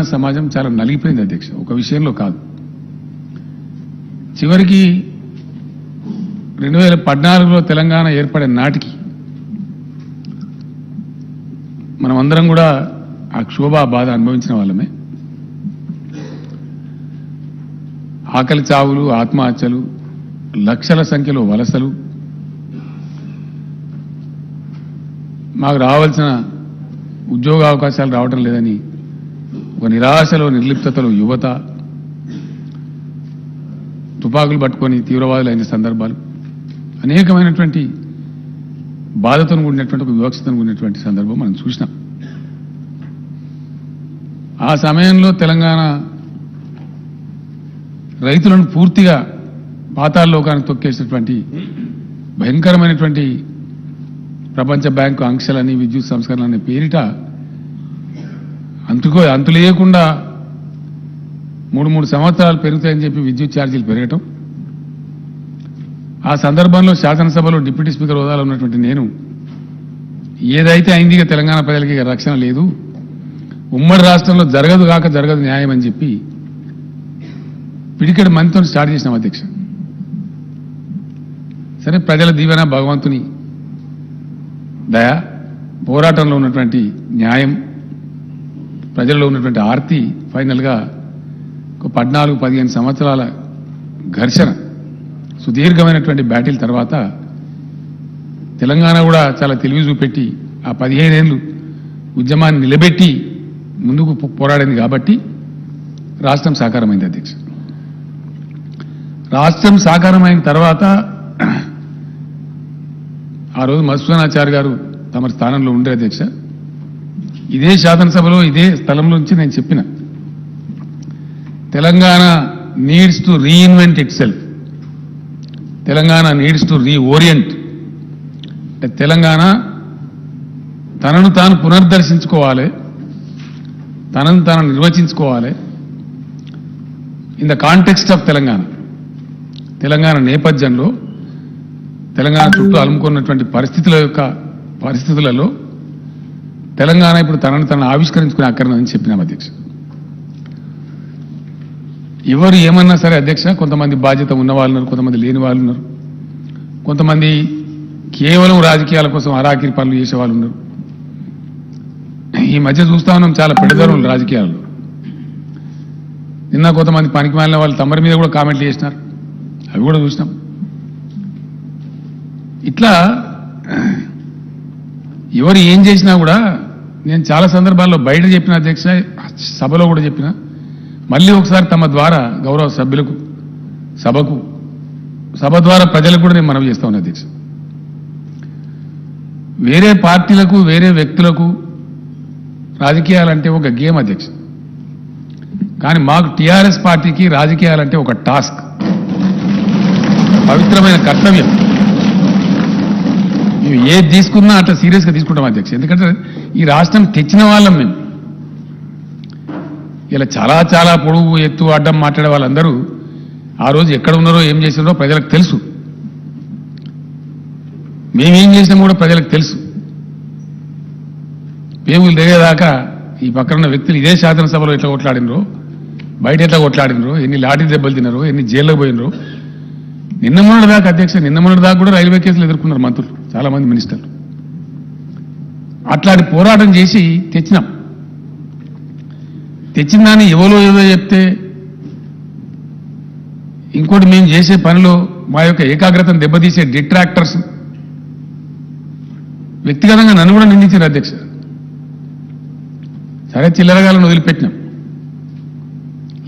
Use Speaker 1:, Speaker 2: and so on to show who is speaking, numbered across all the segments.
Speaker 1: తెలంగాణ సమాజం చాలా నలిగిపోయింది అధ్యక్ష. ఒక విషయంలో కాదు, చివరికి 2014లో తెలంగాణ ఏర్పడే నాటికి మనమందరం కూడా ఆ క్షోభ బాధ అనుభవించిన వాళ్ళమే. ఆకలి చావులు, ఆత్మహత్యలు, లక్షల సంఖ్యలో వలసలు, మాకు రావాల్సిన ఉద్యోగ అవకాశాలు రావడం లేదని ఒక నిరాశలో, నిర్లిప్తతలో యువత తుపాకులు పట్టుకొని తీవ్రవాదులు అయిన సందర్భాలు, అనేకమైనటువంటి బాధతో కూడినటువంటి ఒక వివక్షతో కూడినటువంటి సందర్భం మనం చూసినాం. ఆ సమయంలో తెలంగాణ రైతులను పూర్తిగా పాతాళలోకానికి తొక్కేసినటువంటి భయంకరమైనటువంటి ప్రపంచ బ్యాంకు ఆంక్షలని, విద్యుత్ సంస్కరణ అనే పేరిట అంతు లేకుండా 3 సంవత్సరాలు పెరుగుతాయని చెప్పి విద్యుత్ ఛార్జీలు పెరగటం. ఆ సందర్భంలో శాసనసభలో డిప్యూటీ స్పీకర్ హోదాలో ఉన్నటువంటి నేను ఏదైతే అయింది ఇక తెలంగాణ ప్రజలకి రక్షణ లేదు, ఉమ్మడి రాష్ట్రంలో జరగదు న్యాయం అని చెప్పి పిడికెడు మందితో స్టార్ట్ చేసినాం అధ్యక్ష. సరే, ప్రజల దీవెన, భగవంతుని దయ, పోరాటంలో ఉన్నటువంటి న్యాయం, ప్రజల్లో ఉన్నటువంటి ఆర్తి ఫైనల్గా ఒక 14-15 సంవత్సరాల ఘర్షణ, సుదీర్ఘమైనటువంటి బ్యాటిల్ తర్వాత తెలంగాణ కూడా చాలా తెలివి చూపెట్టి ఆ 15 ఏళ్ళు ఉద్యమాన్ని నిలబెట్టి ముందుకు పోరాడింది కాబట్టి రాష్ట్రం సాకారమైంది అధ్యక్ష. రాష్ట్రం సాకారమైన తర్వాత ఆ రోజు మధుసూదనాచారి గారు తమ స్థానంలో ఉండే అధ్యక్ష, ఇదే శాసనసభలో ఇదే స్థలంలోంచి నేను చెప్పిన, Telangana needs to reinvent itself, Telangana needs to reorient. Telangana తనను తాను పునర్దర్శించుకోవాలి, తనను తాను నిర్వచించుకోవాలి in the context of Telangana. Telangana నేపథ్యంలో, తెలంగాణ చుట్టూ అలుముకున్నటువంటి పరిస్థితులలో తెలంగాణ ఇప్పుడు తనను ఆవిష్కరించుకునే అక్కర్నని చెప్పినాం అధ్యక్ష. ఎవరు ఏమన్నా సరే అధ్యక్ష, కొంతమంది బాధ్యత ఉన్న వాళ్ళు ఉన్నారు, కొంతమంది లేని వాళ్ళు ఉన్నారు, కొంతమంది కేవలం రాజకీయాల కోసం అరాకిరి పనులు చేసే వాళ్ళు ఉన్నారు. ఈ మధ్య చూస్తా ఉన్నాం చాలా పెడదరులు రాజకీయాల్లో. నిన్న కొంతమంది పనికి మాలిన వాళ్ళు తమరి మీద కూడా కామెంట్లు చేసినారు, అవి కూడా చూసినాం. ఇట్లా ఎవరు ఏం చేసినా కూడా నేను చాలా సందర్భాల్లో బయట చెప్పిన అధ్యక్ష, సభలో కూడా చెప్పిన, మళ్ళీ ఒకసారి తమ ద్వారా గౌరవ సభ్యులకు, సభ ద్వారా ప్రజలకు కూడా నేను మనవి చేస్తా ఉన్నా అధ్యక్ష. వేరే పార్టీలకు, వేరే వ్యక్తులకు రాజకీయాలంటే ఒక గేమ్ అధ్యక్ష, కానీ మాకు టీఆర్ఎస్ పార్టీకి రాజకీయాలంటే ఒక టాస్క్, పవిత్రమైన కర్తవ్యం. మేము ఏది తీసుకున్నా అట్లా సీరియస్గా తీసుకుంటాం అధ్యక్ష. ఎందుకంటే ఈ రాష్ట్రం తెచ్చిన వాళ్ళం మేము. ఇలా చాలా పొడుగు, ఎత్తు, అడ్డం మాట్లాడే వాళ్ళందరూ ఆ రోజు ఎక్కడ ఉన్నారో, ఏం చేసినారో ప్రజలకు తెలుసు. మేమేం చేసినామో కూడా ప్రజలకు తెలుసు. పేగులు దిగేదాకా ఈ పక్కన వ్యక్తులు ఇదే శాసనసభలో ఎట్లా కొట్లాడినరో, బయట ఎట్లా కొట్లాడినరో, ఎన్ని లాఠీ దెబ్బలు తిన్నారో, ఎన్ని జైల్లో పోయినరో. నిన్న మొన్నటి దాకా కూడా రైల్వే కేసులు ఎదుర్కొన్నారు మంత్రులు, చాలా మంది మినిస్టర్లు. అట్లాంటి పోరాటం చేసి తెచ్చినాం. తెచ్చిన దాన్ని ఏదో చెప్తే, ఇంకోటి మేము చేసే పనిలో మా యొక్క ఏకాగ్రతను దెబ్బతీసే డిట్రాక్టర్స్ వ్యక్తిగతంగా నన్ను కూడా నిందించారు అధ్యక్ష. సరే, చిల్లరగాలను వదిలిపెట్టినాం,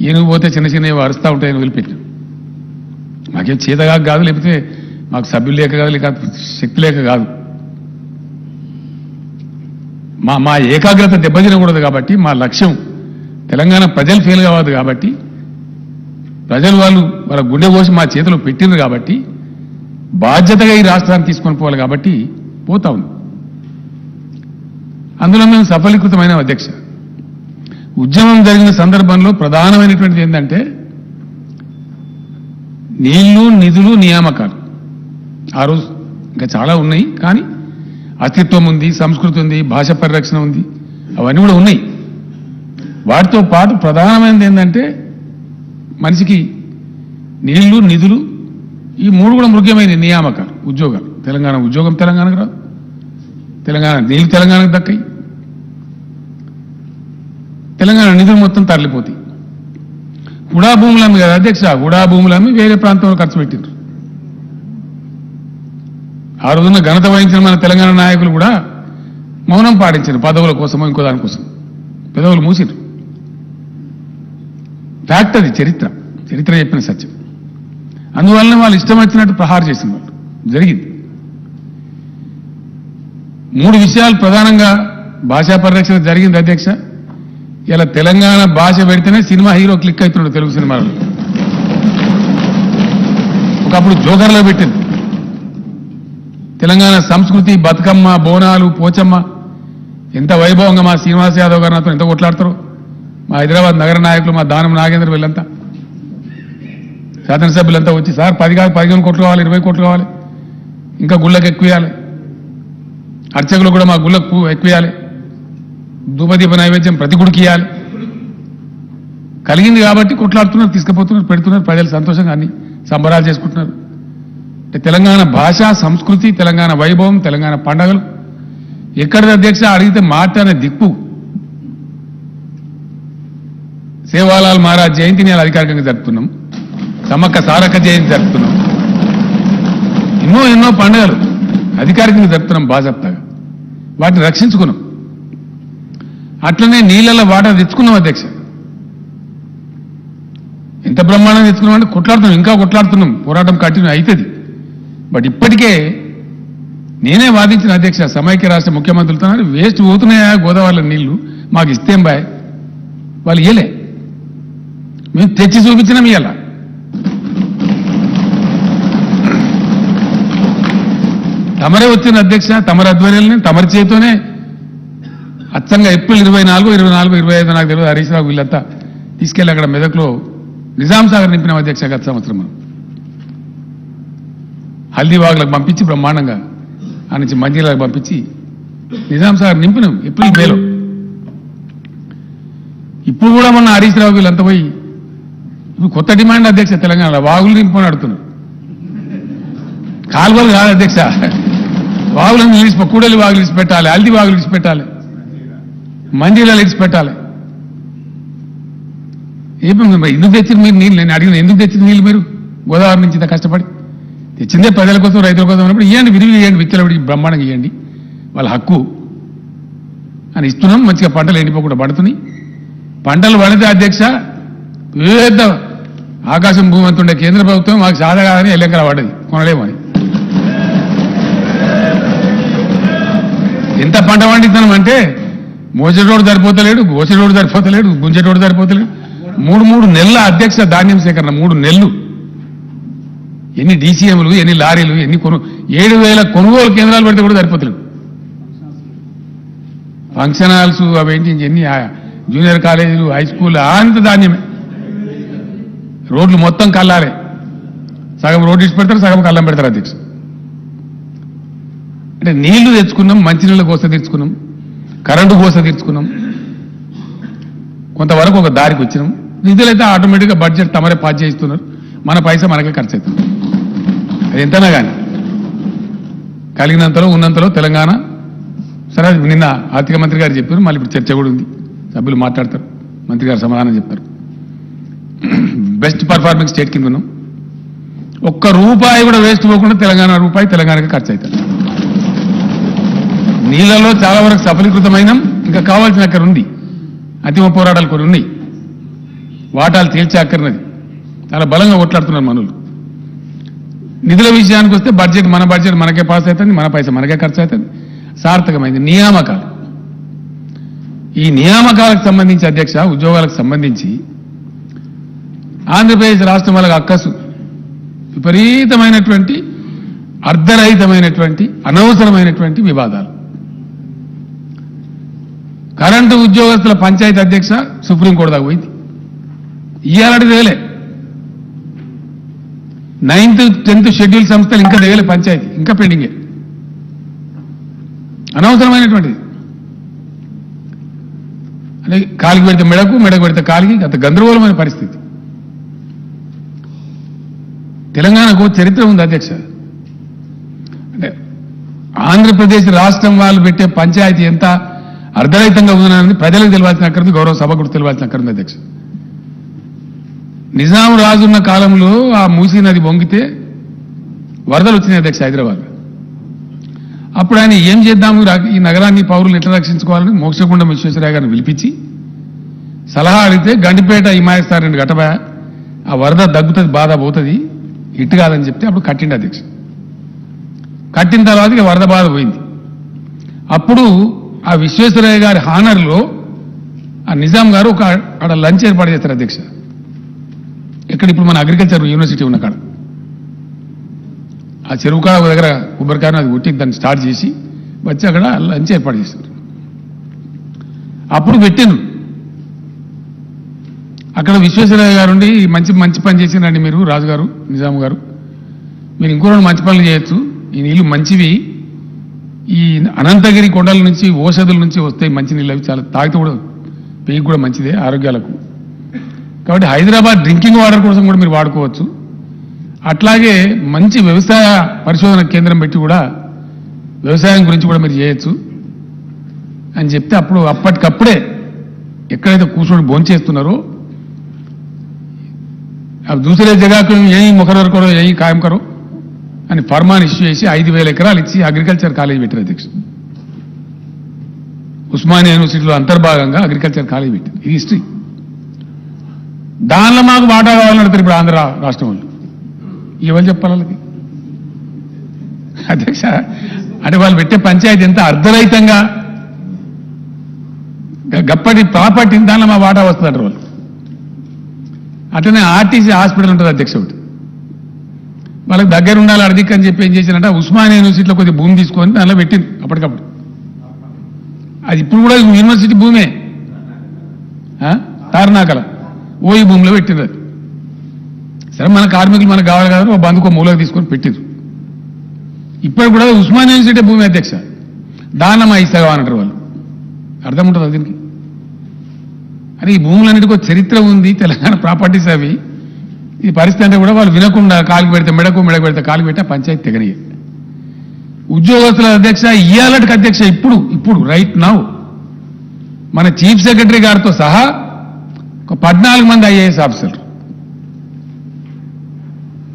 Speaker 1: ఈయనకు పోతే చిన్నవి అరుస్తూ ఉంటాయని వదిలిపెట్టినాం. మాకేం చేతగా కాదు, లేకపోతే మాకు సభ్యులు లేక కాదు, లేక శక్తి లేక కాదు. మా ఏకాగ్రత దెబ్బతినకూడదు కాబట్టి, మా లక్ష్యం తెలంగాణ ప్రజలు ఫెయిల్ కావద్దు కాబట్టి, ప్రజలు వాళ్ళ గుండె కోసి మా చేతిలో పెట్టిండ్రు కాబట్టి, బాధ్యతగా ఈ రాష్ట్రాన్ని తీసుకొని పోవాలి కాబట్టి పోతా ఉంది. అందులో మేము సఫలీకృతమైన అధ్యక్ష. ఉద్యమం జరిగిన సందర్భంలో ప్రధానమైనటువంటిది ఏంటంటే నీళ్లు, నిధులు, నియామకాలు. ఆ రోజు ఇంకా చాలా ఉన్నాయి, కానీ అస్తిత్వం ఉంది, సంస్కృతి ఉంది, భాష పరిరక్షణ ఉంది, అవన్నీ కూడా ఉన్నాయి. వాటితో పాటు ప్రధానమైనది ఏంటంటే మనిషికి నీళ్లు నిధులు ఈ మూడు కూడా ముఖ్యమైన నియామకాలు ఉద్యోగాలు. తెలంగాణ ఉద్యోగం తెలంగాణకు రాదు, తెలంగాణ నీళ్లు తెలంగాణకు దక్కాయి, తెలంగాణ నిధులు మొత్తం తరలిపోతాయి. గుడా భూములమ్మి కదా అధ్యక్ష, గుడా భూములమ్మి వేరే ప్రాంతంలో ఖర్చు పెట్టారు. ఆ రోజున ఘనత వహించిన మన తెలంగాణ నాయకులు కూడా మౌనం పాటించారు పదవుల కోసమో ఇంకో దానికోసం, పెదవులు మూసిరు. ఫ్యాక్ట్ అది, చరిత్ర చెప్పిన సత్యం. అందువలన వాళ్ళు ఇష్టం వచ్చినట్టు ప్రహారం చేసిన వాళ్ళు జరిగింది. 3 విషయాలు ప్రధానంగా భాషా పరిరక్షణ జరిగింది అధ్యక్ష. ఇలా తెలంగాణ భాష పెడితేనే సినిమా హీరో క్లిక్ అవుతున్నాడు తెలుగు సినిమాలో. ఒకప్పుడు జోకర్లో పెట్టింది తెలంగాణ సంస్కృతి, బతుకమ్మ, బోనాలు, పోచమ్మ ఎంత వైభవంగా మా శ్రీనివాస్ యాదవ్ గారు నాతో ఎంత కొట్లాడతారు. మా హైదరాబాద్ నగర నాయకులు, మా దానం నాగేంద్ర వీళ్ళంతా, శాసనసభ్యులంతా వచ్చి సార్ 10 కాదు 15 కోట్లు కావాలి, 20 కోట్లు కావాలి, ఇంకా గుళ్ళకు ఎక్కువేయాలి, అర్చకులు కూడా మా గుళ్ళకు ఎక్కువేయాలి, ధూపదీప నైవేద్యం ప్రతి గుడికి ఇవ్వాలి. కలిగింది కాబట్టి కొట్లాడుతున్నారు, తీసుకుపోతున్నారు, పెడుతున్నారు. ప్రజలు సంతోషంగా అన్ని సంబరాలు చేసుకుంటున్నారు. అంటే తెలంగాణ భాష, సంస్కృతి, తెలంగాణ వైభవం, తెలంగాణ పండగలు ఎక్కడిది అధ్యక్ష అడిగితే మాట్లాడే దిక్కు. సేవాలాల్ మహారాజ్ జయంతిని అధికారికంగా జరుపుతున్నాం, సమ్మక్క సారక్క జయంతి జరుపుతున్నాం, ఎన్నో పండుగలు అధికారికంగా జరుపుతున్నాం బాజాప్తాగా. వాటిని రక్షించుకున్నాం. అట్లనే నీళ్ళలో వాటర్ తెచ్చుకున్నాం అధ్యక్ష. ఎంత బ్రహ్మాండంగా తెచ్చుకున్నాం అంటే కొట్లాడుతున్నాం, ఇంకా కొట్లాడుతున్నాం, పోరాటం కంటిన్యూ అవుతుంది. బట్ ఇప్పటికే నేనే వాదించిన అధ్యక్ష, సమైక్య రాష్ట్ర ముఖ్యమంత్రులతో వేస్ట్ పోతున్నాయా గోదావరిలో నీళ్లు, మాకు ఇస్తేం బాయ్, వాళ్ళు ఇయ్యలే, మేము తెచ్చి చూపించినాం. ఇయ్యాల తమరే వచ్చిన అధ్యక్ష, తమరి ఆధ్వర్యంలో తమరి చేతోనే అచ్చంగా ఏప్రిల్ 24, 25 నాకు తెలియదు, హరీష్ రావు వీళ్ళంతా తీసుకెళ్లి అక్కడ మెదక్లో నిజాం సాగర్ నింపినాం అధ్యక్ష. గత సంవత్సరం మనం హల్దీబాగ్లకు పంపించి బ్రహ్మాండంగా ఆ నుంచి మంజీలకు పంపించి నిజాం సాగర్ నింపినాం ఏప్రిల్ మేలో. ఇప్పుడు కూడా మొన్న హరీష్ రావు వీళ్ళంతా పోయి ఇప్పుడు కొత్త డిమాండ్ అధ్యక్ష, తెలంగాణలో వాగులు నింపుకొని అడుగుతున్నారు. కాలువలు కాదు అధ్యక్ష, వాగులను నిలిచి, కూడలి వాగులు ఇడిచి పెట్టాలి, హల్దీ వాగులు ఇడిచి పెట్టాలి, మంజీలలో ఇడిచి పెట్టాలి. ఎందుకు తెచ్చిన మీరు నీళ్ళు? నేను అడిగిన ఎందుకు తెచ్చిన నీళ్ళు మీరు గోదావరి నుంచి ఇంత కష్టపడి తెచ్చిందే ప్రజల కోసం, రైతుల కోసం అన్నప్పుడు ఇవ్వండి, విరిగి ఇవ్వండి, విచ్చలవిడి బ్రహ్మాండంగా ఇవ్వండి, వాళ్ళ హక్కు అని ఇస్తున్నాం. మంచిగా పంటలు ఎండిపోకుండా పడుతున్నాయి. పంటలు పడితే అధ్యక్ష పెద్ద ఆకాశం భూమి అంతుండే కేంద్ర ప్రభుత్వం మాకు సాదా కాదని ఎల్లెంకల పడ్డది, కొనలేమని. ఎంత పంట పండిస్తున్నాం అంటే మోసేటోడు సరిపోతలేడు, గోసేటోడు సరిపోతలేడు, గుంజేటోడు సరిపోతలేడు. 3 నెలల అధ్యక్ష ధాన్యం సేకరణ, 3 నెలలు. ఎన్ని డీసీఎంలు, ఎన్ని లారీలు, ఎన్ని 7,000 కొనుగోలు కేంద్రాలు పెడితే కూడా సరిపోతలేడు. ఫంక్షన్ హాల్స్ అవేంటి, ఎన్ని జూనియర్ కాలేజీలు, హై స్కూల్ అంత ధాన్యమే. రోడ్లు మొత్తం కల్లాలే, సగం రోడ్డు ఇచ్చి పెడతారు, సగం కల్లం పెడతారు అధ్యక్ష. అంటే నీళ్లు తెచ్చుకున్నాం, మంచినీళ్ళ కోస తెచ్చుకున్నాం, కరెంటు కోస తెచ్చుకున్నాం, కొంతవరకు ఒక దారికి వచ్చినాం. నిధులైతే ఆటోమేటిక్గా బడ్జెట్ తమరే పాస్ చేస్తున్నారు, మన పైసా మనకే ఖర్చు అవుతుంది. అది ఎంతనా కానీ కలిగినంతలో ఉన్నంతలో తెలంగాణ. సరే, నిన్న ఆర్థిక మంత్రి గారు చెప్పారు, మళ్ళీ ఇప్పుడు చర్చ కూడా ఉంది, సభ్యులు మాట్లాడతారు, మంత్రి గారు సమాధానం చెప్తారు. బెస్ట్ పర్ఫార్మింగ్ స్టేట్ కింద ఉన్నాం. ఒక్క రూపాయి కూడా వేస్ట్ పోకుండా తెలంగాణ రూపాయి తెలంగాణకి ఖర్చు అవుతుంది. నీళ్లలో చాలా వరకు సఫలీకృతమైనాం. ఇంకా కావాల్సిన అక్కడ ఉంది, అంతిమ పోరాటాలు కొన్ని ఉన్నాయి, వాటాలు తేల్చే అక్కర్నది చాలా బలంగా కొట్లాడుతున్నారు మనులు. నిధుల విషయానికి వస్తే బడ్జెట్, మన బడ్జెట్ మనకే పాస్ అవుతుంది, మన పైసా మనకే ఖర్చు అవుతుంది. సార్థకమైంది నియామకాలు. ఈ నియామకాలకు సంబంధించి అధ్యక్ష, ఉద్యోగాలకు సంబంధించి ఆంధ్రప్రదేశ్ రాష్ట్రం వాళ్ళకి అక్కసు విపరీతమైనటువంటి, అర్ధరహితమైనటువంటి, అనవసరమైనటువంటి వివాదాలు. కరెంటు ఉద్యోగస్తుల పంచాయతీ అధ్యక్ష సుప్రీంకోర్టు దాకా పోయింది. ఇయ్యాలటి తేలే. 9th, 10th షెడ్యూల్ సంస్థలు ఇంకా తేలే, పంచాయతీ ఇంకా పెండింగే. అనవసరమైనటువంటిది. అంటే కాలికి పెడితే మెడకు, మెడకు పెడితే కాలికి, అంత గందరగోళమైన పరిస్థితి. తెలంగాణకు చరిత్ర ఉంది అధ్యక్ష. అంటే ఆంధ్రప్రదేశ్ రాష్ట్రం వాళ్ళు పెట్టే పంచాయతీ ఎంత అర్ధరహితంగా ఉందని ప్రజలకు తెలియాల్సిన అక్కర్ది, గౌరవ సభ కూడా తెలియాల్సిన అక్కర్ది అధ్యక్ష. నిజాం రాజున్న కాలంలో ఆ మూసీ నది వంగితే వరదలు వచ్చినాయి అధ్యక్ష హైదరాబాద్. అప్పుడు ఆయన ఏం చేద్దాము, ఈ నగరాన్ని పౌరులు ఎట్లా రక్షించుకోవాలని మోక్షగుండం విశ్వేశ్వరయ్య గారిని పిలిపించి సలహా అడిగితే గండిపేట హిమాయస్తారండి గటబా, ఆ వరద దగ్గుతుంది, బాధ పోతుంది, ఇటు కాదని చెప్తే అప్పుడు కట్టిండి అధ్యక్ష. కట్టిన తర్వాత ఇక వరద బాధ పోయింది. అప్పుడు ఆ విశ్వేశ్వరయ్య గారి హానర్లో ఆ నిజాం గారు ఒక అక్కడ లంచ్ ఏర్పాటు చేస్తారు అధ్యక్ష. ఇక్కడ ఇప్పుడు మన అగ్రికల్చర్ యూనివర్సిటీ ఉన్న కాడ ఆ చెరువు కాడ దగ్గర కొబ్బరికాయను అది కొట్టి దాన్ని స్టార్ట్ చేసి వచ్చి అక్కడ లంచ్ ఏర్పాటు చేస్తారు. అప్పుడు పెట్టాను అక్కడ విశ్వేశ్వరయ్య గారు ఉండి మంచి మంచి పని చేసినండి మీరు రాజుగారు, నిజాం గారు, మీరు ఇంకో రెండు మంచి పనులు చేయొచ్చు, ఈ నీళ్లు మంచివి, ఈ అనంతగిరి కొండల నుంచి ఓషధుల నుంచి వస్తాయి మంచి నీళ్ళు, అవి చాలా తాగితే కూడా పేకి కూడా మంచిదే ఆరోగ్యాలకు. కాబట్టి హైదరాబాద్ డ్రింకింగ్ వాటర్ కోసం కూడా మీరు వాడుకోవచ్చు. అట్లాగే మంచి వ్యవసాయ పరిశోధన కేంద్రం పెట్టి కూడా వ్యవసాయం గురించి కూడా మీరు చేయొచ్చు అని చెప్తే అప్పుడు అప్పటికప్పుడే ఎక్కడైతే కూర్చొని భోంచేస్తున్నారో अब दूसरे जगह को यही मुकर्रर करो, यही कायम करो అని ఫర్మాన్ ఇష్యూ చేసి 5,000 ఎకరాలు ఇచ్చి అగ్రికల్చర్ కాలేజ్ పెట్టారు అధ్యక్ష. ఉస్మానియా యూనివర్సిటీలో అంతర్భాగంగా అగ్రికల్చర్ కాలేజ్ పెట్టారు. ఇది హిస్టరీ. దానిలో మాకు వాటా కావాలని అడుగుతారు ఇప్పుడు ఆంధ్ర రాష్ట్రం వాళ్ళు. ఎవరు చెప్పాలి వాళ్ళకి అధ్యక్ష? అంటే వాళ్ళు పెట్టే పంచాయతీ ఎంత అర్ధరహితంగా గప్పటి ప్రాపర్టీ దానిలో మా వాటా వస్తుందంటారు వాళ్ళు. అట్లనే ఆర్టీసీ హాస్పిటల్ ఉంటుంది అధ్యక్ష, ఒకటి వాళ్ళకి దగ్గర ఉండాలి అర్ధిక్ అని చెప్పి ఏం చేశారంటే ఉస్మానియా యూనివర్సిటీలో కొద్దిగా భూమి తీసుకొని దానిలో పెట్టింది అప్పటికప్పుడు. అది ఇప్పుడు కూడా యూనివర్సిటీ భూమే, తారనాకల ఓయి భూమిలో పెట్టింది. అది సరే మన కార్మికులు మనకు కావాలి కదా, ఒక బంధుకు మూలకు తీసుకొని పెట్టిండ్రు. ఇప్పుడు కూడా ఉస్మానియా యూనివర్సిటీ భూమి అధ్యక్ష, దానిలో మా ఇస్తా కావాలంటారు వాళ్ళు. అర్థం ఉంటుంది దీనికి. అని ఈ భూములన్నిటికీ చరిత్ర ఉంది, తెలంగాణ ప్రాపర్టీస్ అవి. ఈ పరిస్థితి అంటే కూడా వాళ్ళు వినకుండా కాలికి పెడితే మెడకు, మెడకు పెడితే కాలికి పెట్టే పంచాయతీ తెగనియే. ఉద్యోగస్తుల అధ్యక్ష ఇయ్యాలటికి అధ్యక్ష ఇప్పుడు ఇప్పుడు రైట్ నౌ మన చీఫ్ సెక్రటరీ గారితో సహా ఒక 14 మంది ఐఏఎస్ ఆఫీసర్లు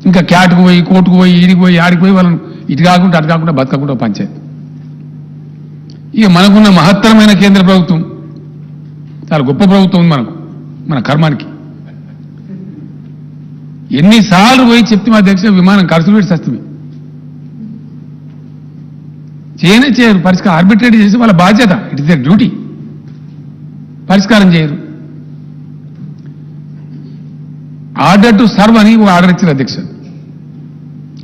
Speaker 1: ఇంకా క్యాట్కు పోయి, కోర్టుకు పోయి, ఈడికి పోయి, ఆడికి పోయి వాళ్ళని ఇటు కాకుండా అటు కాకుండా బతకకుండా పంచాయతీ. ఇక మనకున్న మహత్తరమైన కేంద్ర ప్రభుత్వం చాలా గొప్ప ప్రభుత్వం ఉంది మనకు, మన కర్మానికి. ఎన్నిసార్లు పోయి చెప్తే మా అధ్యక్ష విమానం ఖర్చులు పెట్టి సస్తుంది. చేయనే చేయరు పరిష్కారం. ఆర్బిట్రేట్ చేసి వాళ్ళ బాధ్యత, ఇట్ ఇస్ దర్ డ్యూటీ. పరిష్కారం చేయరు. ఆర్డర్ టు సర్వ్ అని ఆర్డర్ ఇచ్చారు అధ్యక్ష.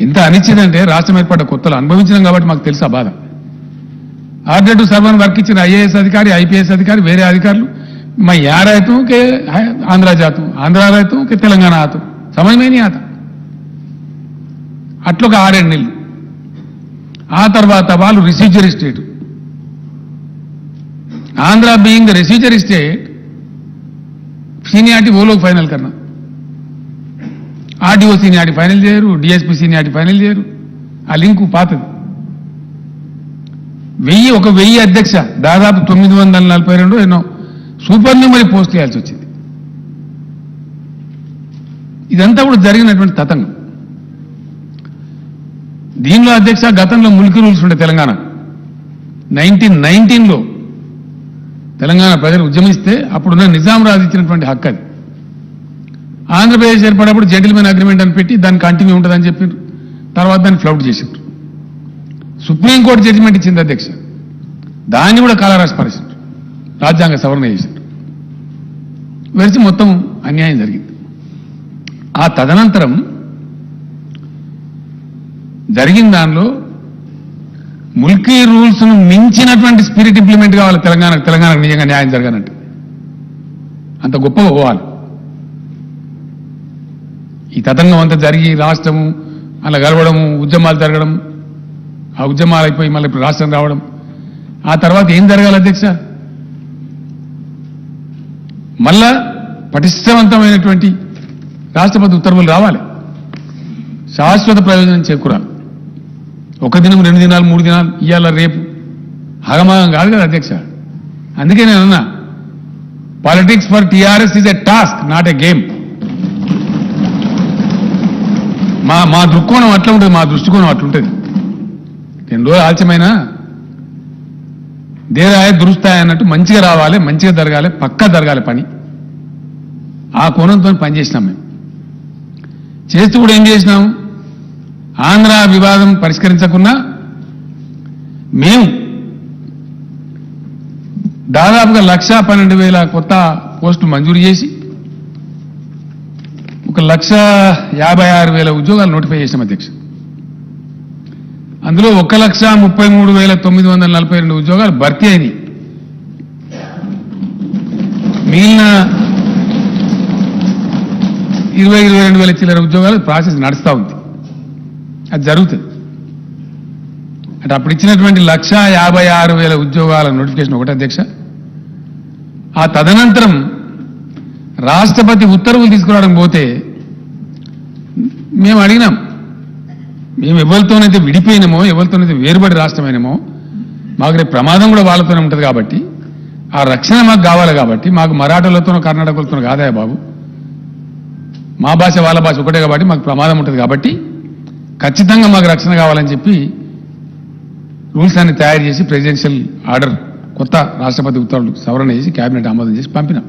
Speaker 1: ఎంత అనిచ్చిందంటే రాష్ట్రం ఏర్పడ్డ కొత్తలో అనుభవించినాం కాబట్టి మాకు తెలుసు ఆ బాధ. ఆర్డర్ టు సర్వ్ అని వర్క్ ఇచ్చిన ఐఏఎస్ అధికారి, ఐపీఎస్ అధికారి, వేరే అధికారులు मैं यहाँ रहता हूं कि आंध्रा जाता हूं, आंध्रा रहता हूं कि तेलंगाना आता हूं, समझ में नहीं आता. అట్లొక 6 నెలలు. ఆ తర్వాత వాళ్ళు residuary state, Andhra being the residuary state, seniority वो लोग फाइनल करना. ఆర్డీఓ సీనియారిటీ ఫైనల్ చేయరు, డిఎస్పీ సీనియారిటీ ఫైనల్ చేయరు. ఆ లింకు పాతది. 1000 అధ్యక్ష దాదాపు 942 ఎన్నో సూపర్ న్యూమరీ పోస్ట్ చేయాల్సి వచ్చింది. ఇదంతా కూడా జరిగినటువంటి తతంగం. దీనిలో అధ్యక్ష గతంలో ముల్కీ రూల్స్ ఉండే తెలంగాణ 1919లో తెలంగాణ ప్రజలు ఉద్యమిస్తే అప్పుడున్న నిజాం రాజు ఇచ్చినటువంటి హక్కు అది. ఆంధ్రప్రదేశ్ ఏర్పడినప్పుడు జెంటిల్మెన్ అగ్రిమెంట్ అని పెట్టి దాన్ని కంటిన్యూ ఉంటుందని చెప్పారు. తర్వాత దాన్ని ఫ్లౌట్ చేశారు. సుప్రీంకోర్టు జడ్జిమెంట్ ఇచ్చింది అధ్యక్ష, దాన్ని కూడా కాలరాసి పరిస్థితి రాజ్యాంగ సవరణ చేశారు. వెలిసి మొత్తం అన్యాయం జరిగింది. ఆ తదనంతరం జరిగిన దానిలో ముల్కీ రూల్స్ ను మించినటువంటి స్పిరిట్ ఇంప్లిమెంట్ కావాలి తెలంగాణకు నిజంగా న్యాయం జరగాలంటే. అంత గొప్పగా పోవాలి. ఈ తతంగం అంతా జరిగి రాష్ట్రము అలా గడవడము, ఉద్యమాలు జరగడం, ఆ ఉద్యమాలు అయిపోయి మళ్ళీ ఇప్పుడు రాష్ట్రం రావడం, ఆ తర్వాత ఏం జరగాలి అధ్యక్ష? మళ్ళా పటిష్టవంతమైనటువంటి రాష్ట్రపతి ఉత్తర్వులు రావాలి, శాశ్వత ప్రయోజనం చేకూరాలి. ఒక దినం 2 దినాలు 3 దినాలు ఇవాళ రేపు ఆగమాగం కాదు కదా అధ్యక్ష. అందుకే నేను అన్నా, politics for TRS is a task, not a game. మా దృక్కోణం అట్లా ఉంటుంది, మా దృష్టికోణం అట్లుంటుంది. 2 రోజులు ఆలస్యమైనా దేరాయ దురుస్తాయి అన్నట్టు మంచిగా రావాలి, మంచిగా జరగాలి, పక్కా జరగాలి పని. ఆ కోణంతో పనిచేసినాం. మేము చేస్తూ కూడా ఏం చేసినాం, ఆంధ్ర వివాదం పరిష్కరించకున్నా మేము దాదాపుగా 1,12,000 కొత్త పోస్టులు మంజూరు చేసి 1,56,000 ఉద్యోగాలు నోటిఫై చేసాం అధ్యక్ష. అందులో 1,33,942 ఉద్యోగాలు భర్తీ అయినాయి. మిగిలిన 22,000 చిల్లర ఉద్యోగాలు ప్రాసెస్ నడుస్తూ ఉంది. అది జరుగుతుంది. అంటే అప్పుడు ఇచ్చినటువంటి 1,56,000 ఉద్యోగాల నోటిఫికేషన్ ఒకటి అధ్యక్ష. ఆ తదనంతరం రాష్ట్రపతి ఉత్తర్వులు తీసుకురావడం పోతే మేము అడిగినాం, మేము ఎవరితోనైతే విడిపోయినామో, ఎవరితోనైతే వేరుబడి రాష్ట్రమైనామో, మాకు రేపు ప్రమాదం కూడా వాళ్ళతోనే ఉంటుంది కాబట్టి ఆ రక్షణ మాకు కావాలి. కాబట్టి మాకు మరాఠాలతోనో కర్ణాటకలతోనో కాదా బాబు, మా భాష వాళ్ళ భాష ఒకటే కాబట్టి మాకు ప్రమాదం ఉంటుంది. కాబట్టి ఖచ్చితంగా మాకు రక్షణ కావాలని చెప్పి రూల్స్ అన్ని తయారు చేసి ప్రెసిడెన్షియల్ ఆర్డర్, కొత్త రాష్ట్రపతి ఉత్తర్వులు సవరణ చేసి క్యాబినెట్ ఆమోదం చేసి పంపినాం.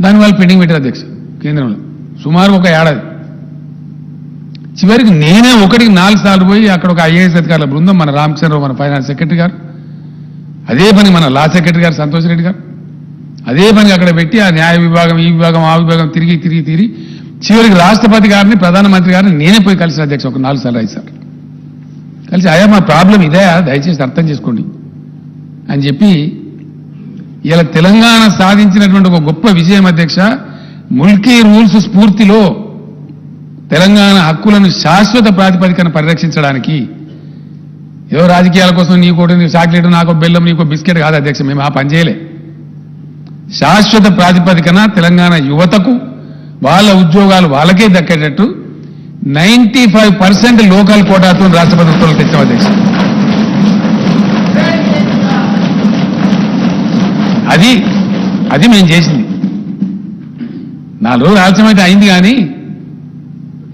Speaker 1: దానివల్ల పెండింగ్ పెట్టారు అధ్యక్ష కేంద్రంలో సుమారు ఒక ఏడాది. చివరికి నేనే 1-4 సార్లు పోయి అక్కడ ఒక ఐఏఎస్ అధికారుల బృందం, మన రామచంద్రరావు, మన ఫైనాన్స్ సెక్రటరీ గారు, అదే పని మన లా సెక్రటరీ గారు సంతోష్ రెడ్డి గారు, అదే పని అక్కడ పెట్టి ఆ న్యాయ విభాగం, ఈ విభాగం, ఆ విభాగం తిరిగి చివరికి రాష్ట్రపతి గారిని, ప్రధానమంత్రి గారిని నేనే పోయి కలిసి అధ్యక్ష ఒక 4 సార్లు 5 సార్లు కలిసి, అయ్యా మా ప్రాబ్లం ఇదే, దయచేసి అర్థం చేసుకోండి అని చెప్పి ఇలా తెలంగాణ సాధించినటువంటి ఒక గొప్ప విజయం అధ్యక్ష. ముల్కీ రూల్స్ స్ఫూర్తిలో తెలంగాణ హక్కులను శాశ్వత ప్రాతిపదికన పరిరక్షించడానికి ఏదో రాజకీయాల కోసం నీకోటి చాక్లెట్, నాకు బెల్లం, నీకో బిస్కెట్ కాదు అధ్యక్ష. మేము ఆ పని చేయలే. శాశ్వత ప్రాతిపదికన తెలంగాణ యువతకు వాళ్ళ ఉద్యోగాలు వాళ్ళకే దక్కేటట్టు 95% లోకల్ కోటాతో రాష్ట్రపతి ఉత్తర్వులు తెచ్చాం అధ్యక్ష. అది మేము చేసింది. 4 రోజులు ఆలస్యమైతే అయింది, కానీ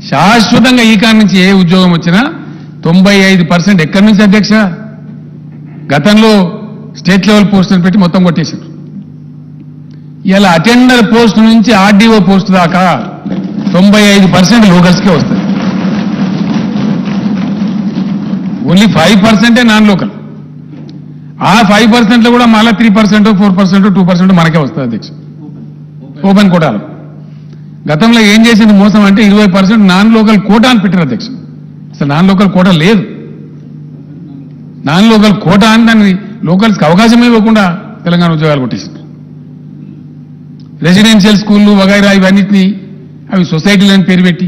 Speaker 1: శాశ్వతంగా ఈ కాడి నుంచి ఏ ఉద్యోగం వచ్చినా 95% ఎక్కడి నుంచి అధ్యక్ష? గతంలో స్టేట్ లెవెల్ పోస్టులు పెట్టి మొత్తం కొట్టేశారు. ఇలా అటెండర్ పోస్టు నుంచి ఆర్డీఓ పోస్టు దాకా 95% లోకల్స్కే వస్తాయి. Only 5% non local. ఆ 5% లో కూడా మళ్ళీ 3%, 4%, 2% మనకే వస్తుంది అధ్యక్ష ఓపెన్ కోటాలో. గతంలో ఏం చేసింది మోసం అంటే 20% నాన్ లోకల్ కోటా అని పెట్టారు అధ్యక్ష. అసలు నాన్ లోకల్ కోటా లేదు. నాన్ లోకల్ కోటా అని దాన్ని లోకల్స్కి అవకాశం ఇవ్వకుండా తెలంగాణ ఉద్యోగాలు కొట్టేసింది. రెసిడెన్షియల్ స్కూళ్ళు వగైరా ఇవన్నిటినీ అవి సొసైటీలని పేరు పెట్టి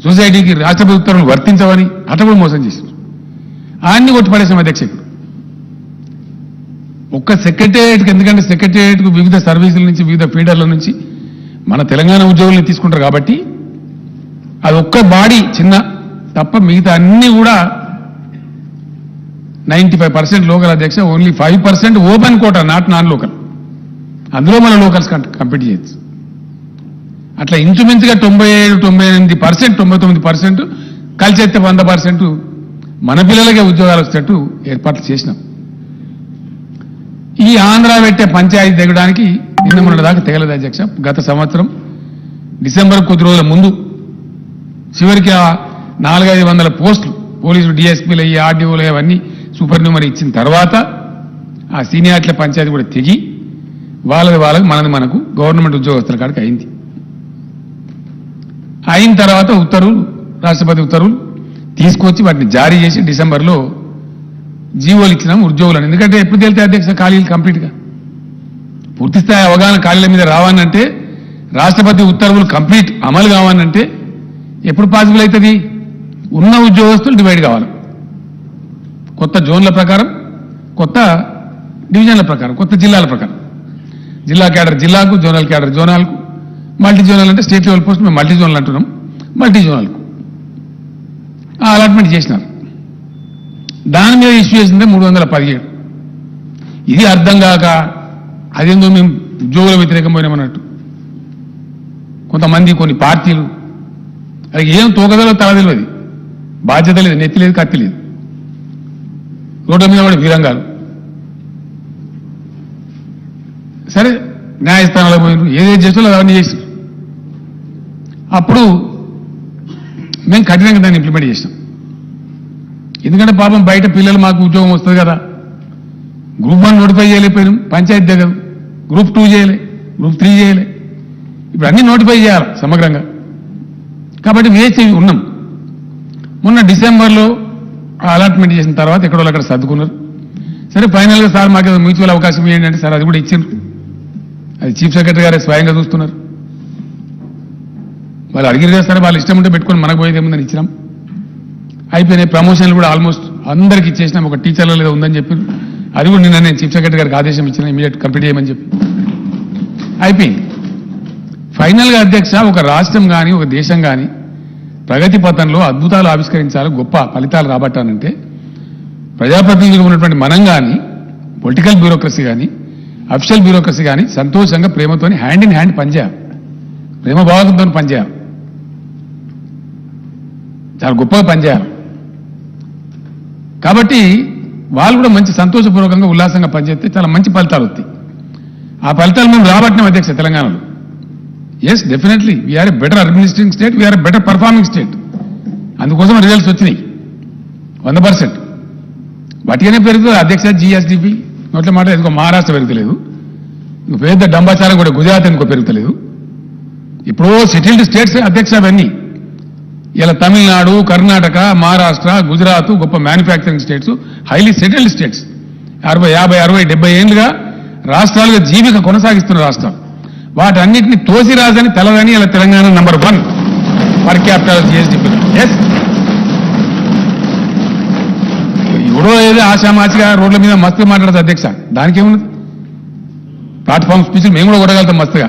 Speaker 1: సొసైటీకి రాష్ట్రపతి ఉత్తర్వులు వర్తించవని అట్లా కూడా మోసం చేశారు. అన్ని కొట్టిపడేసాం అధ్యక్షుడు. ఒక్క సెక్రటేరియట్కి, ఎందుకంటే సెక్రటేరియట్కు వివిధ సర్వీసుల నుంచి, వివిధ ఫీడర్ల నుంచి మన తెలంగాణ ఉద్యోగుల్ని తీసుకుంటారు కాబట్టి అది ఒక్క బాడీ చిన్న తప్ప మిగతా అన్ని కూడా 95% లోకల్ అధ్యక్ష. Only 5% open quota, not non local. అందులో మన లోకల్స్ కంపీట్ చేయొచ్చు. అట్లా ఇంచుమించుగా 97-98%, 99% కలిసేస్తే 100% మన పిల్లలకే ఉద్యోగాలు వచ్చేటట్టు ఏర్పాట్లు చేసినాం. ఈ ఆంధ్ర పెట్టే పంచాయతీ దిగడానికి నిన్న మొన్న దాకా తెగలేదు అధ్యక్ష. గత సంవత్సరం డిసెంబర్ కొద్ది రోజుల ముందు చివరికి ఆ 400-500 పోస్టులు పోలీసులు, డిఎస్పీలు అయ్యి, ఆర్డీఓలు అవన్నీ సూపర్ న్యూమరీ ఇచ్చిన తర్వాత ఆ సీనియార్ల పంచాయతీ కూడా తెగి వాళ్ళకి మనకు గవర్నమెంట్ ఉద్యోగస్తుల కాడికి అయింది. అయిన తర్వాత ఉత్తర్వులు, రాష్ట్రపతి ఉత్తర్వులు తీసుకొచ్చి వాటిని జారీ చేసి డిసెంబర్లో జీవోలు ఇచ్చినాం ఉద్యోగులను. ఎందుకంటే ఎప్పుడు తేలితే అధ్యక్ష ఖాళీలు కంప్లీట్గా పూర్తిస్థాయి అవగాహన ఖాళీల మీద రావాలంటే, రాష్ట్రపతి ఉత్తర్వులు కంప్లీట్ అమలు కావాలంటే ఎప్పుడు పాసిబుల్ అవుతుంది? ఉన్న ఉద్యోగస్తులు డివైడ్ కావాలి. కొత్త జోన్ల ప్రకారం, కొత్త డివిజన్ల ప్రకారం, కొత్త జిల్లాల ప్రకారం. జిల్లా క్యాడర్ జిల్లాకు, జోనల్ క్యాడర్ జోనల్కు, మల్టీ జోనల్ అంటే స్టేట్ లెవెల్ పోస్ట్ మేము మల్టీ జోనల్ అంటున్నాం, మల్టీ జోనల్కు అలాట్మెంట్ చేసినారు. దాని మీద ఇష్యూ చేసిందే 317. ఇది అర్థం కాక అదేందో మేము ఉద్యోగుల వ్యతిరేకం పోయినామన్నట్టు కొంతమంది కొన్ని పార్టీలు అది ఏం తోకదలో తల తెలియదు, బాధ్యత లేదు, నెత్తి లేదు, కత్తి లేదు, రోడ్ల మీద కూడా వీరంగాలు. సరే న్యాయస్థానాలకు పోయినారు, ఏదేది చేసినా అవన్నీ చేసినారు. అప్పుడు మేము కఠినంగా దాన్ని ఇంప్లిమెంట్ చేసినాం. ఎందుకంటే పాపం బయట పిల్లలు మాకు ఉద్యోగం వస్తుంది కదా, గ్రూప్ 1 నోటిఫై చేయలేకపోయినాం, పంచాయతీ దగ్గర గ్రూప్ 2 చేయలే, గ్రూప్ 3 చేయలే, ఇప్పుడు అన్ని నోటిఫై చేయాలి సమగ్రంగా. కాబట్టి వేచి ఉన్నాం. మొన్న డిసెంబర్లో అలాట్మెంట్ చేసిన తర్వాత ఎక్కడో అక్కడ సర్దుకున్నారు. సరే ఫైనల్గా సార్ మాకు మ్యూచువల్ అవకాశం ఇవ్వండి అంటే సార్ అది కూడా ఇచ్చిండ్రు. అది చీఫ్ సెక్రటరీ గారే స్వయంగా చూస్తున్నారు. వాళ్ళు అడిగిరు కదా సరే, వాళ్ళు ఇష్టం ఉంటే పెట్టుకొని మనకు పోయేది ఏముందని ఇచ్చినాం. అయిపోయినాయి. ప్రమోషన్లు కూడా ఆల్మోస్ట్ అందరికి ఇచ్చేసినాం. ఒక టీచర్ల లేదా ఉందని చెప్పారు, అది కూడా నిన్న నేను చీఫ్ సెక్రటరీ గారికి ఆదేశం ఇచ్చిన, ఇమీడియట్ కంప్లీట్ చేయమని చెప్పి అయిపోయింది. ఫైనల్గా అధ్యక్ష, ఒక రాష్ట్రం కానీ ఒక దేశం కానీ ప్రగతి పథంలో అద్భుతాలు ఆవిష్కరించాలి, గొప్ప ఫలితాలు రాబట్టానంటే ప్రజాప్రతినిధులు ఉన్నటువంటి మనం కానీ, పొలిటికల్ బ్యూరోక్రసీ కానీ, అఫిషియల్ బ్యూరోక్రసీ కానీ సంతోషంగా ప్రేమతోని హ్యాండ్ ఇన్ హ్యాండ్ పనిచేయాలి, ప్రేమ భావంతో పనిచేయాలి, చాలా గొప్పగా పనిచేయాలి. కాబట్టి వాళ్ళు కూడా మంచి సంతోషపూర్వకంగా ఉల్లాసంగా పనిచేస్తే చాలా మంచి ఫలితాలు వస్తాయి. ఆ ఫలితాలు మేము రాబట్టినాం అధ్యక్ష తెలంగాణలో. Yes definitely we are a better administrating state, we are a better performing state. అందుకోసం రిజల్ట్స్ వచ్చినాయి 100%. వాటికనే పెరుగుతుంది అధ్యక్ష. జిఎస్డిపి నోట్ల మాట ఎందుకో మహారాష్ట్ర పెరుగుతలేదు, ఇంకో పెద్ద డంబాచారం కూడా గుజరాత్ ఎందుకో పెరుగుతలేదు. ఇప్పుడు సెటిల్డ్ స్టేట్స్ అధ్యక్ష అవన్నీ. ఇలా తమిళనాడు, కర్ణాటక, మహారాష్ట్ర, గుజరాత్ గొప్ప manufacturing states, highly settled states. 40, 50, 60, 70 ఏళ్లుగా రాష్ట్రాలుగా జీవిక కొనసాగిస్తున్న రాష్ట్రాలు. వాటన్నిటిని తోసి రాజని తెలదని ఇలా Telangana number 1 per capital GSDP. Yes, ఎవడో ఏదో ఆశామాచిగా రోడ్ల మీద మస్తుగా మాట్లాడదు అధ్యక్ష, దానికేమున్నది? ప్లాట్ఫామ్ స్పీచ్లు మేము కూడా కొట్టగలుగుతాం మస్తుగా.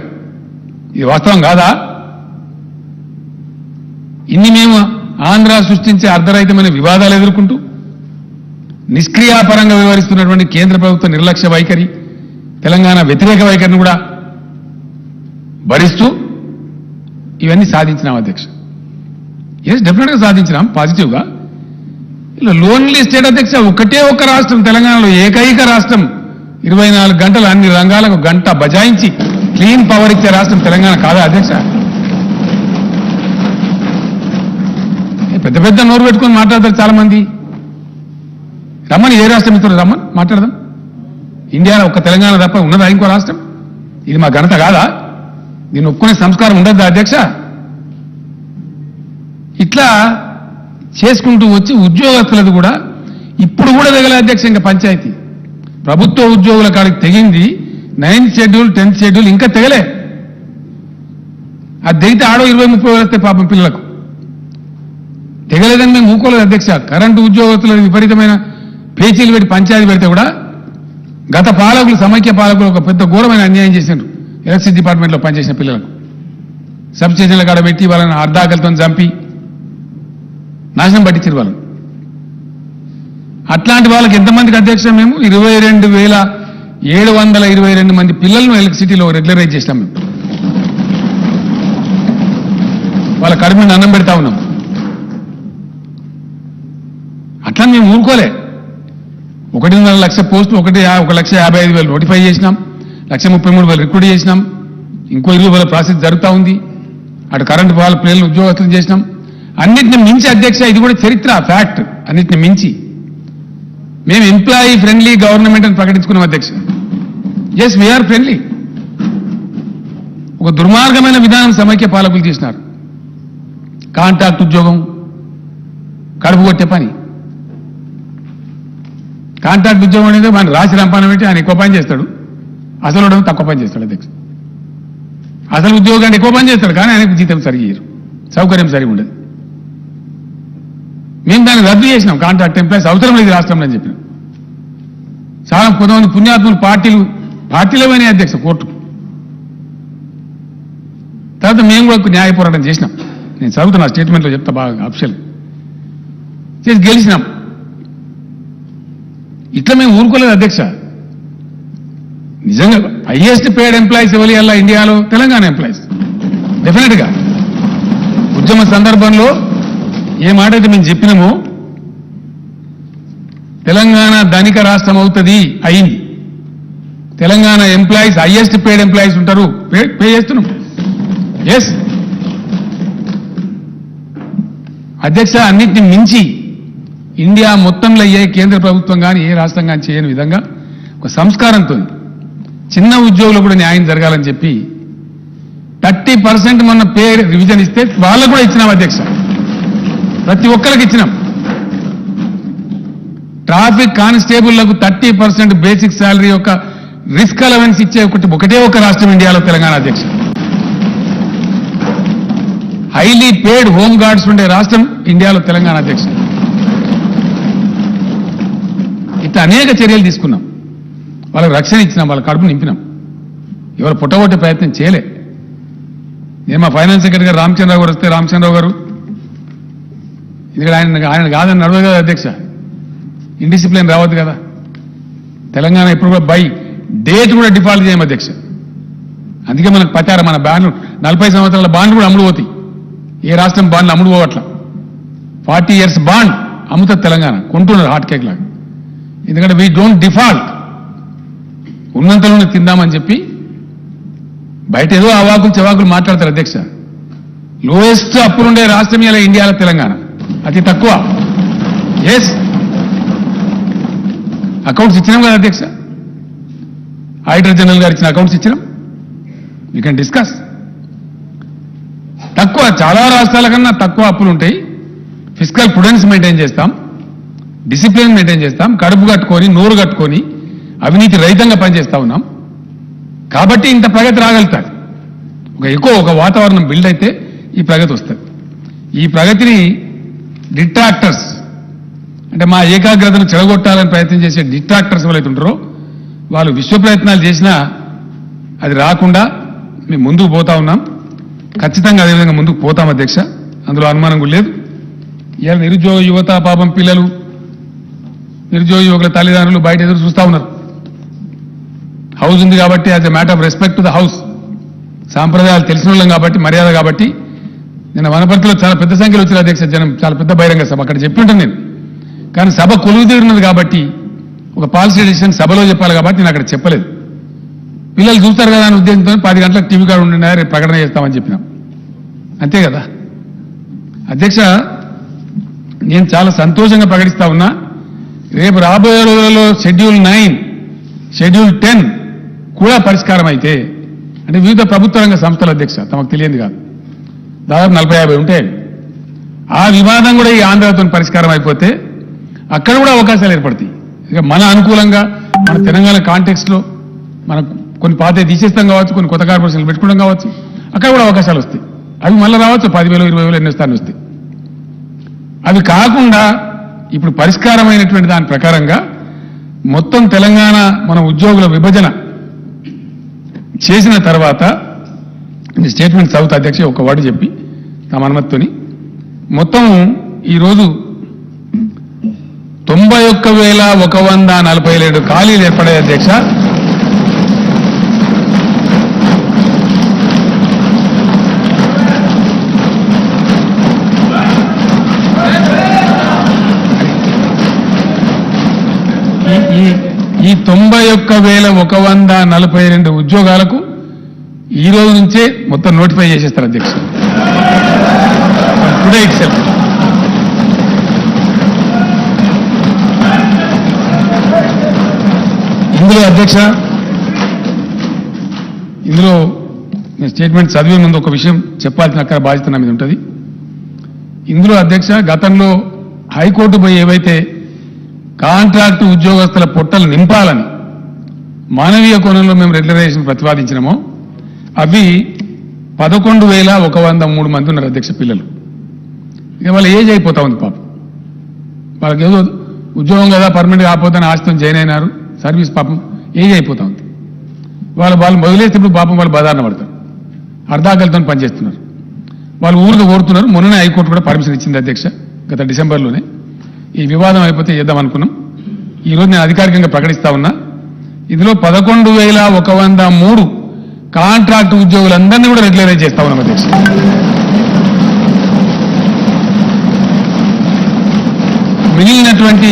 Speaker 1: ఇది వాస్తవం కాదా? ఇన్ని మేము ఆంధ్ర సృష్టించే అర్ధరహితమైన వివాదాలు ఎదుర్కొంటూ నిష్క్రియాపరంగా వ్యవహరిస్తున్నటువంటి కేంద్ర ప్రభుత్వ నిర్లక్ష్య వైఖరి, తెలంగాణ వ్యతిరేక వైఖరిని కూడా భరిస్తూ ఇవన్నీ సాధించినాం అధ్యక్ష. ఎస్ డెఫినెట్గా సాధించినాం పాజిటివ్గా. ఇలా లోన్లీ స్టేట్ అధ్యక్ష, ఒకటే ఒక రాష్ట్రం తెలంగాణలో, ఏకైక రాష్ట్రం 24 గంటలు అన్ని రంగాలకు గంట బజాయించి క్లీన్ పవర్ ఇచ్చే రాష్ట్రం తెలంగాణ కాదా అధ్యక్ష? పెద్ద పెద్ద నోరు పెట్టుకొని మాట్లాడతారు చాలా మంది. రమ్మని ఏ రాష్ట్రం ఇస్తారు, రమ్మని మాట్లాడదాం. ఇండియాలో ఒక్క తెలంగాణ తప్ప ఉన్నదా ఇంకో రాష్ట్రం? ఇది మా ఘనత కాదా? దీన్ని ఒప్పుకునే సంస్కారం ఉండద్దా అధ్యక్ష? ఇట్లా చేసుకుంటూ వచ్చి ఉద్యోగస్తులది కూడా ఇప్పుడు కూడా తెగలే అధ్యక్ష. ఇంకా పంచాయతీ ప్రభుత్వ ఉద్యోగుల కాడికి తెగింది 9th షెడ్యూల్ 10th షెడ్యూల్ ఇంకా తెగలే. అది తెగితే ఆడో 20-30 వేలు వస్తే పాపం పిల్లలకు. తెగలేదని మేము ఊకోలేదు అధ్యక్ష. కరెంటు ఉద్యోగస్తుల విపరీతమైన పేచీలు పెట్టి పంచాయతీ పెడితే కూడా గత పాలకులు, సమైక్య పాలకులు ఒక పెద్ద ఘోరమైన అన్యాయం చేశారు. ఎలక్ట్రిసిటీ డిపార్ట్మెంట్లో పనిచేసిన పిల్లలకు సబ్ స్టేషన్ల కాడ పెట్టి వాళ్ళని అర్ధాకలతో చంపి నాశనం పట్టించారు వాళ్ళు. అట్లాంటి వాళ్ళకి ఎంతమందికి అధ్యక్ష మేము 22,722 మంది పిల్లలను ఎలక్ట్రిసిటీలో రెగ్యులరైజ్ చేసినాం. మేము వాళ్ళ కడుపు మీద అన్నం పెడతా ఉన్నాం. అట్లా మేము ఊరుకోలే. 1.5 లక్ష పోస్టులు 1,55,000 నోటిఫై చేసినాం, 1,33,000 రిక్రూట్ చేసినాం. ఇంకో 20,000 ప్రాసెస్ జరుగుతూ ఉంది. అటు కరెంటు వాళ్ళ పిల్లలు ఉద్యోగస్తులు చేసినాం. అన్నిటిని మించి అధ్యక్ష, ఇది కూడా చరిత్ర ఫ్యాక్ట్, అన్నిటిని మించి మేము ఎంప్లాయీ ఫ్రెండ్లీ గవర్నమెంట్ అని ప్రకటించుకున్నాం అధ్యక్ష. Yes we are friendly. ఒక దుర్మార్గమైన విధానం సమైక్య పాలకులు చేసినారు. కాంట్రాక్ట్ ఉద్యోగం కడుపు కొట్టే పని. కాంట్రాక్ట్ ఉద్యోగం అనేది మన రాసి రంపాన పెట్టి ఆయన ఎక్కువ పని చేస్తాడు, అసలు తక్కువ పని చేస్తాడు అధ్యక్ష. అసలు ఉద్యోగాన్ని ఎక్కువ పని చేస్తాడు కానీ ఆయనకు జీతం సరిగ్గా, సౌకర్యం సరిగా ఉండదు. మేము దాన్ని రద్దు చేసినాం. కాంట్రాక్ట్ ఎంప్లాయీస్ అవసరం లేదు రాష్ట్రంలో అని చెప్పినాం. చాలా కొంతమంది పుణ్యాత్ములు పార్టీలమైన అధ్యక్ష కోర్టు. తర్వాత మేము కూడా న్యాయ పోరాటం చేసినాం. నేను చదువుతున్నా స్టేట్మెంట్లో చెప్తా బాగా అఫిషియల్ చేసి గెలిచినాం. ఇట్లా మేము ఊరుకోలేదు అధ్యక్ష. నిజంగా హైయెస్ట్ పేడ్ ఎంప్లాయీస్ ఎవరి అలా ఇండియాలో తెలంగాణ ఎంప్లాయీస్. డెఫినెట్గా ఉద్యమ సందర్భంలో ఏ మాట అయితే మేము చెప్పినామో తెలంగాణ ధనిక రాష్ట్రం అవుతుంది అయింది. Telangana employees highest paid employees ఉంటారు, పే చేస్తున్నాం. ఎస్ అధ్యక్ష, అన్నిటిని మించి ఇండియా మొత్తంలో ఏ కేంద్ర ప్రభుత్వం కానీ ఏ రాష్ట్రం కానీ చేయని విధంగా ఒక సంస్కారంతో చిన్న ఉద్యోగులు కూడా న్యాయం జరగాలని చెప్పి 30% మొన్న పే రివిజన్ ఇస్తే వాళ్ళకు కూడా ఇచ్చినాం అధ్యక్ష. ప్రతి ఒక్కరికి ఇచ్చినాం. ట్రాఫిక్ కానిస్టేబుళ్లకు 30% బేసిక్ శాలరీ యొక్క రిస్క్ అలవెన్స్ ఇచ్చే ఒకటే ఒక రాష్ట్రం ఇండియాలో తెలంగాణ అధ్యక్ష. హైలీ పేడ్ హోమ్ గార్డ్స్ ఉండే రాష్ట్రం ఇండియాలో తెలంగాణ అధ్యక్ష. ఇట్లా అనేక చర్యలు తీసుకున్నాం. వాళ్ళకి రక్షణ ఇచ్చినాం, వాళ్ళ కడుపు నింపినాం. ఎవరు పుట్టగొట్టే ప్రయత్నం చేయలే. నేను మా ఫైనాన్స్ సెక్రటరీ గారు రామచంద్రరావు గారు వస్తే రామచంద్రరావు గారు ఇక్కడ ఆయన కాదని నడవదు కదా అధ్యక్ష. ఇండిసిప్లిన్ రావద్దు కదా. తెలంగాణ ఇప్పుడు కూడా బై డేట్ కూడా డిఫాల్ట్ చేయం అధ్యక్ష. అందుకే మనకు పట్టారు మన బాండ్లు 40 సంవత్సరాల బాండ్లు కూడా అమ్ముడు పోతాయి. ఏ రాష్ట్రం బాండ్లు అమ్ముడు పోవట్ల. 40 years బాండ్ అమ్ముతుంది తెలంగాణ, కొంటున్నారు హాట్ కేక్ లాగా. ఎందుకంటే వీ డోంట్ డిఫాల్ట్, ఉన్నంతలోనే తిందామని చెప్పి బయట ఏదో అవాకులు చెవాకులు మాట్లాడతారు అధ్యక్ష. లోయెస్ట్ అప్పులుండే రాష్ట్రం ఇలా ఇండియాలో తెలంగాణ, అతి తక్కువ. ఎస్ అకౌంట్స్ ఇచ్చినాం కదా అధ్యక్ష. ఆడిటర్ జనరల్ గారు ఇచ్చిన అకౌంట్స్ ఇచ్చినాం. You can discuss. తక్కువ, చాలా రాష్ట్రాల కన్నా తక్కువ అప్పులు ఉంటాయి. ఫిజికల్ ప్రుడెన్స్ మెయింటైన్ చేస్తాం, డిసిప్లిన్ మెయింటైన్ చేస్తాం, కడుపు కట్టుకొని నోరు కట్టుకొని అవినీతి రహితంగా పనిచేస్తా ఉన్నాం. కాబట్టి ఇంత ప్రగతి రాగలుగుతారు. ఒక వాతావరణం బిల్డ్ అయితే ఈ ప్రగతి వస్తుంది. ఈ ప్రగతిని డిట్రాక్టర్స్ అంటే మా ఏకాగ్రతను చెడగొట్టాలని ప్రయత్నం చేసే డిట్రాక్టర్స్ ఎవరైతే ఉంటారో వాళ్ళు విశ్వ ప్రయత్నాలు చేసినా అది రాకుండా మేము ముందుకు పోతా ఉన్నాం. ఖచ్చితంగా అదేవిధంగా ముందుకు పోతాం అధ్యక్ష, అందులో అనుమానం కూడా లేదు. ఇవాళ నిరుద్యోగ యువత పాపం పిల్లలు, నిరుద్యోగ యువకుల తల్లిదండ్రులు బయట ఎదురు చూస్తూ ఉన్నారు. హౌస్ ఉంది కాబట్టి as a matter of respect to the house, సాంప్రదాయాలు తెలిసిన వాళ్ళం కాబట్టి, మర్యాద కాబట్టి. నిన్న వనపర్తిలో చాలా పెద్ద సంఖ్యలో వచ్చిన అధ్యక్ష జనం, చాలా పెద్ద బహిరంగ సభ అక్కడ చెప్పి ఉంటాను నేను. కానీ సభ కొలువు తీరున్నది కాబట్టి ఒక పాలసీ డెసిషన్ సభలో చెప్పాలి కాబట్టి నేను అక్కడ చెప్పలేదు. పిల్లలు చూస్తారు కదా అని ఉద్దేశంతో 10 గంటలకు టీవీ కార్డు ఉండినా రేపు ప్రకటన చేస్తామని చెప్పినాం. అంతే కదా అధ్యక్ష. నేను చాలా సంతోషంగా ప్రకటిస్తా ఉన్నా, రేపు రాబోయే రోజులలో షెడ్యూల్ 9, షెడ్యూల్ 10 కూడా పరిష్కారం అయితే, అంటే వివిధ ప్రభుత్వ రంగ సంస్థల అధ్యక్ష తమకు తెలియదు కాదు, దాదాపు 40-50 ఉంటాయి. ఆ వివాదం కూడా ఈ ఆంధ్రతో పరిష్కారం అయిపోతే అక్కడ కూడా అవకాశాలు ఏర్పడతాయి. ఇక మన అనుకూలంగా మన తెలంగాణ కాంటెక్స్ట్లో మనం కొన్ని పాత తీసేస్తాం కావచ్చు, కొన్ని కొత్త కార్పొరేషన్లు పెట్టుకోవడం కావచ్చు, అక్కడ కూడా అవకాశాలు వస్తాయి. అవి మళ్ళీ రావచ్చు, 10,000, 20,000 ఎన్ని స్థానం వస్తాయి. అవి కాకుండా ఇప్పుడు పరిష్కారమైనటువంటి దాని ప్రకారంగా మొత్తం తెలంగాణ మన ఉద్యోగుల విభజన చేసిన తర్వాత స్టేట్మెంట్ చదువుతా అధ్యక్ష, ఒక వర్డ్ చెప్పి తమ అనుమతితోని. మొత్తం ఈరోజు 91,147 ఖాళీలు ఏర్పడాయి అధ్యక్ష. ఈ 91,142 ఉద్యోగాలకు ఈ రోజు నుంచే మొత్తం నోటిఫై చేసేస్తారు అధ్యక్ష. Today it self. ఇందులో అధ్యక్ష, ఇందులో నేను స్టేట్మెంట్ చదివే ముందు ఒక విషయం చెప్పాల్సిన అక్కడ బాధ్యత నా మీద ఉంటుంది. ఇందులో అధ్యక్ష, గతంలో హైకోర్టు పోయి ఏవైతే కాంట్రాక్టు ఉద్యోగస్తుల పొట్టలు నింపాలని మానవీయ కోణంలో మేము రెగ్యులరైజేషన్ ప్రతిపాదించినామో అవి 11,103 మంది ఉన్నారు అధ్యక్ష పిల్లలు. ఇక వాళ్ళ ఏజ్ అయిపోతా ఉంది పాపం. వాళ్ళకి ఏదో ఉద్యోగం కదా పర్మనెంట్ కాకపోతే ఆస్తిని జాయిన్ అయినారు, సర్వీస్ పాపం ఏజ్ అయిపోతా ఉంది. వాళ్ళు వదిలేసినప్పుడు పాపం వాళ్ళు బదారణ పడతారు, అర్ధాకలతో పనిచేస్తున్నారు. వాళ్ళు ఊరికి కోరుతున్నారు. మొన్ననే హైకోర్టు కూడా పర్మిషన్ ఇచ్చింది అధ్యక్ష, గత డిసెంబర్లోనే. ఈ వివాదం అయిపోతే చేద్దాం అనుకున్నాం. ఈరోజు నేను అధికారికంగా ప్రకటిస్తా ఉన్నా, ఇందులో 11,103 కాంట్రాక్ట్ ఉద్యోగులందరినీ కూడా రెగ్యులరైజ్ చేస్తా ఉన్నాం అధ్యక్ష. మిగిలినటువంటి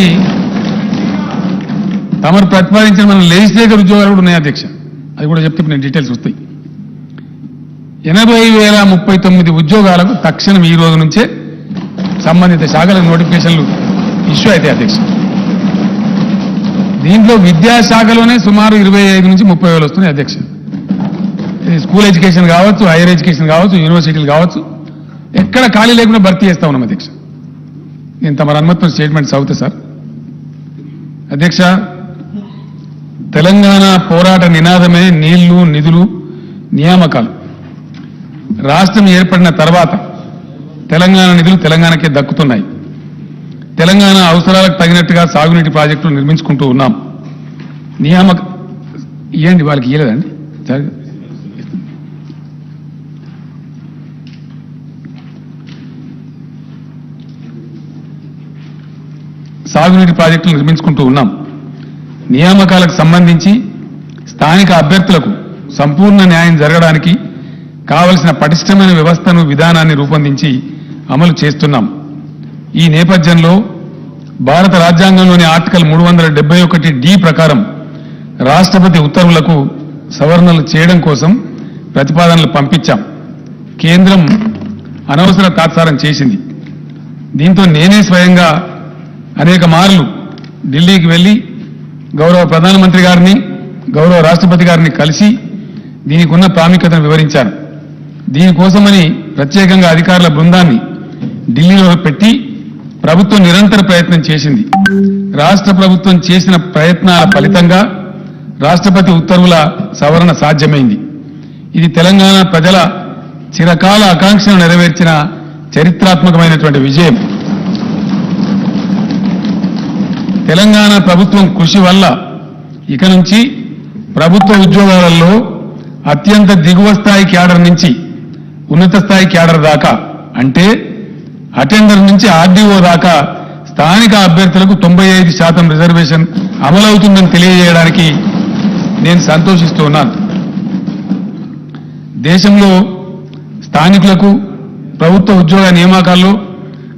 Speaker 1: తమరు ప్రతిపాదించిన మన లెజిస్లేటివ్ ఉద్యోగాలు కూడా ఉన్నాయి అధ్యక్ష, అది కూడా చెప్తే నేను డీటెయిల్స్ వస్తాయి. 80,039 ఉద్యోగాలకు తక్షణం ఈ రోజు నుంచే సంబంధిత శాఖలకు నోటిఫికేషన్లు ఇష్యూ అయితే అధ్యక్ష. దీంట్లో విద్యాశాఖలోనే సుమారు 25 నుంచి 30 వేలు వస్తున్నాయి అధ్యక్ష. స్కూల్ ఎడ్యుకేషన్ కావచ్చు, హైయర్ ఎడ్యుకేషన్ కావచ్చు, యూనివర్సిటీలు కావచ్చు, ఎక్కడ ఖాళీ లేకుండా భర్తీ చేస్తా ఉన్నాం అధ్యక్ష. నేను తమ అనుమతితో స్టేట్మెంట్ చదువుతా సార్. అధ్యక్ష, తెలంగాణ పోరాట నినాదమే నీళ్లు, నిధులు, నియామకాలు. రాష్ట్రం ఏర్పడిన తర్వాత తెలంగాణ నిధులు తెలంగాణకే దక్కుతున్నాయి. తెలంగాణ అవసరాలకు తగినట్టుగా సాగునీటి ప్రాజెక్టులు నిర్మించుకుంటూ ఉన్నాం. నియామక ఇవ్వండి, వాళ్ళకి ఇవ్వలేదండి. సాగునీటి ప్రాజెక్టులు నిర్మించుకుంటూ ఉన్నాం. నియామకాలకు సంబంధించి స్థానిక అభ్యర్థులకు సంపూర్ణ న్యాయం జరగడానికి కావలసిన పటిష్టమైన వ్యవస్థను, విధానాన్ని రూపొందించి అమలు చేస్తున్నాం. ఈ నేపథ్యంలో భారత రాజ్యాంగంలోని ఆర్టికల్ 371D ప్రకారం రాష్ట్రపతి ఉత్తర్వులకు సవరణలు చేయడం కోసం ప్రతిపాదనలు పంపించాం. కేంద్రం అనవసర తాత్సారం చేసింది. దీంతో నేనే స్వయంగా అనేక మార్లు ఢిల్లీకి వెళ్లి గౌరవ ప్రధానమంత్రి గారిని, గౌరవ రాష్ట్రపతి గారిని కలిసి దీనికి ఉన్న ప్రాముఖ్యతను వివరించాను. దీనికోసమని ప్రత్యేకంగా అధికారుల బృందాన్ని ఢిల్లీలో పెట్టి ప్రభుత్వం నిరంతర ప్రయత్నం చేసింది. రాష్ట్ర ప్రభుత్వం చేసిన ప్రయత్నాల ఫలితంగా రాష్ట్రపతి ఉత్తర్వుల సవరణ సాధ్యమైంది. ఇది తెలంగాణ ప్రజల చిరకాల ఆకాంక్షను నెరవేర్చిన చరిత్రాత్మకమైనటువంటి విజయం. తెలంగాణ ప్రభుత్వం కృషి వల్ల ఇక నుంచి ప్రభుత్వ ఉద్యోగాలలో అత్యంత దిగువ స్థాయి క్యాడర్ నుంచి ఉన్నత స్థాయి క్యాడర్ దాకా, అంటే అటెండర్ నుంచి ఆర్డీఓ దాకా స్థానిక అభ్యర్థులకు 95% రిజర్వేషన్ అమలవుతుందని తెలియజేయడానికి నేను సంతోషిస్తూ ఉన్నాను. దేశంలో స్థానికులకు ప్రభుత్వ ఉద్యోగ నియామకాల్లో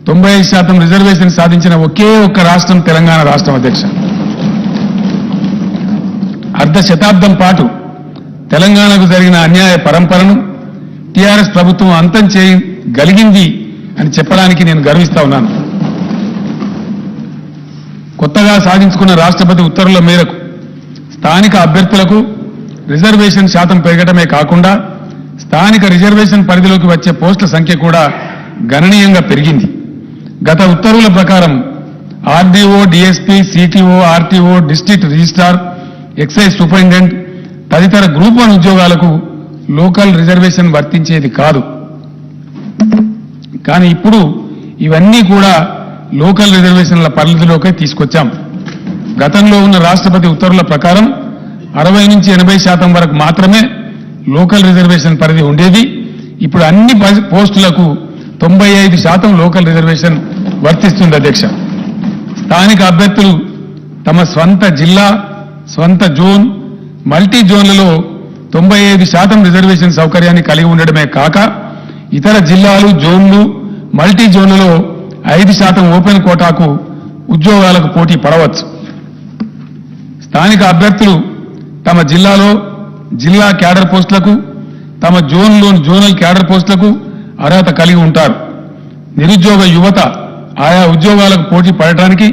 Speaker 1: 95% రిజర్వేషన్ సాధించిన ఒకే ఒక్క రాష్ట్రం తెలంగాణ రాష్ట్రం అధ్యక్ష. అర్ధ శతాబ్దం పాటు తెలంగాణకు జరిగిన అన్యాయ పరంపరను టీఆర్ఎస్ ప్రభుత్వం అంతం చేయగలిగింది అని చెప్పడానికి నేను గర్విస్తా ఉన్నాను. కొత్తగా సాధించుకున్న రాష్ట్రపతి ఉత్తర్వుల మేరకు స్థానిక అభ్యర్థులకు రిజర్వేషన్ శాతం పెరగడమే కాకుండా స్థానిక రిజర్వేషన్ పరిధిలోకి వచ్చే పోస్టుల సంఖ్య కూడా గణనీయంగా పెరిగింది. గత ఉత్తర్వుల ప్రకారం RDO, DSP, CTO, RTO, district registrar, excise superintendent తదితర గ్రూప్ 1 ఉద్యోగాలకు లోకల్ రిజర్వేషన్ వర్తించేది కాదు. కానీ ఇప్పుడు ఇవన్నీ కూడా లోకల్ రిజర్వేషన్ల పరిధిలోకే తీసుకొచ్చాం. గతంలో ఉన్న రాష్ట్రపతి ఉత్తర్వుల ప్రకారం 60 నుంచి 80% వరకు మాత్రమే లోకల్ రిజర్వేషన్ పరిధి ఉండేది. ఇప్పుడు అన్ని పోస్టులకు 95% లోకల్ రిజర్వేషన్ వర్తిస్తుంది అధ్యక్ష. స్థానిక అభ్యర్థులు తమ స్వంత జిల్లా, స్వంత జోన్, మల్టీ జోన్లలో 95% రిజర్వేషన్ సౌకర్యాన్ని కలిగి ఉండడమే కాక ఇతర జిల్లాలు, జోన్లు, మల్టీ జోన్లలో 5% ఓపెన్ కోటాకు ఉద్యోగాలకు పోటీ పడవచ్చు. స్థానిక అభ్యర్థులు తమ జిల్లాలో జిల్లా క్యాడర్ పోస్టులకు, తమ జోన్లోని జోనల్ క్యాడర్ పోస్టులకు అర్హత కలిగి ఉంటారు. నిరుద్యోగ యువత ఆయా ఉద్యోగాలకు పోటీ పడటానికి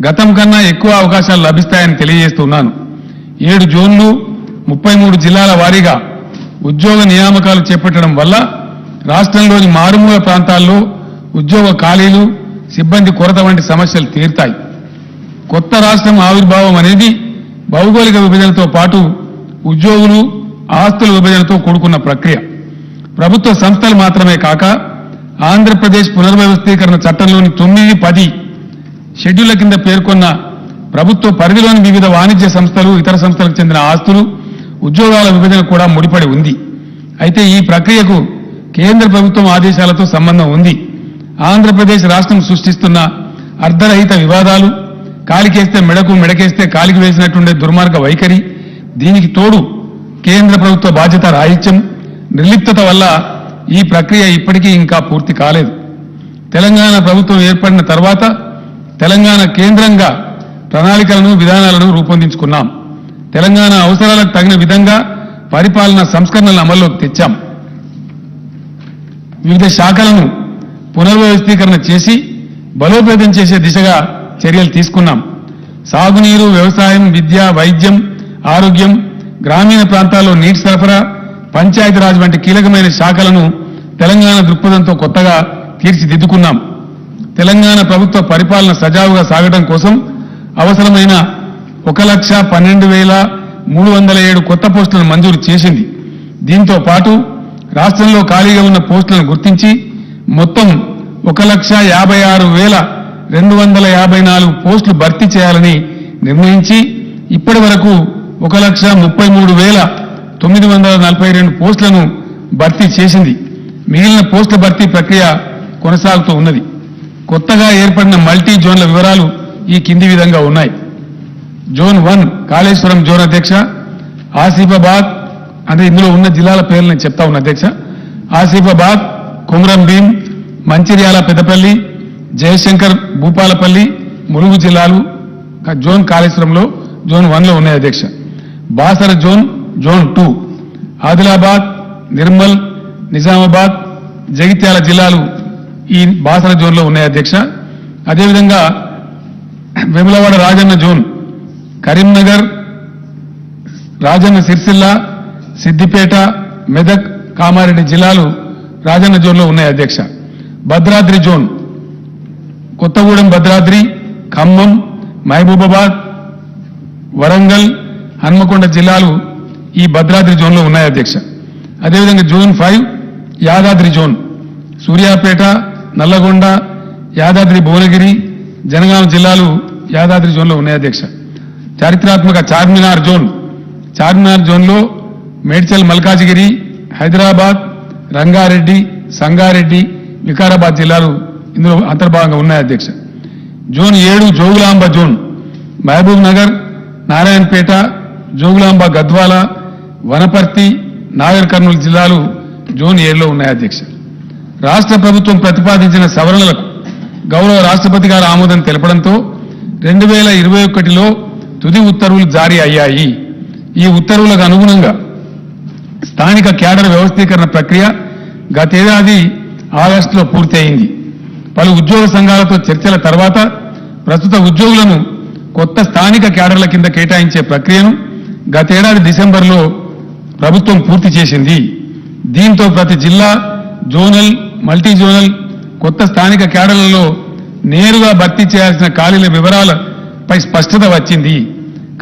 Speaker 1: గతం కన్నా ఎక్కువ అవకాశాలు లభిస్తాయని తెలియజేస్తున్నాను. 7 జోన్లు, 33 జిల్లాల వారీగా ఉద్యోగ నియామకాలు చేపట్టడం వల్ల రాష్ట్రంలోని మారుమూల ప్రాంతాల్లో ఉద్యోగ ఖాళీలు, సిబ్బంది కొరత వంటి సమస్యలు తీరుతాయి. కొత్త రాష్ట్రం ఆవిర్భావం అనేది భౌగోళిక విభజనతో పాటు ఉద్యోగులు, ఆస్తుల విభజనతో కూడుకున్న ప్రక్రియ. ప్రభుత్వ సంస్థలు మాత్రమే కాక ఆంధ్రప్రదేశ్ పునర్వ్యవస్థీకరణ చట్టంలోని 9, 10 షెడ్యూళ్ల కింద పేర్కొన్న ప్రభుత్వ పరిధిలోని వివిధ వాణిజ్య సంస్థలు ఇతర సంస్థలకు చెందిన ఆస్తులు ఉద్యోగాల విభజన కూడా ముడిపడి ఉంది. అయితే ఈ ప్రక్రియకు కేంద్ర ప్రభుత్వం ఆదేశాలతో సంబంధం ఉంది. ఆంధ్రప్రదేశ్ రాష్ట్రం సృష్టిస్తున్న అర్ధరహిత వివాదాలు, కాలికేస్తే మెడకు మెడకేస్తే కాలికి వేసినట్టుండే దుర్మార్గ వైఖరి, దీనికి తోడు కేంద్ర ప్రభుత్వ బాధ్యత రాహిత్యం, నిర్లిప్తత వల్ల ఈ ప్రక్రియ ఇప్పటికీ ఇంకా పూర్తి కాలేదు. తెలంగాణ ప్రభుత్వం ఏర్పడిన తర్వాత తెలంగాణ కేంద్రంగా ప్రణాళికలను విధానాలను రూపొందించుకున్నాం. తెలంగాణ అవసరాలకు తగిన విధంగా పరిపాలన సంస్కరణలను అమల్లోకి తెచ్చాం. వివిధ శాఖలను పునర్వ్యవస్థీకరణ చేసి బలోపేతం చేసే దిశగా చర్యలు తీసుకున్నాం. సాగునీరు, వ్యవసాయం, విద్య, వైద్యం, ఆరోగ్యం, గ్రామీణ ప్రాంతాల్లో నీటి సరఫరా, పంచాయతీరాజ్ వంటి కీలకమైన శాఖలను తెలంగాణ దృక్పథంతో కొత్తగా తీర్చిదిద్దుకున్నాం. తెలంగాణ ప్రభుత్వ పరిపాలన సజావుగా సాగడం కోసం అవసరమైన 1,12,307 కొత్త పోస్టులను మంజూరు చేసింది. దీంతో పాటు రాష్ట్రంలో ఖాళీగా ఉన్న పోస్టులను గుర్తించి మొత్తం 1,56,254 పోస్టులు భర్తీ చేయాలని నిర్ణయించి ఇప్పటి వరకు 1,33,942 పోస్టులను భర్తీ చేసింది. మిగిలిన పోస్టుల భర్తీ ప్రక్రియ కొనసాగుతూ ఉన్నది. కొత్తగా ఏర్పడిన మల్టీ జోన్ల వివరాలు ఈ కింది విధంగా ఉన్నాయి. జోన్ 1 కాళేశ్వరం జోన్ అధ్యక్ష, ఆసిఫాబాద్, అంటే ఇందులో ఉన్న జిల్లాల పేర్లు నేను చెప్తా ఉన్నా అధ్యక్ష. ఆసిఫాబాద్, కుమ్రం భీం, మంచిర్యాల, పెద్దపల్లి, జయశంకర్, భూపాలపల్లి, ములుగు జిల్లాలు జోన్ కాళేశ్వరంలో జోన్ 1లో ఉన్నాయి అధ్యక్ష. బాసర జోన్ 2, ఆదిలాబాద్, నిర్మల్, నిజామాబాద్, జగిత్యాల జిల్లాలు ఈ బాసర జోన్లో ఉన్నాయి అధ్యక్ష. అదేవిధంగా వేములవాడ రాజన్న జోన్, కరీంనగర్, రాజన్న సిరిసిల్ల, సిద్దిపేట, మెదక్, కామారెడ్డి జిల్లాలు రాజన్న జోన్లో ఉన్నాయి అధ్యక్ష. భద్రాద్రి జోన్, కొత్తగూడెం, భద్రాద్రి, ఖమ్మం, మహబూబాబాద్, వరంగల్, హన్మకొండ జిల్లాలు ఈ భద్రాద్రి జోన్లో ఉన్నాయి అధ్యక్ష. అదేవిధంగా జోన్ 5 యాదాద్రి జోన్, సూర్యాపేట, నల్లగొండ, యాదాద్రి భువనగిరి, జనగాం జిల్లాలు యాదాద్రి జోన్లో ఉన్నాయి అధ్యక్ష. చారిత్రాత్మక చార్మినార్ జోన్లో మేడ్చల్, మల్కాజిగిరి, హైదరాబాద్, రంగారెడ్డి, సంగారెడ్డి, వికారాబాద్ జిల్లాలు ఇందులో అంతర్భాగంగా ఉన్నాయి అధ్యక్ష. జోన్ 7 జోగులాంబ జోన్, మహబూబ్ నగర్, నారాయణపేట, జోగులాంబ, గద్వాల, వనపర్తి, నాగర్ కర్నూలు జిల్లాలు జోన్ 7లో ఉన్నాయి అధ్యక్ష. రాష్ట్ర ప్రభుత్వం ప్రతిపాదించిన సవరణలకు గౌరవ రాష్ట్రపతి గారు ఆమోదం తెలపడంతో 2021లో తుది ఉత్తర్వులు జారీ అయ్యాయి. ఈ ఉత్తర్వులకు అనుగుణంగా స్థానిక క్యాడర్ వ్యవస్థీకరణ ప్రక్రియ గతేడాది ఆగస్టులో పూర్తయింది. పలు ఉద్యోగ సంఘాలతో చర్చల తర్వాత ప్రస్తుత ఉద్యోగులను కొత్త స్థానిక క్యాడర్ల కింద కేటాయించే ప్రక్రియను గతేడాది డిసెంబర్లో ప్రభుత్వం పూర్తి చేసింది. దీంతో ప్రతి జిల్లా, జోనల్, మల్టీ జోనల్ కొత్త స్థానిక క్యాడర్లలో నేరుగా భర్తీ చేయాల్సిన ఖాళీల వివరాలపై స్పష్టత వచ్చింది.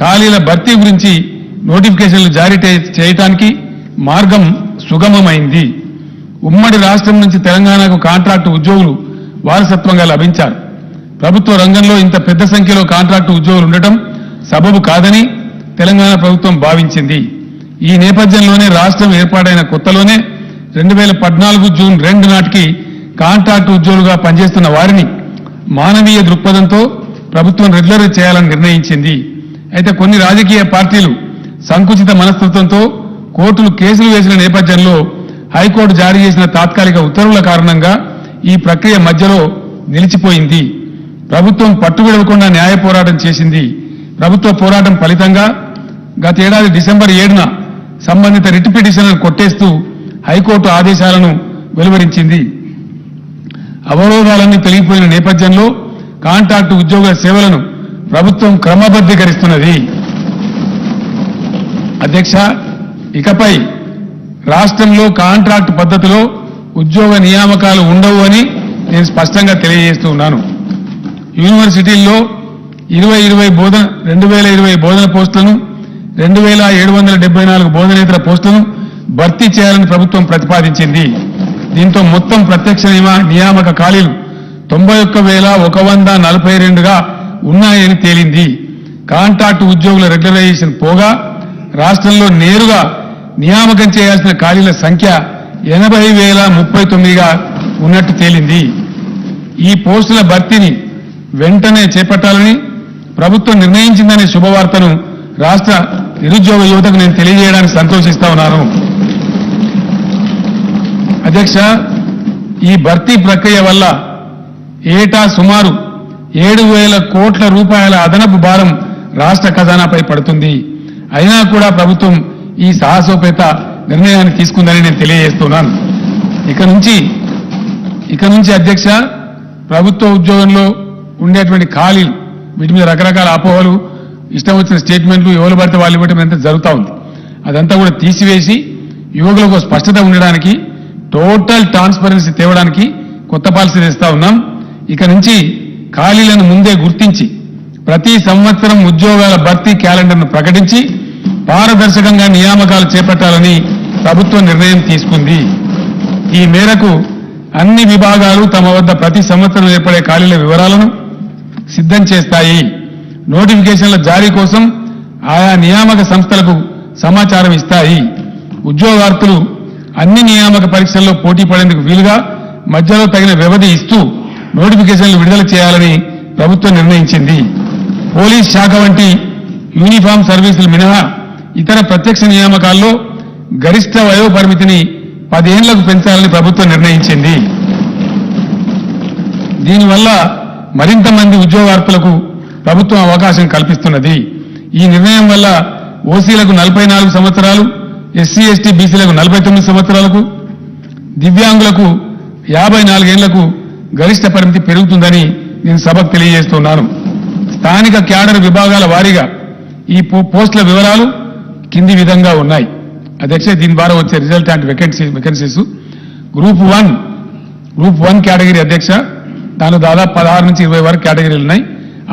Speaker 1: ఖాళీల భర్తీ గురించి నోటిఫికేషన్లు జారీ చేయడానికి మార్గం సుగమమైంది. ఉమ్మడి రాష్ట్రం నుంచి తెలంగాణకు కాంట్రాక్టు ఉద్యోగులు వారసత్వంగా లభించారు. ప్రభుత్వ రంగంలో ఇంత పెద్ద సంఖ్యలో కాంట్రాక్టు ఉద్యోగులు ఉండటం సబబు కాదని తెలంగాణ ప్రభుత్వం భావించింది. ఈ నేపథ్యంలోనే రాష్ట్రం ఏర్పాటైన కొత్తలోనే 2014 జూన్ 2 నాటికి కాంట్రాక్టు ఉద్యోగులుగా పనిచేస్తున్న వారిని మానవీయ దృక్పథంతో ప్రభుత్వం రెగ్యులర్ చేయాలని నిర్ణయించింది. అయితే కొన్ని రాజకీయ పార్టీలు సంకుచిత మనస్తత్వంతో కోర్టులు కేసులు వేసిన నేపథ్యంలో హైకోర్టు జారీ చేసిన తాత్కాలిక ఉత్తర్వుల కారణంగా ఈ ప్రక్రియ మధ్యలో నిలిచిపోయింది. ప్రభుత్వం పట్టువిడవకుండా న్యాయ పోరాటం చేసింది. ప్రభుత్వ పోరాటం ఫలితంగా గత ఏడాది డిసెంబర్ 7న సంబంధిత రిట్ పిటిషన్లను కొట్టేస్తూ హైకోర్టు ఆదేశాలను వెలువరించింది. అవరోధాలన్నీ తొలగిపోయిన నేపథ్యంలో కాంట్రాక్టు ఉద్యోగుల సేవలను ప్రభుత్వం క్రమబద్ధీకరిస్తున్నది. అధ్యక్ష, ఇకపై రాష్ట్రంలో కాంట్రాక్టు పద్ధతిలో ఉద్యోగ నియామకాలు ఉండవు అని నేను స్పష్టంగా తెలియజేస్తూ ఉన్నాను. యూనివర్సిటీల్లో 2020 బోధన పోస్టులను 2774 బోధనేతర పోస్టులను భర్తీ చేయాలని ప్రభుత్వం ప్రతిపాదించింది. దీంతో మొత్తం ప్రత్యక్ష నియామక ఖాళీలు 91,142గా ఉన్నాయని తేలింది. కాంట్రాక్టు ఉద్యోగుల రెగ్యులరైజేషన్ పోగా రాష్ట్రంలో నేరుగా నియామకం చేయాల్సిన ఖాళీల సంఖ్య 80,039గా ఉన్నట్టు తేలింది. ఈ పోస్టుల భర్తీని వెంటనే చేపట్టాలని ప్రభుత్వం నిర్ణయించిందనే శుభవార్తను రాష్ట్ర నిరుద్యోగ యువతకు నేను తెలియజేయడానికి సంతోషిస్తా ఉన్నాను. అధ్యక్ష, ఈ భర్తీ ప్రక్రియ వల్ల ఏటా సుమారు 7,000 కోట్ల రూపాయల అదనపు భారం రాష్ట్ర ఖజానాపై పడుతుంది. అయినా కూడా ప్రభుత్వం ఈ సాహసోపేత నిర్ణయాన్ని తీసుకుందని నేను తెలియజేస్తున్నాను. ఇక నుంచి అధ్యక్ష, ప్రభుత్వ ఉద్యోగంలో ఉండేటువంటి ఖాళీలు, వీటి మీద రకరకాల అపోహలు, ఇష్టం వచ్చిన స్టేట్మెంట్లు, ఎవరు పడితే వాళ్ళు ఇవ్వటం ఎంత జరుగుతూ ఉంది. అదంతా కూడా తీసివేసి యువకులకు స్పష్టత ఉండడానికి, టోటల్ ట్రాన్స్పరెన్సీ తేవడానికి కొత్త పాలసీ తెస్తా ఉన్నాం. ఇక నుంచి ఖాళీలను ముందే గుర్తించి ప్రతి సంవత్సరం ఉద్యోగాల భర్తీ క్యాలెండర్ను ప్రకటించి పారదర్శకంగా నియామకాలు చేపట్టాలని ప్రభుత్వం నిర్ణయం తీసుకుంది. ఈ మేరకు అన్ని విభాగాలు తమ వద్ద ప్రతి సంవత్సరం ఏర్పడే ఖాళీల వివరాలను సిద్ధం చేస్తాయి. నోటిఫికేషన్ల జారీ కోసం ఆయా నియామక సంస్థలకు సమాచారం ఇస్తాయి. ఉద్యోగార్థులు అన్ని నియామక పరీక్షల్లో పోటీ పడేందుకు వీలుగా మధ్యలో తగిన వ్యవధి ఇస్తూ నోటిఫికేషన్లు విడుదల చేయాలని ప్రభుత్వం నిర్ణయించింది. పోలీస్ శాఖ వంటి యూనిఫామ్ సర్వీసులు మినహా ఇతర ప్రత్యక్ష నియామకాల్లో గరిష్ట వయో పరిమితిని 10 ఏళ్లకు పెంచాలని ప్రభుత్వం నిర్ణయించింది. దీనివల్ల మరింత మంది ఉద్యోగార్థులకు ప్రభుత్వం అవకాశం కల్పిస్తున్నది. ఈ నిర్ణయం వల్ల ఓసీలకు 44 సంవత్సరాలు, ఎస్సీ ఎస్టీ బీసీలకు 49 సంవత్సరాలకు, దివ్యాంగులకు 54 ఏళ్లకు గరిష్ట పరిమితి పెరుగుతుందని నేను సభకు తెలియజేస్తున్నాను. స్థానిక క్యాడర్ విభాగాల వారీగా ఈ పోస్టుల వివరాలు కింది విధంగా ఉన్నాయి. అధ్యక్ష, దీని ద్వారా వచ్చే రిజల్టాంట్ వేకెన్సీస్ గ్రూప్ 1 కేటగిరీ అధ్యక్ష, దాని దాదాపు 16 నుంచి 20 వరకు కేటగిరీలు ఉన్నాయి.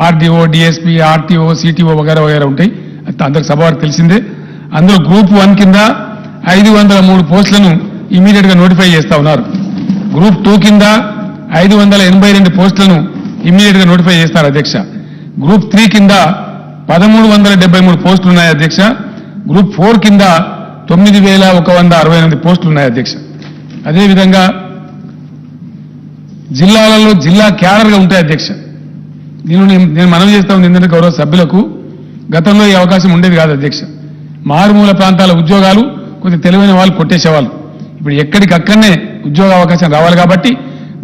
Speaker 1: ఆర్డీఓ, డిఎస్పీ, ఆర్టీఓ, సిటీఓ వగైరా వగైరా ఉంటాయి. అందరికి సభ వారికి తెలిసిందే. అందులో గ్రూప్ 1 కింద 503 పోస్టులను ఇమీడియట్ గా నోటిఫై చేస్తా ఉన్నారు. గ్రూప్ 2 కింద 582 పోస్టులను ఇమీడియట్ గా నోటిఫై చేస్తారు అధ్యక్ష. గ్రూప్ 3 కింద 1,373 పోస్టులు ఉన్నాయి అధ్యక్ష. గ్రూప్ 4 కింద 9,168 పోస్టులు ఉన్నాయి అధ్యక్ష. అదేవిధంగా జిల్లాలలో జిల్లా క్యాడర్గా ఉంటాయి అధ్యక్ష. నేను మనవి చేస్తా ఉంది ఎందుకంటే గౌరవ సభ్యులకు గతంలో ఈ అవకాశం ఉండేది కాదు అధ్యక్ష. మారుమూల ప్రాంతాల ఉద్యోగాలు కొద్దిగా తెలివైన వాళ్ళు కొట్టేసేవాళ్ళు. ఇప్పుడు ఎక్కడికక్కడనే ఉద్యోగ అవకాశం రావాలి కాబట్టి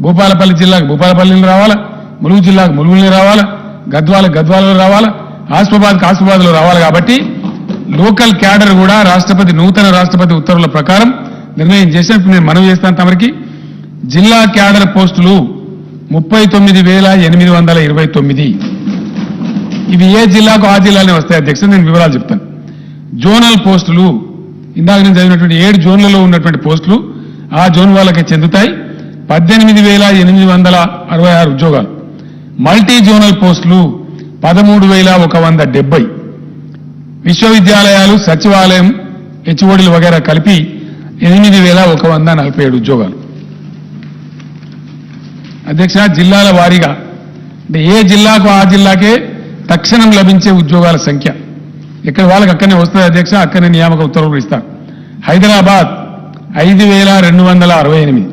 Speaker 1: భూపాలపల్లి జిల్లాకు భూపాలపల్లిలో రావాలా, ములుగు జిల్లాకు ములుగులో రావాలా, గద్వాలలో రావాలా, ఆసిఫాబాద్లో రావాలి. కాబట్టి లోకల్ క్యాడర్ కూడా నూతన రాష్ట్రపతి ఉత్తర్వుల ప్రకారం నిర్ణయం చేసినప్పుడు నేను మనవి చేస్తాను తమరికి. జిల్లా క్యాడర్ పోస్టులు 39,829. ఇవి ఏ జిల్లాకు ఆ జిల్లానే వస్తాయి అధ్యక్ష. నేను వివరాలు చెప్తాను. జోనల్ పోస్టులు ఇందాక నేను చదివినటువంటి 7 జోన్లలో ఉన్నటువంటి పోస్టులు ఆ జోన్ వాళ్ళకి చెందుతాయి. 18,866 ఉద్యోగాలు. మల్టీ జోనల్ పోస్టులు 13,170. విశ్వవిద్యాలయాలు, సచివాలయం, హెచ్ఓడీలు వగైరా కలిపి 8,147 ఉద్యోగాలు. అధ్యక్ష, జిల్లాల వారీగా అంటే ఏ జిల్లాకు ఆ జిల్లాకే తక్షణం లభించే ఉద్యోగాల సంఖ్య ఇక్కడ వాళ్ళకి అక్కడనే వస్తుంది అధ్యక్ష. అక్కడనే నియామక ఉత్తర్వులు ఇస్తారు. హైదరాబాద్ 5,268,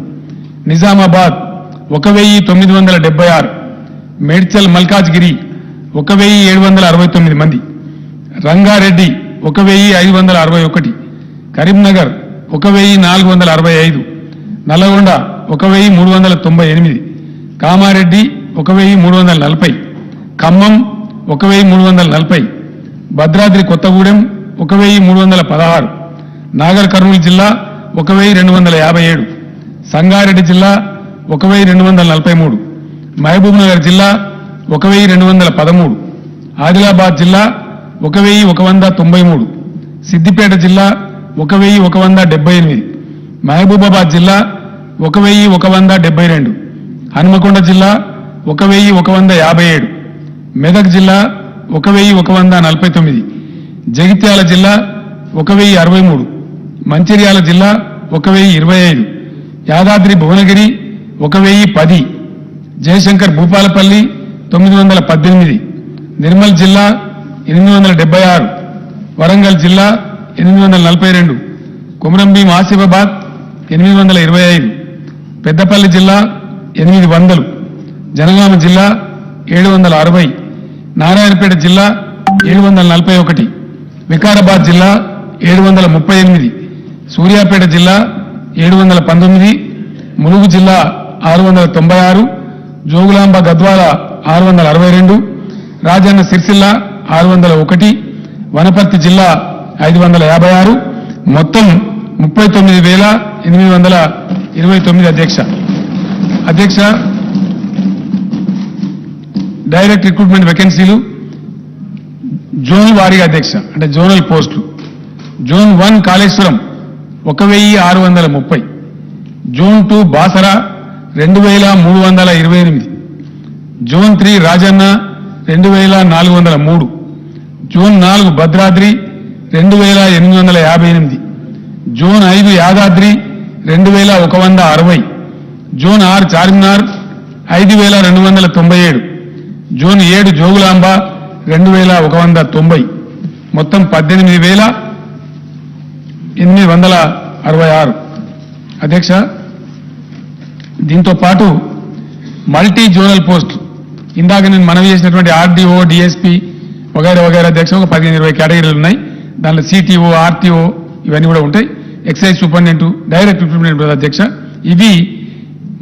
Speaker 1: నిజామాబాద్ 1,976, మేడ్చల్ మల్కాజ్గిరి 1,769 మంది, రంగారెడ్డి 1,561, కరీంనగర్ 1,465, నల్గొండ 1,398, కామారెడ్డి 1,340, ఖమ్మం 1,340, భద్రాద్రి కొత్తగూడెం 1,316, నాగర్ కర్నూలు జిల్లా 1,257, సంగారెడ్డి జిల్లా 1,243, మహబూబ్ నగర్ జిల్లా 1,213, ఆదిలాబాద్ జిల్లా 1,193, సిద్దిపేట జిల్లా 1,178, మహబూబాబాద్ జిల్లా 1,172, హనుమకొండ జిల్లా 1,157, మెదక్ జిల్లా 1,149, జగిత్యాల జిల్లా 1,063, మంచిర్యాల జిల్లా 1,025, యాదాద్రి భువనగిరి 1,010, జయశంకర్ భూపాలపల్లి 918, నిర్మల్ జిల్లా 876, వరంగల్ జిల్లా 842, కొమరంభీం ఆసిఫాబాద్ 825, పెద్దపల్లి జిల్లా 800, జనగామ జిల్లా 760, నారాయణపేట జిల్లా 741, వికారాబాద్ జిల్లా 738, సూర్యాపేట జిల్లా 719, ములుగు జిల్లా 696, జోగులాంబ గద్వాల 662, రాజన్న సిరిసిల్ల 601, వనపర్తి జిల్లా 556, మొత్తం 39,829 అధ్యక్ష. డైరెక్ట్ రిక్రూట్మెంట్ వేకెన్సీలు జోన్ వారీగా అధ్యక్ష, అంటే జోనల్ పోస్టులు. Zone 1 Kaleshwaram 1,630, zone 2 Basara 2,328, zone 3 Rajanna 2,403, zone 4 Bhadradri 2,858, zone 5 Yadadri 2,160, zone 6 Charminar 5,297, zone 7 Jogulamba 2,190, మొత్తం 18,866 అధ్యక్ష. దీంతో పాటు మల్టీ జోనల్ పోస్ట్ ఇందాక నేను మనవి చేసినటువంటి ఆర్డీఓ, డిఎస్పీ వగైరా వగైరా అధ్యక్ష ఒక 15-20 కేటగిరీలు ఉన్నాయి. దాంట్లో సిటీఓ, ఆర్టీఓ ఇవన్నీ కూడా ఉంటాయి. ఎక్సైజ్ సూపరింటెండెంట్, డైరెక్ట్ రిక్రూట్మెంట్ అధ్యక్ష. ఇవి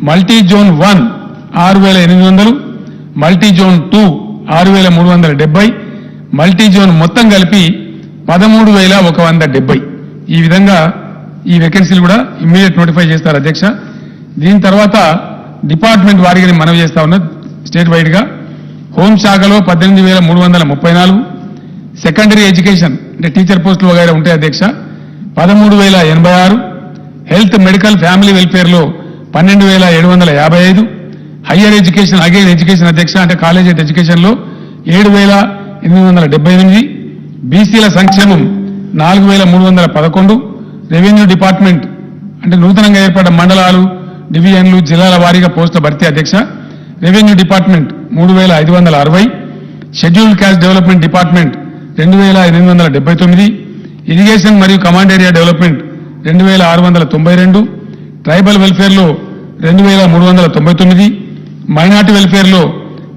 Speaker 1: multi zone 1 6,800, multi zone 2 6,370, multi zone మొత్తం కలిపి 13,170. ఈ విధంగా ఈ వేకెన్సీలు కూడా ఇమ్మీడియట్ నోటిఫై చేస్తారు అధ్యక్ష. దీని తర్వాత డిపార్ట్మెంట్ వారీగా మనవి చేస్తా ఉన్నా స్టేట్ వైడ్ గా. హోంశాఖలో 18,334, సెకండరీ ఎడ్యుకేషన్ అంటే టీచర్ పోస్టులు వగైరా ఉంటాయి అధ్యక్ష 13,086, హెల్త్ మెడికల్ ఫ్యామిలీ వెల్ఫేర్ లో 12,755, హయ్యర్ ఎడ్యుకేషన్ అగైన్ ఎడ్యుకేషన్ అధ్యక్ష అంటే కాలేజ్ ఎడ్యుకేషన్ లో 7,878, బీసీల సంక్షేమం 4,311, రెవెన్యూ డిపార్ట్మెంట్ అంటే నూతనంగా ఏర్పడ్డ మండలాలు, డివిజన్లు, జిల్లాల వారీగా పోస్టుల భర్తీ అధ్యక్ష. Revenue department 3,560, scheduled caste development department 2,879, irrigation మరియు command area development 2,692, tribal welfare లో 2,399, మైనార్టీ వెల్ఫేర్ లో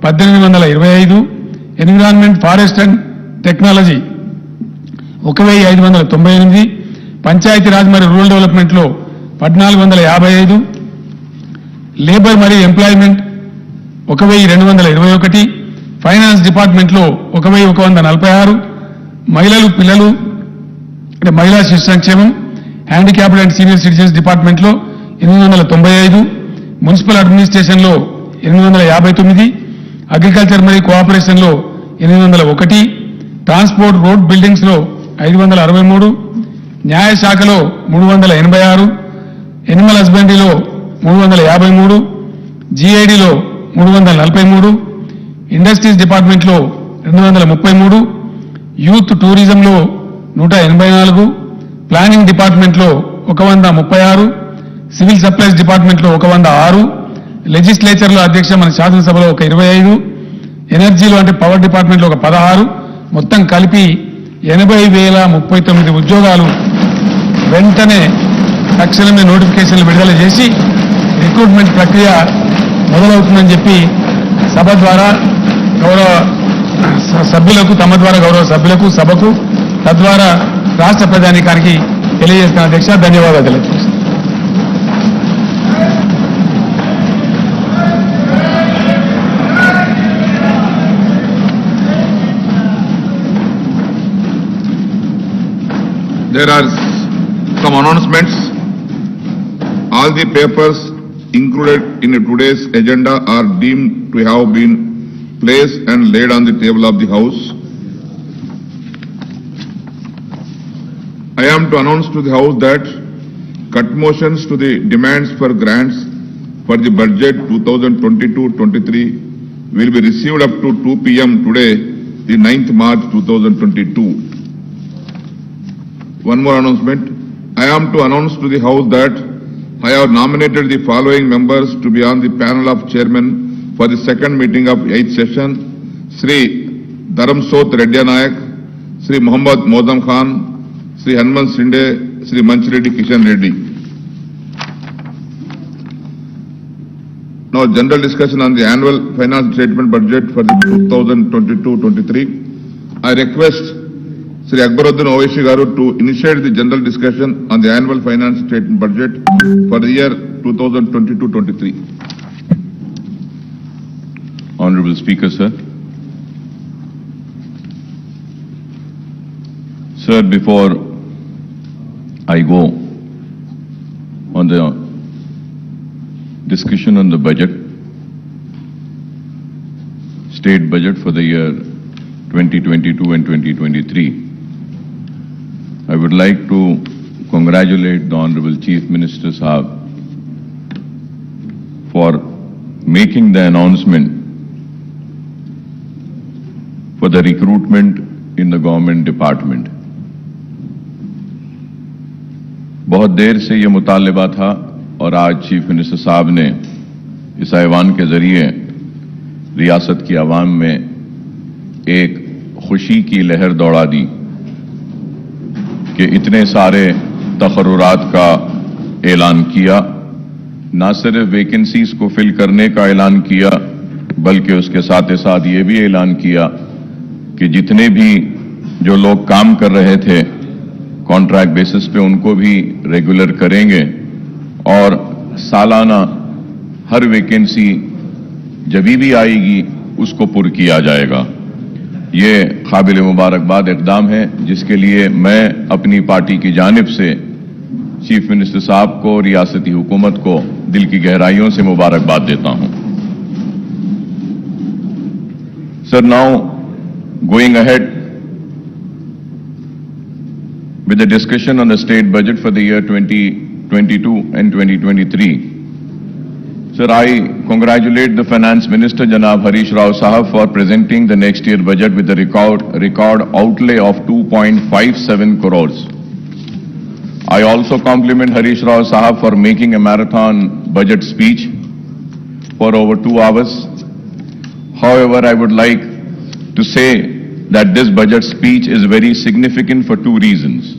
Speaker 1: 1,825, environment, forest and technology 1,598, Panchayati Raj మరియు రూరల్ డెవలప్మెంట్ లో 1,455, లేబర్ మరియు ఎంప్లాయ్మెంట్ 1,221, ఫైనాన్స్ డిపార్ట్మెంట్ లో 1,146, మహిళలు పిల్లలు అంటే మహిళా శిశు సంక్షేమం, handicapped and senior citizens department లో 895, మున్సిపల్ అడ్మినిస్ట్రేషన్ లో 859, అగ్రికల్చర్ మరియు కోఆపరేషన్ లో 801, ట్రాన్స్పోర్ట్ రోడ్ బిల్డింగ్స్ లో 563, న్యాయశాఖలో 386, ఎనిమల్ హస్బెండరీలో 353, జీఐడీలో 343, ఇండస్ట్రీస్ డిపార్ట్మెంట్ లో 233, యూత్ టూరిజంలో 184, ప్లానింగ్ డిపార్ట్మెంట్ లో 136, సివిల్ సప్లైస్ డిపార్ట్మెంట్ లో 106, లెజిస్లేచర్ లో అధ్యక్ష మన శాసనసభలో 25, ఎనర్జీలో అంటే పవర్ డిపార్ట్మెంట్ లో 16, మొత్తం కలిపి 80,039 ఉద్యోగాలు వెంటనే తక్షణమే నోటిఫికేషన్లు విడుదల చేసి రిక్రూట్మెంట్ ప్రక్రియ మొదలవుతుందని చెప్పి సభ ద్వారా గౌరవ సభ్యులకు, తమ ద్వారా గౌరవ సభ్యులకు, సభకు, తద్వారా రాష్ట్ర ప్రజానీకానికి తెలియజేస్తున్న అధ్యక్ష. ధన్యవాదాలు తెలియజేస్తాను.
Speaker 2: There are some announcements. All the papers included in today's agenda are deemed to have been placed and laid on the table of the House. I am to announce to the House that cut motions to the demands for grants for the budget 2022-23 will be received up to 2 p.m. today, the 9th March 2022. One more announcement. I am to announce to the House that I have nominated the following members to be on the panel of chairmen for the second meeting of 8th session. Sri Dharamsot Reddy Nayak, Sri Muhammad Modam Khan, Sri Hanuman Sinde, Sri Manchireddy Kishan Reddy. Now, general discussion on the annual finance statement budget for the 2022-23. I request Sri Akbaruddin Owaisi Garu to initiate the general discussion on the annual finance statement budget for the year 2022-23.
Speaker 3: Honorable Speaker, sir. Sir, before I go on the discussion on the budget, state budget for the year 2022 and 2023, I would like to congratulate the Honorable Chief Minister Sahab for making the announcement for the recruitment in the government department. बहुत देर से ये मुतालिबा था और आज chief minister साहब ने इस ऐवान के जरिए रियासत की आवाम में एक खुशी की लहर दौड़ा दी कि इतने सारे तकर्रुरात का ऐलान किया, ना सिर्फ वैकेंसीज को फिल करने का ऐलान किया बल्कि उसके साथ ही साथ ये भी ऐलान किया कि जितने भी जो लोग काम कर रहे थे कॉन्ट्रैक्ट बेसिस पे उनको भी रेगुलर करेंगे और सालाना हर वैकेंसी जब भी आएगी उसको पुर किया जाएगा। ये काबिल मुबारकबाद इक़दाम है जिसके लिए मैं अपनी पार्टी की जानिब से चीफ मिनिस्टर साहब को, रियासती हुकूमत को दिल की गहराइयों से मुबारकबाद देता हूं। Sir, now going ahead with the discussion on the state budget for the year 2022 and 2023. Sir, I congratulate the Finance Minister Janab Harish Rao Sahab for presenting the next year budget with a record outlay of 2.57 crores. I also compliment Harish Rao Sahab for making a marathon budget speech for over 2 hours. However, I would like to say that this budget speech is very significant for 2 reasons.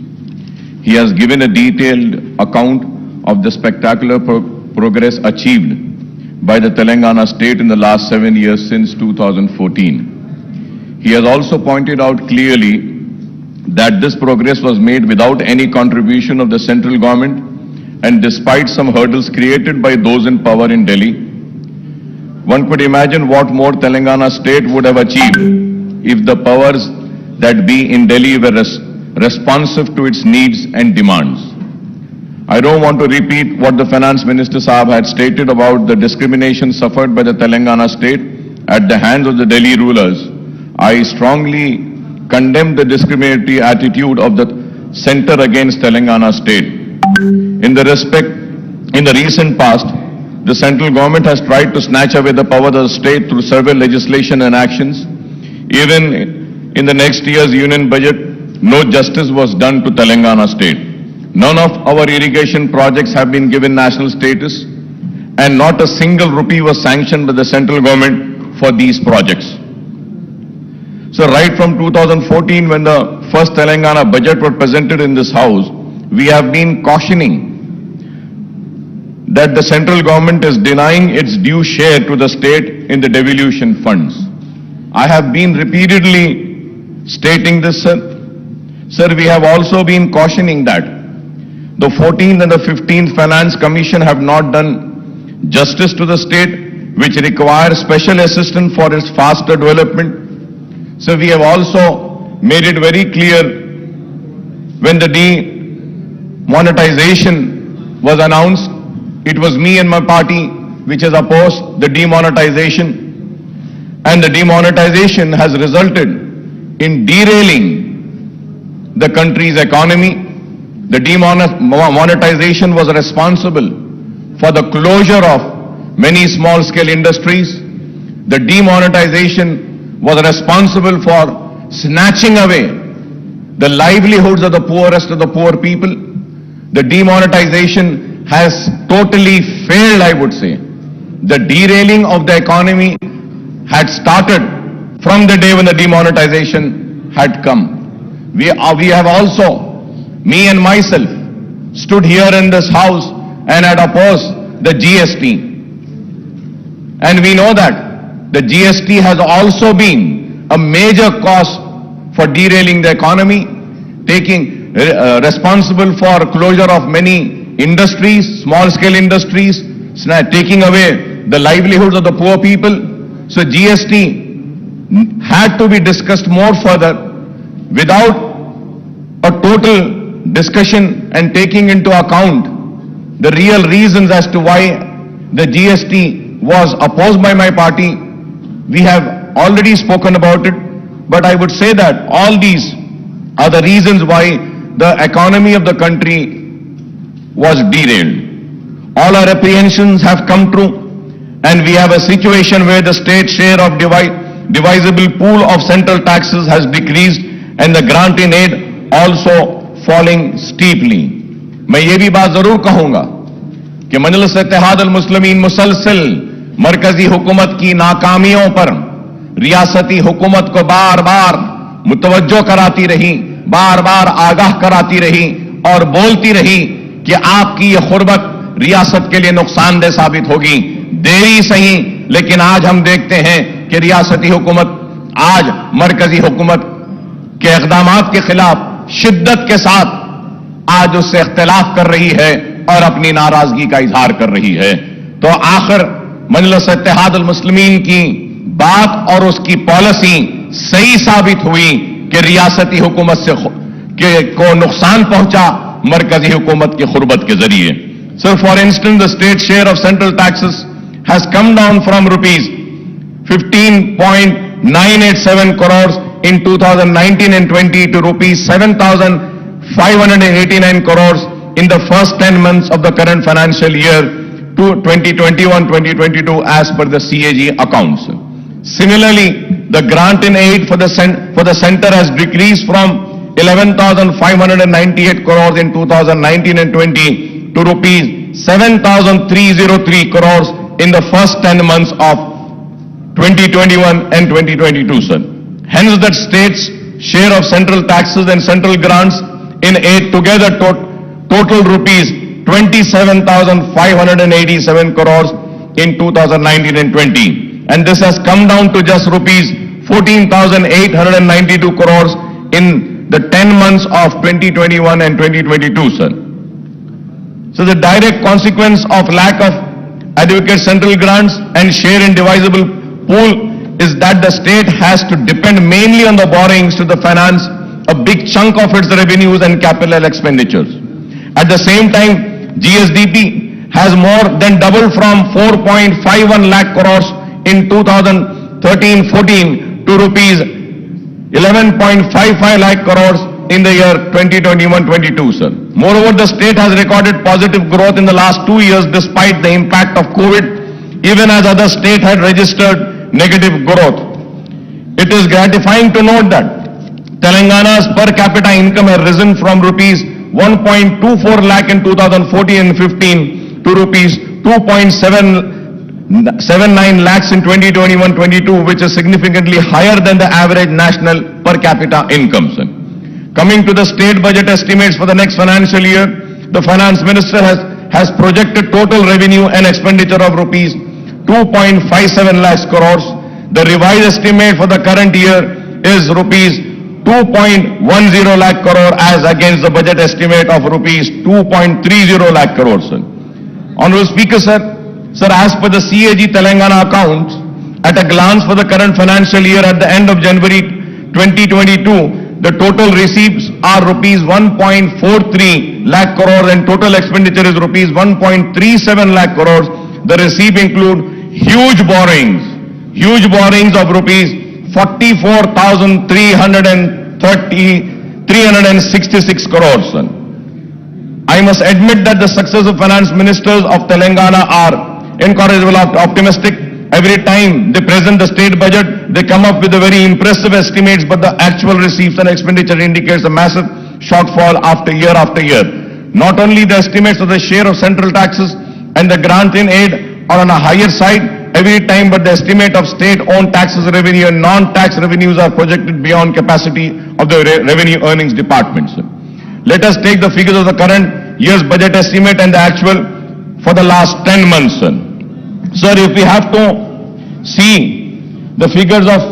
Speaker 3: He has given a detailed account of the spectacular progress achieved by the Telangana state in the last 7 years since 2014. He has also pointed out clearly that this progress was made without any contribution of the central government and despite some hurdles created by those in power in Delhi. One could imagine what more Telangana state would have achieved if the powers that be in Delhi were responsive to its needs and demands. I don't want to repeat what the Finance Minister Sahab had stated about the discrimination suffered by the Telangana state at the hands of the Delhi rulers. I strongly condemn the discriminatory attitude of the centre against Telangana state. In the recent past, the central government has tried to snatch away the power of the state through several legislation and actions. Even in the next year's union budget, no justice was done to Telangana state. None of our irrigation projects have been given national status, and not a single rupee was sanctioned by the central government for these projects. So right from 2014, when the first Telangana budget was presented in this house, we have been cautioning that the central government is denying its due share to the state in the devolution funds. I have been repeatedly stating this, sir. Sir, we have also been cautioning that the 14th and the 15th Finance Commission have not done justice to the state, which requires special assistance for its faster development. So we have also made it very clear when the demonetization was announced, it was me and my party which has opposed the demonetization. And the demonetization has resulted in derailing the country's economy. The demonetization was responsible for the closure of many small-scale industries. The demonetization was responsible for snatching away the livelihoods of the poorest of the poor people. The demonetization has totally failed, I would say. The derailing of the economy had started from the day when the demonetization had come. We have also, me and myself, stood here in this house and had opposed the GST. And we know that the GST has also been a major cause for derailing the economy, taking responsible for closure of many industries, small-scale industries, taking away the livelihoods of the poor people. So GST had to be discussed more further without a total discussion and taking into account the real reasons as to why the GST was opposed by my party. We have already spoken about it, but I would say that all these are the reasons why the economy of the country was derailed. All our apprehensions have come true, and we have a situation where the state share of divisible pool of central taxes has decreased and the grant in aid also falling steeply. मैं ये भी बात जरूर कहूंगा कि मजलिस इत्तेहाद अल मुस्लिमीन मुसलसल मरकजी हुकूमत की नाकामियों पर रियासती हुकूमत को बार बार मुतवज्जो कराती रही, बार बार आगाह कराती रही और बोलती रही कि आपकी ये खुर्बत रियासत के लिए नुकसानदेह साबित होगी। देरी सही, लेकिन आज हम देखते हैं कि रियासती हुकूमत आज मरकजी हुकूमत के इक़दामात के खिलाफ शिद्दत के साथ आज उससे इख्तिलाफ कर रही है और अपनी नाराजगी का इजहार कर रही है। तो आखिर मजलिस इत्तेहाद अल मुस्लिमीन की बात और उसकी पॉलिसी सही साबित हुई कि रियासती हुकूमत से को नुकसान पहुंचा मरकजी हुकूमत की खुर्बत के जरिए। So for instance the state share of central taxes has come down from rupees 15.987 crores in 2019 and 20 to rupees 7,589 crores in the first 10 months of the current financial year to 2021-2022 as per the CAG accounts. Similarly, the grant in aid for the center has decreased from 11,598 crores in 2019 and 20 to rupees 7,303 crores in the first 10 months of 2021 and 2022, sir. Hence, that state's share of central taxes and central grants in aid together total rupees 27,587 crores in 2019 and 20. And this has come down to just rupees 14,892 crores in the 10 months of 2021 and 2022, sir. So the direct consequence of lack of adequate central grants and share in divisible pool is that the state has to depend mainly on the borrowings to finance a big chunk of its revenues and capital expenditures. At the same time, GSDP has more than doubled from 4.51 lakh crores in 2013-14 to rupees 11.55 lakh crores in the year 2021-22, sir. Moreover, the state has recorded positive growth in the last 2 years despite the impact of COVID, even as other states had registered negative growth. It is gratifying to note that Telangana's per capita income has risen from rupees 1.24 lakh in 2014 and 15 to rupees 2.79 lakhs in 2021-22, which is significantly higher than the average national per capita income, sir. Coming to the state budget estimates for the next financial year, the finance minister has projected total revenue and expenditure of rupees 2.57 lakhs crores. The revised estimate for the current year is rupees 2.10 lakh crore as against the budget estimate of rupees 2.30 lakh crore, sir. Honorable Speaker, sir, as per the CAG Telangana accounts, at a glance for the current financial year at the end of January 2022, the total receipts are rupees 1.43 lakh crore and total expenditure is rupees 1.37 lakh crores. The receipt include huge borrowings of rupees 44,366 crores. I must admit that the successive finance ministers of Telangana are incorrigible optimistic. Every time they present the state budget, they come up with a very impressive estimates, but the actual receipts and expenditure indicates a massive shortfall after year. Not only the estimates of the share of central taxes and the grant in aid are on a higher side, every time, but the estimate of state-owned taxes revenue and non-tax revenues are projected beyond capacity of the revenue earnings department, sir. Let us take the figures of the current year's budget estimate and the actual for the last 10 months, sir. Sir, if we have to see the figures of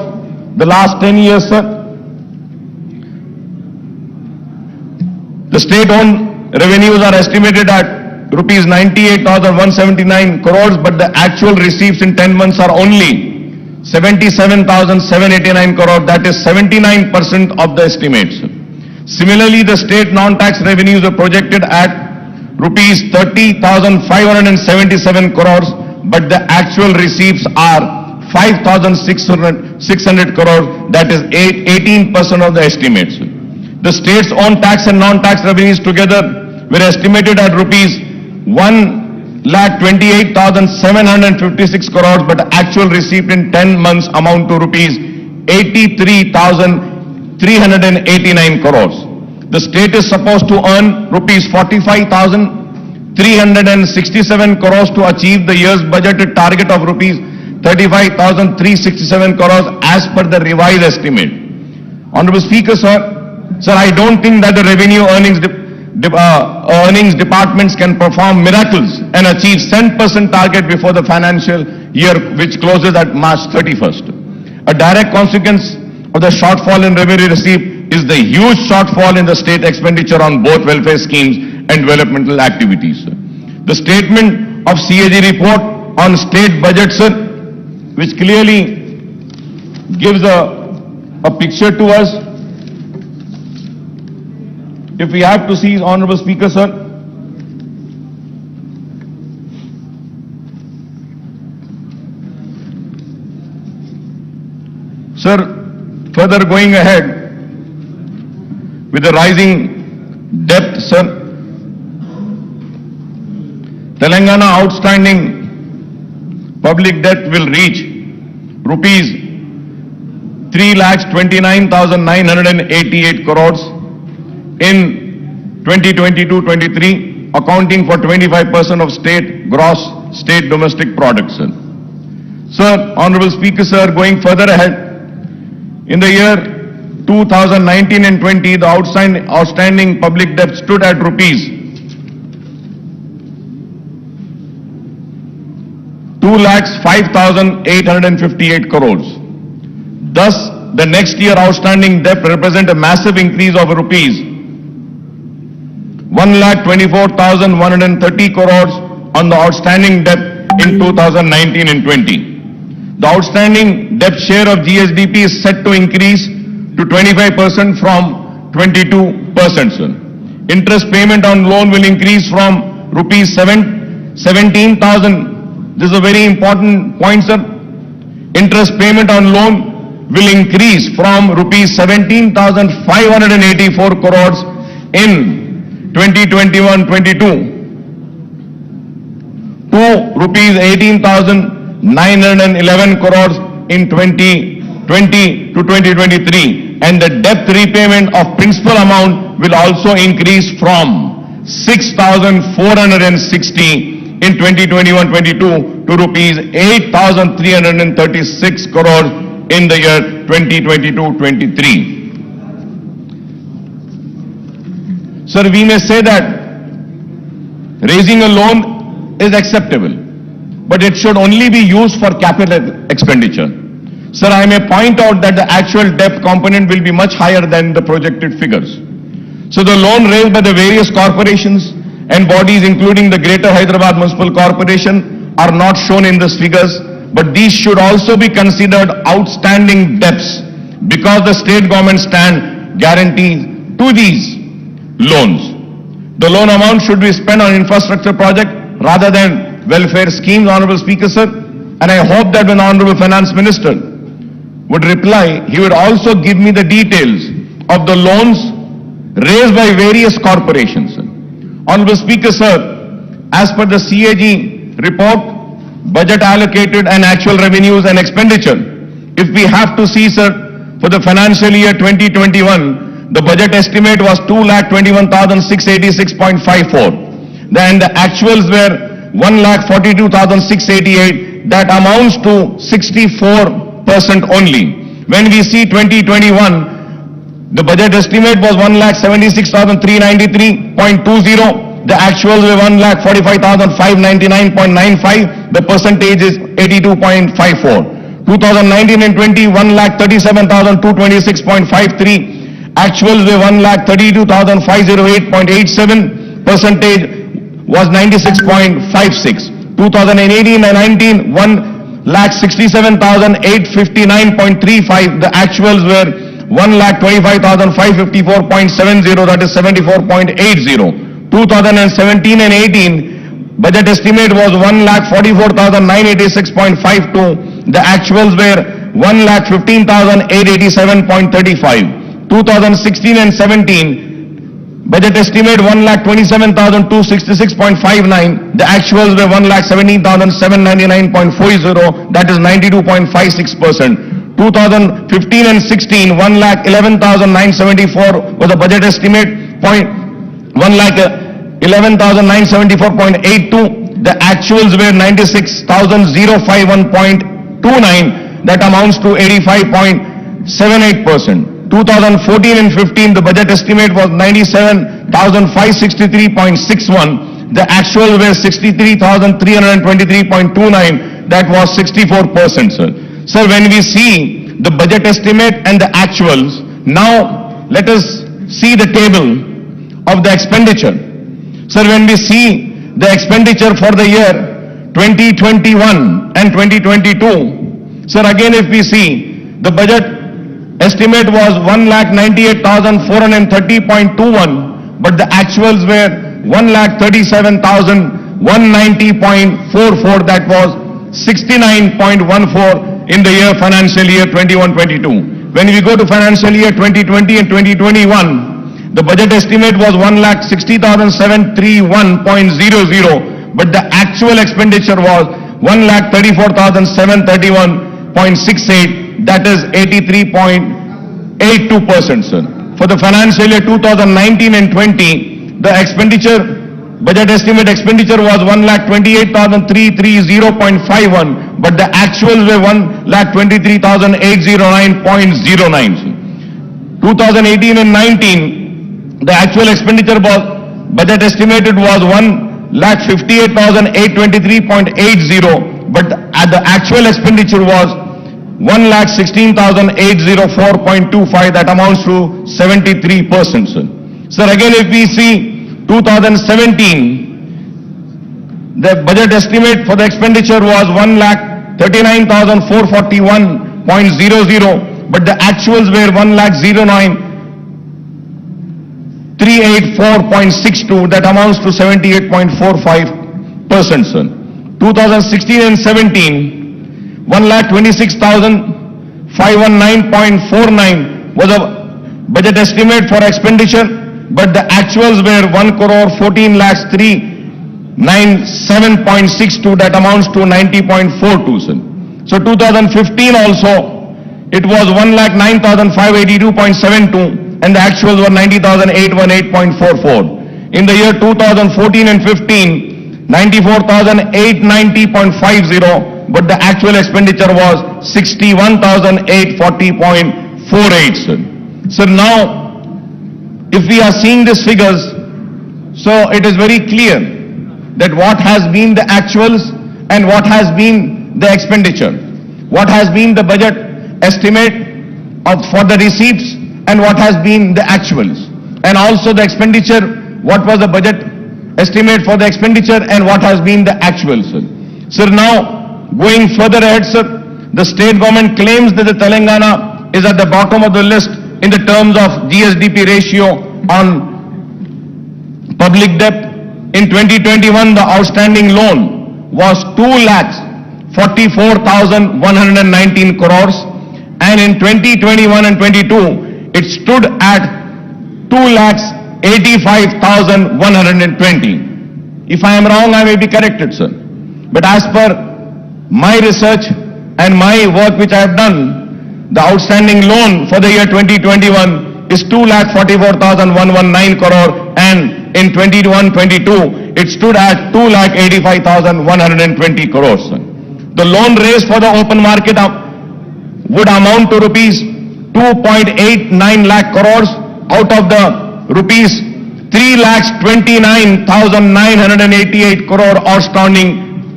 Speaker 3: the last 10 years, sir, the state-owned revenues are estimated at rupees 98,179 crores, but the actual receipts in 10 months are only 77,789 crores, that is 79% of the estimates. Similarly, the state non-tax revenues are projected at rupees 30,577 crores, but the actual receipts are 5,600 crores, that is 18% of the estimates. The state's own tax and non-tax revenues together were estimated at rupees 1,28,756 crores, but actual receipt in 10 months amount to rupees 83,389 crores. The state is supposed to earn rupees 45,367 crores to achieve the year's budgeted target of rupees 35,367 crores as per the revised estimate. Honorable Speaker, sir, I don't think that the revenue earnings departments can perform miracles and achieve 10% target before the financial year which closes at March 31st. A direct consequence of the shortfall in revenue received is the huge shortfall in the state expenditure on both welfare schemes and developmental activities. The statement of CAG report on state budget, sir, which clearly gives a picture to us. If we have to see, Honorable Speaker, sir, further going ahead with the rising debt, sir, Telangana outstanding public debt will reach rupees 3,29,988 crores in 2022-23, accounting for 25% of gross state domestic product, sir. Sir, Honorable Speaker, sir, going further ahead, in the year 2019 and 20, the outstanding public debt stood at rupees 2,05,858 crores. Thus, the next year outstanding debt represent a massive increase of rupees 1,24,130 crores on the outstanding debt in 2019 and 20. The outstanding debt share of GSDP is set to increase to 25% from 22%, sir. Interest payment on loan will increase from rupees 17,000. This is a very important point, sir. Interest payment on loan will increase from rupees 17,584 crores in 2021-22 to rupees 18,911 crores in 2020 to 2023, and the debt repayment of principal amount will also increase from 6,460 in 2021-22 to rupees 8,336 crores in the year 2022-23. Sir, we may say that raising a loan is acceptable, but it should only be used for capital expenditure. Sir, I may point out that the actual debt component will be much higher than the projected figures. So the loan raised by the various corporations and bodies, including the Greater Hyderabad Municipal Corporation, are not shown in these figures, but these should also be considered outstanding debts because the state government stand guarantees to these loans. The loan amount should be spent on infrastructure project rather than welfare schemes, Honorable Speaker, sir. And I hope that when Honorable Finance Minister would reply, he would also give me the details of the loans raised by various corporations. Honorable Speaker, sir, as per the CAG report, budget allocated and actual revenues and expenditure, if we have to see, sir, for the financial year 2021, the budget estimate was 2,21,686.54. Then the actuals were 1,42,688. That amounts to 64% only. When we see 2021, the budget estimate was 1,76,393.20. The actuals were 1,45,599.95. The percentage is 82.54. 2019 and 20, 1,37,226.53. Actuals were 1,32,508.87. Percentage was 96.56. 2018 and 19, 1,67,859.35. The actuals were 1,25,554.70. That is 74.80. 2017 and 18, budget estimate was 1,44,986.52. The actuals were 1,15,887.35. 2016 and 17, budget estimate 1,27,266.59. The actuals were 1,17,799.40. That is 92.56%. 2015 and 16, 1,11,974 was the budget estimate. 1,11,974.82. The actuals were 96,051.29. That amounts to 85.78%. 2014 and 15, the budget estimate was 97,563.61. The actuals were 63,323.29. That was 64%, sir. Sir, when we see the budget estimate and the actuals, now let us see the table of the expenditure. Sir, when we see the expenditure for the year 2021 and 2022, sir, again if we see the budget estimate was 1,98,430.21, but the actuals were 1,37,190.44. That was 69.14 in the year financial year 21-22. When we go to financial year 2020 and 2021, the budget estimate was 1,60,731.00, but the actual expenditure was 1,34,731.68. That is 83.82%, sir. For the financial year 2019 and 20, the expenditure, budget estimate expenditure was 1,28,330.51, but the actuals were 1,23,809.09. 2018 and 19, the actual expenditure was, budget estimated was 1,58,823.80, but the actual expenditure was 1,16,804.25. That amounts to 73%, sir. Sir, again if we see 2017, the budget estimate for the expenditure was 1,39,441.00, but the actuals were 1,09,384.62. That amounts to 78.45%, sir. 2016 and 17, 1,26,519.49 was a budget estimate for expenditure, but the actuals were 1,14,397.62. That amounts to 90.42, sir. So 2015 also, it was 1,09,582.72, and the actuals were 90,818.44. In the year 2014 and 15, 94,890.50, but the actual expenditure was 61,840.48, sir. So now, if we are seeing these figures, so it is very clear that what has been the actuals and what has been the expenditure, what has been the budget estimate for the receipts and what has been the actuals, and also the expenditure, what was the budget estimate for the expenditure and what has been the actuals, sir. Sir, now going further ahead, sir, the state government claims that the Telangana is at the bottom of the list in the terms of GSDP ratio on public debt. In 2021, the outstanding loan was 2,44,119 crores, and in 2021 and 22, it stood at 2,85,120. If I am wrong, I may be corrected, sir. But as per my research and my work which I have done, the outstanding loan for the year 2021 is 2,44,119 crore, and in 21-22 it stood at 2,85,120 crores. The loan raised for the open market would amount to rupees 2.89 lakh crores out of the rupees 3,29,988 crore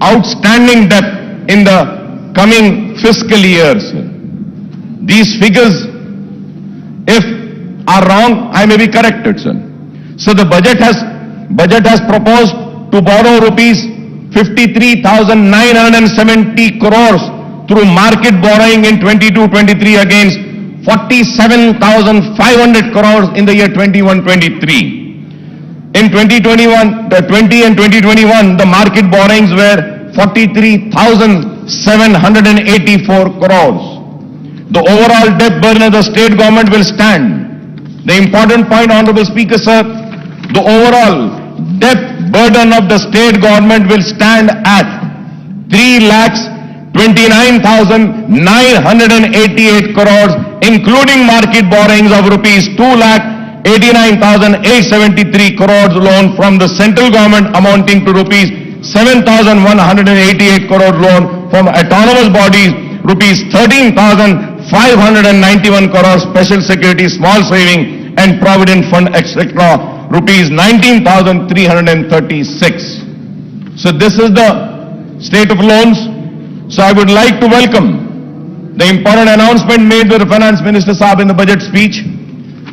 Speaker 3: outstanding debt in the coming fiscal years. These figures, if are wrong, I may be corrected, sir. So the budget has proposed to borrow rupees 53,970 crores through market borrowing in 22-23 against 47,500 crores in the year 21-23. In 2021, the 20 and 2021, the market borrowings were 43,784 crores. The overall debt burden of the state government will stand. The important point, Honorable Speaker, sir, the overall debt burden of the state government will stand at 3,29,988 crores, including market borrowings of rupees 2,89,873 crores loan from the central government amounting to rupees 7,188 crore loan from autonomous bodies, rupees 13,591 crores special security small saving and provident fund, etc., rupees 19,336. So this is the state of loans. So I would like to welcome the important announcement made by the Finance Minister Saab in the budget speech.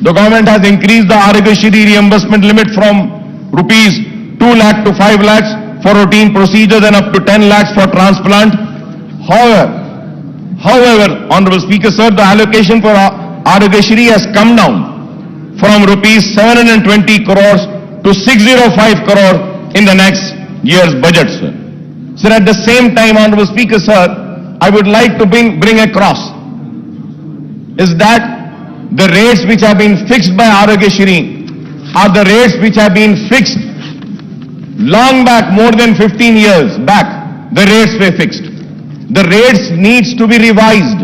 Speaker 3: The government has increased the Arogyasri reimbursement limit from rupees 2 lakh to 5 lakhs for routine procedures and up to 10 lakhs for transplant. However, Honorable Speaker, sir, the allocation for Arogyasri has come down from rupees 720 crores to 605 crore in the next year's budget, sir. Sir, at the same time, Honorable Speaker, sir, I would like to bring across is that the rates which have been fixed by Arogyasri are the rates which have been fixed long back, more than 15 years back. The rates were fixed. The rates needs to be revised.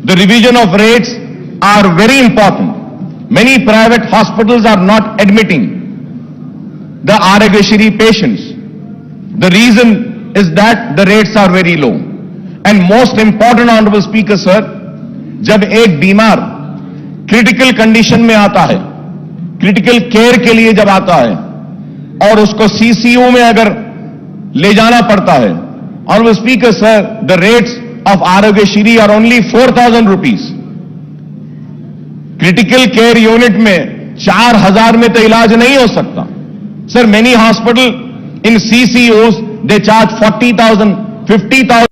Speaker 3: The revision of rates are very important. Many private hospitals are not admitting the Arogyasri patients. The reason is that the rates are very low. And most important, Honorable Speaker, sir, जब एक बीमार critical condition में आता है, critical care के लिए जब आता है और उसको सीसीयू में अगर ले जाना पड़ता है, Honorable Speaker, sir, the rates of Arogyasri are only 4,000 rupees. Critical care unit में 4,000 में तो इलाज नहीं हो सकता. Sir, many hospital in CCUs, they charge 40,000, 50,000.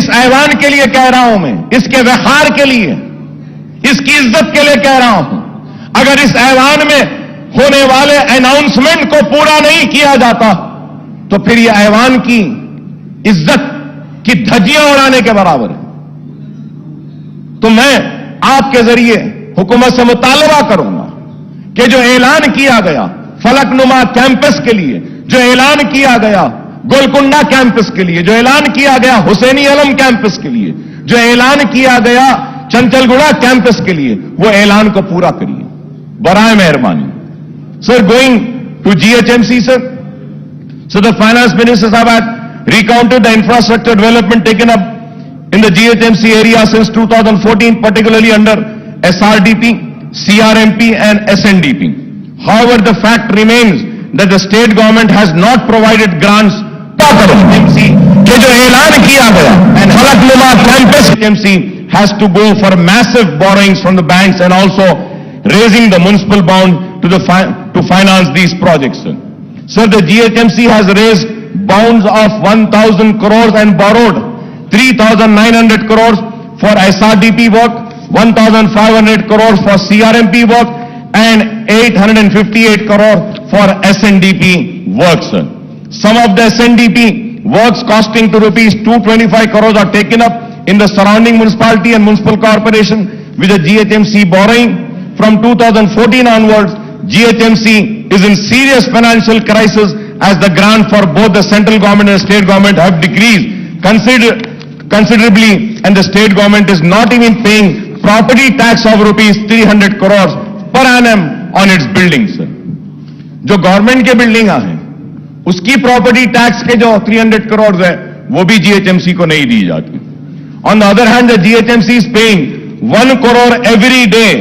Speaker 4: इस ऐवान के लिए कह रहा हूं मैं, इसके व्यवहार के लिए, इसकी इज्जत के लिए कह रहा हूं। अगर इस ऐवान में होने वाले अनाउंसमेंट को पूरा नहीं किया जाता तो फिर यह ऐवान की इज्जत की धज्जियां उड़ाने के बराबर है। तो मैं आपके जरिए हुकूमत से मुतालबा करूंगा कि जो ऐलान किया गया फलकनुमा कैंपस के लिए, जो ऐलान किया गया गोलकुंडा कैंपस के लिए, जो ऐलान किया गया हुसैनी आलम कैंपस के लिए, जो ऐलान किया गया चंचलगुड़ा कैंपस के लिए, वो ऐलान को पूरा करिए बराए मेहरबानी। Sir, going to GHMC, sir. So the finance minister had recounted the infrastructure development taken up in the GHMC area since 2014, particularly under SRDP, CRMP and SNDP. However, the fact remains that the state government has not provided grants GHMC के जो ऐलान किया गया and Falaknuma campus GHMC has to go for massive borrowings from the banks and also raising the municipal bond to finance these projects. Sir, the GHMC has raised bonds of 1,000 crores and borrowed 3,900 crores for SRDP work, 1,500 crores for CRMP work, and 858 crores for SNDP work, sir. Some of the SNDP works costing to rupees 225 crores are taken up in the surrounding municipality and municipal corporation with the GHMC borrowing. From 2014 onwards, GHMC is in serious financial crisis as the grant for both the central government and state government have decreased considerably, and the state government is not even paying property tax of rupees 300 crores per annum on its buildings. जो government के building हैं उसकी property tax के जो 300 करोड़ है वो भी GHMC को नहीं दी जाती. On the other hand, the GHMC is paying 1 crore every day,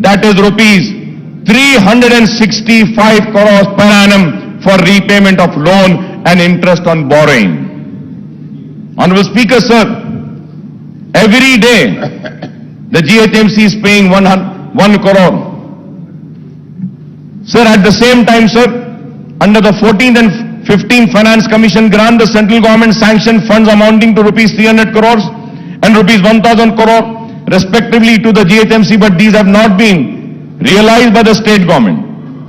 Speaker 4: that is rupees 365 crores per annum for repayment of loan and interest on borrowing. Honorable Speaker, sir, every day the GHMC is paying 1 crore. Sir, at the same time, sir, under the 14th and 15th Finance Commission grant, the central government sanctioned funds amounting to rupees 300 crores and rupees 1,000 crore respectively to the GHMC, but these have not been realized by the state government.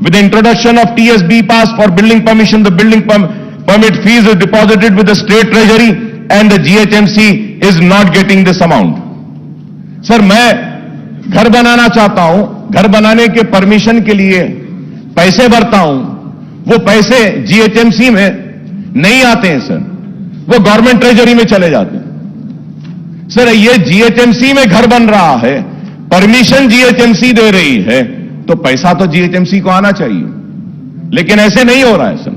Speaker 4: With the introduction of TSB pass for building permission, the building permit fees is deposited with the state treasury and the GHMC is not getting this amount. Sir, मैं घर बनाना चाहता हूं, घर बनाने के permission के लिए पैसे भरता हूं, वो पैसे GHMC में नहीं आते हैं सर, वो गवर्नमेंट ट्रेजरी में चले जाते हैं. सर, ये GHMC में घर बन रहा है, परमिशन GHMC दे रही है, तो पैसा तो GHMC को आना चाहिए, लेकिन ऐसे नहीं हो रहा है sir.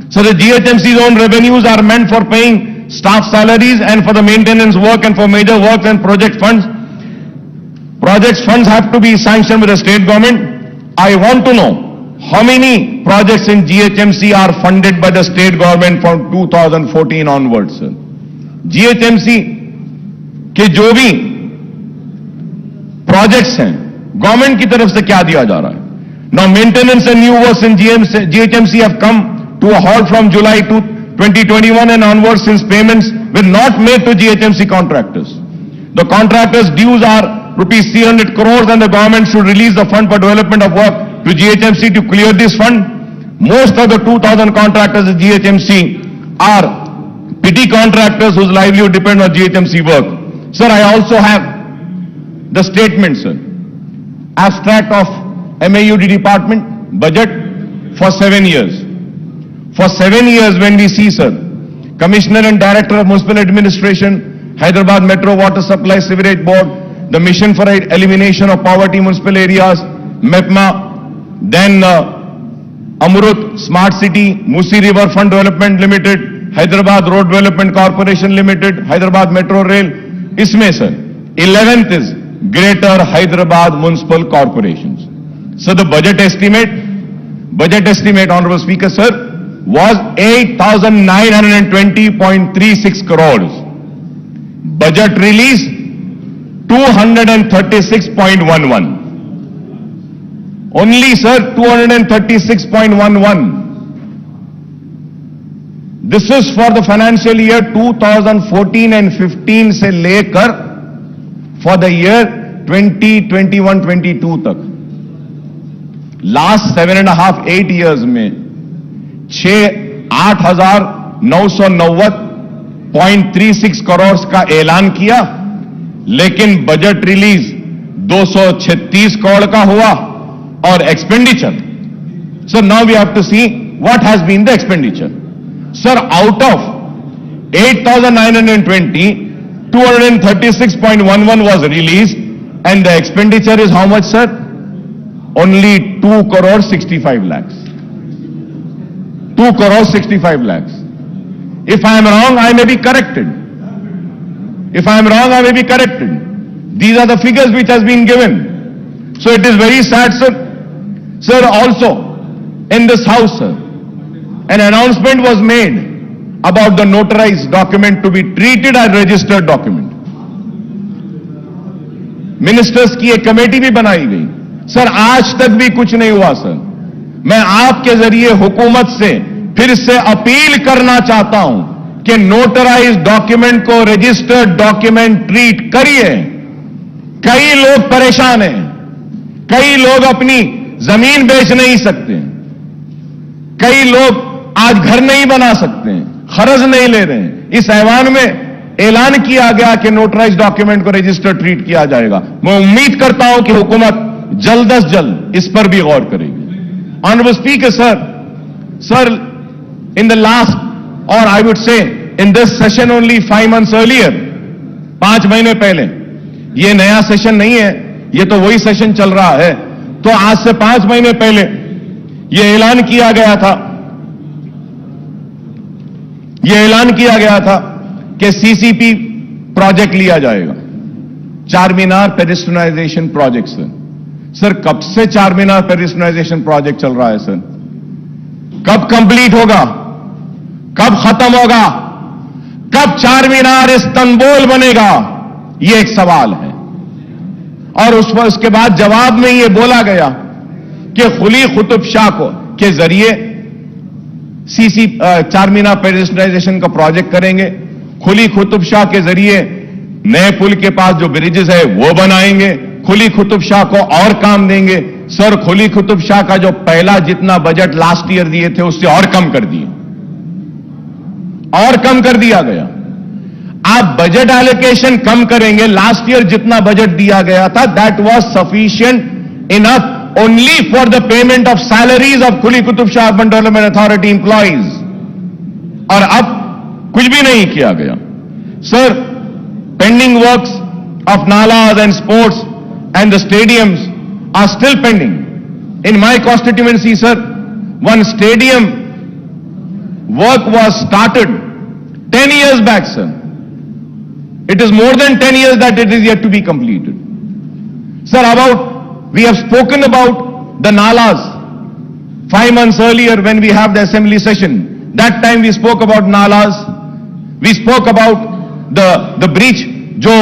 Speaker 4: So the GHMC's own revenues are meant for paying staff salaries and for the maintenance work and for major works and project funds. Projects funds have to be sanctioned with the state government. I want to know how many projects in GHMC are funded by the state government from 2014 onwards, sir. GHMC के जो भी projects हैं government की तरफ से क्या दिया जा रहा है. Now maintenance and new works in GHMC have come to a halt from July 2021 and onwards, since payments were not made to GHMC contractors. The contractors' dues are rupees 300 crores and the government should release the fund for development of work to GHMC to clear this fund. Most of the 2,000 contractors at GHMC are petty contractors whose livelihood depends on GHMC work. Sir, I also have the statement, sir. Abstract of MAUD department budget for 7 years. For 7 years, when we see, sir, Commissioner and Director of Municipal Administration, Hyderabad Metro Water Supply Sewerage Board, the Mission for Elimination of Poverty Municipal Areas, MEPMA, then Amrut Smart City, Musi River Fund Development Limited, Hyderabad Road Development Corporation Limited, Hyderabad Metro Rail. Isme, sir, 11th is Greater Hyderabad Municipal Corporations. So the budget estimate, Honorable Speaker, sir, was 8,920.36 crores. Budget release 236.11. Only, sir, 236.11. This is for the financial year 2014 and 15 से लेकर for the year 2021-22 तक। Last 7.5-8 years में 8,990.36 करोड़ का ऐलान किया, लेकिन budget release 236 crore का हुआ और expenditure, sir now we have to see what has been the expenditure. Sir out of 8,920, 236.11 was released and the expenditure is how much, sir? Only 2 crore 65 lakhs. 2 crore 65 lakhs. If I am wrong, I may be corrected. If I am wrong, I may be corrected. These are the figures which has been given. So it is very sad, sir. Sir, also in this house, sir, an announcement was made about the notarized document to be treated as registered document. Ministers की एक committee भी बनाई गई। Sir आज तक भी कुछ नहीं हुआ। सर मैं आपके जरिए हुकूमत से फिर से अपील करना चाहता हूं कि नोटराइज्ड डॉक्यूमेंट को रजिस्टर्ड डॉक्यूमेंट ट्रीट करिए। कई लोग परेशान हैं, कई लोग अपनी जमीन बेच नहीं सकते, कई लोग आज घर नहीं बना सकते, खर्च नहीं ले रहे हैं। इस ऐवान में ऐलान किया गया कि नोटराइज्ड डॉक्यूमेंट को रजिस्टर ट्रीट किया जाएगा। मैं उम्मीद करता हूं कि हुकूमत जल्द से जल्द इस पर भी गौर करेगी। Honourable speaker sir, in the last और I would say in this session only 5 months earlier, 5 महीने पहले, ये नया सेशन नहीं है, ये तो वही सेशन चल रहा है। तो आज से 5 महीने पहले ये ऐलान किया गया था कि सीसीपी प्रोजेक्ट लिया जाएगा, चार मीनार पेडिस्ट्रियनाइजेशन प्रोजेक्ट। सर कब से चार मीनार पेडिस्ट्रियनाइजेशन प्रोजेक्ट चल रहा है? सर कब कंप्लीट होगा, कब खत्म होगा, कब चार मीनार इस्तांबुल बनेगा? ये एक सवाल है। और उसके बाद जवाब में ये बोला गया कि खुली कुतुब शाह के जरिए चार मीनार पेडिस्ट्रियनाइजेशन का प्रोजेक्ट करेंगे, खुली कुतुब शाह के जरिए नए पुल के पास जो ब्रिजेस है वो बनाएंगे, खुली कुतुब शाह को और काम देंगे। सर खुली कुतुब शाह का जो पहला जितना बजट लास्ट ईयर दिए थे उससे और कम कर दिया गया। आप बजट एलोकेशन कम करेंगे, लास्ट ईयर जितना बजट दिया गया था that was sufficient enough only for the payment of salaries of Quli Qutub Shah urban development authority employees, और अब कुछ भी नहीं किया गया। Sir pending works of nalas and sports and the stadiums are still pending. In my constituency sir, one stadium work was started 10 years back, sir. It is more than 10 years that it is yet to be completed. Sir, we have spoken about the nalas 5 months earlier when we have the assembly session. That time we spoke about nalas. We spoke about the breach जो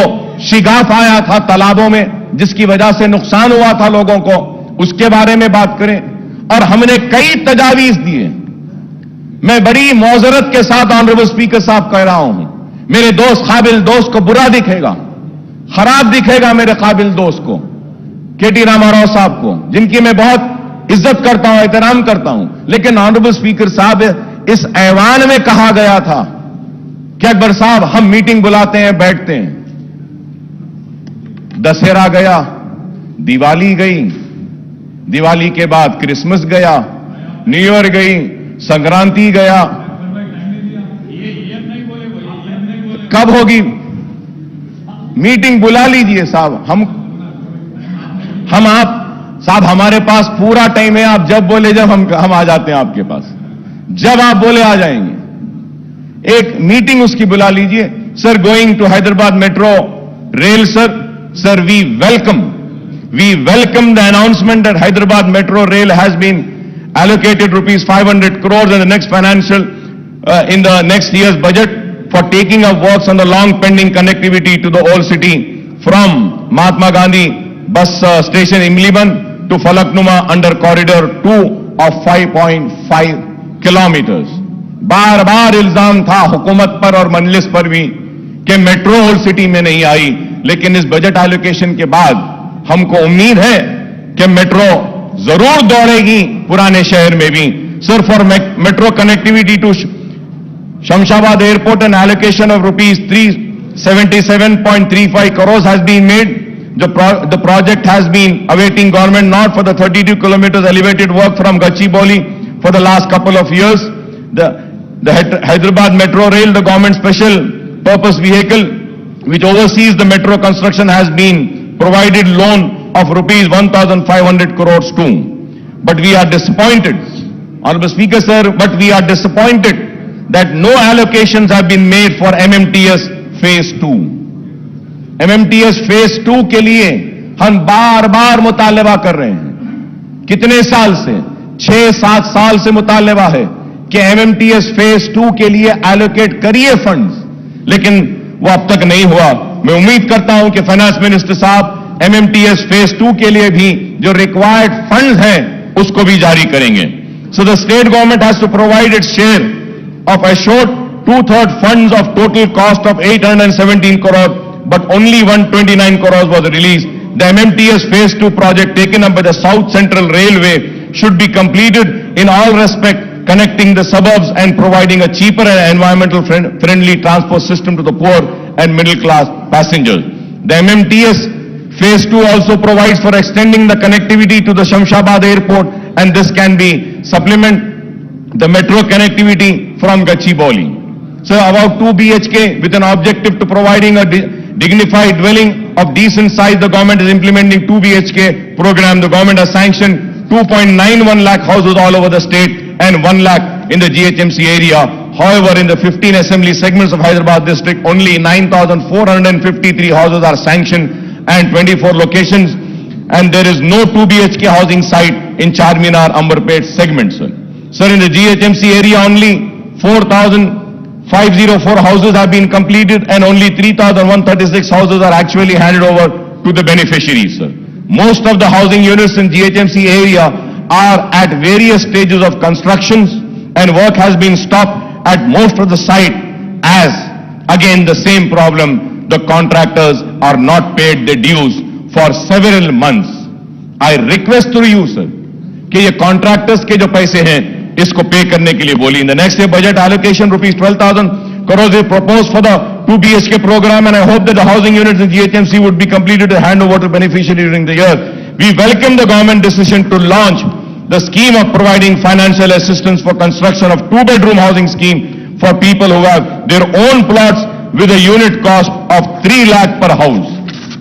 Speaker 4: शिगाफ आया था तालाबों में, जिसकी वजह से नुकसान हुआ था लोगों को, उसके बारे में बात करें। और हमने कई तजावीज दिए। मैं बड़ी मौजरत के साथ ऑनरेबल स्पीकर साहब कह रहा हूं, मेरे दोस्त काबिल दोस्त को बुरा दिखेगा, खराब दिखेगा मेरे काबिल दोस्त को, केटी रामाराव साहब को, जिनकी मैं बहुत इज्जत करता हूं, एहतराम करता हूं। लेकिन ऑनरेबल स्पीकर साहब, इस ऐवान में कहा गया था कि अकबर साहब हम मीटिंग बुलाते हैं, बैठते हैं। दशहरा गया, दिवाली गई, दिवाली के बाद क्रिसमस गया, न्यू ईयर गई, संक्रांति गया, कब होगी मीटिंग? बुला लीजिए साहब, हम आप साहब, हमारे पास पूरा टाइम है, आप जब बोले जब हम आ जाते हैं आपके पास, जब आप बोले आ जाएंगे। एक मीटिंग उसकी बुला लीजिए। Sir going to Hyderabad metro rail, sir we welcome the announcement that Hyderabad metro rail has been allocated rupees 500 crores in the next in the next year's budget for taking up works on the long pending connectivity to the old city from Mahatma Gandhi bus station Imliban to Falaknuma under corridor 2 of 5.5 kilometers. बार बार इल्जाम था हुकूमत पर और मजलिस पर भी कि metro old city में नहीं आई, लेकिन इस बजट एलोकेशन के बाद हमको उम्मीद है कि मेट्रो जरूर दौड़ेगी पुराने शहर में भी. Sir, for metro connectivity to Shamshabad Airport, an allocation of rupees 377.35 crores has been made. The project has been awaiting government nod for the 32 kilometers elevated work from Gachibowli for the last couple of years. The Hyderabad Metro Rail, the government special purpose vehicle which oversees the metro construction, has been provided loan of rupees 1,500 crores too. But we are disappointed, Honorable Speaker sir, but we are disappointed that no allocations have been made for MMTS Phase 2. MMTS Phase 2 के लिए हम बार बार मुतालबा कर रहे हैं. कितने साल से? 6-7 साल से मुतालबा है कि MMTS Phase 2 के लिए एलोकेट करिए फंड्स, लेकिन वो अब तक नहीं हुआ. मैं उम्मीद करता हूं कि फाइनेंस मिनिस्टर साहब MMTS Phase 2 के लिए भी जो रिक्वायर्ड फंड्स हैं उसको भी जारी करेंगे. So the state government has to provide its share of assured 2/3 funds of total cost of 817 crore, but only 129 crores was released. The MMTS Phase 2 project taken up by the South Central Railway should be completed in all respect, connecting the suburbs and providing a cheaper and environmental friendly transport system to the poor and middle class passengers. The MMTS Phase 2 also provides for extending the connectivity to the Shamshabad Airport, and this can be supplement the metro connectivity from Gachibowli. So about 2 BHK with an objective to providing a dignified dwelling of decent size, the government is implementing 2 BHK program. The government has sanctioned 2.91 lakh houses all over the state and 1 lakh in the GHMC area. However, in the 15 assembly segments of Hyderabad district, only 9,453 houses are sanctioned and 24 locations, and there is no 2 BHK housing site in Charminar, Amberpet segments. Sir, in the GHMC area, only 4,504 houses have been completed and only 3,136 houses are actually handed over to the beneficiaries, sir. Most of the housing units in GHMC area are at various stages of constructions and work has been stopped at most of the site as, again, the same problem, the contractors are not paid their dues for several months. I request through you, sir, कि ये contractors के जो पैसे हैं इसको पे करने के लिए बोली. In the next year budget allocation rupees 12,000 crores is proposed for the 2 BHK program, and I hope that the housing units in GHMC would be completed to hand over to beneficiaries during the year. We welcome the government decision to launch the scheme of providing financial assistance for construction of 2-bedroom housing scheme for people who have their own plots with a unit cost of 3 lakh per house.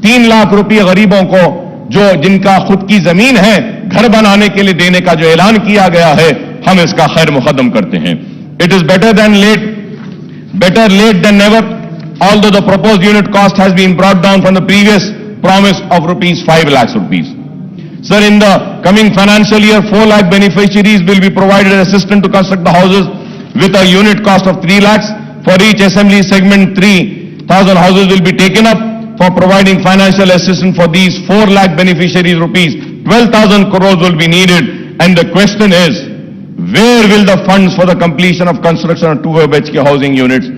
Speaker 4: 3 lakh रुपये गरीबों को जो जिनका खुद की जमीन है घर बनाने के लिए देने का जो ऐलान किया गया है, हम इसका खैर मुकद्दम करते हैं. It is better late than never, although the proposed unit cost has been brought down from the previous promise of rupees 5 lakhs rupees. Sir, in the coming financial year, 4 lakh beneficiaries will be provided assistance to construct the houses with a unit cost of 3 lakhs. For each assembly segment, 3,000 houses will be taken up for providing financial assistance for these 4 lakh beneficiaries rupees. 12,000 crores will be needed, and the question is, where will the funds for the completion of construction of 2 BHK housing units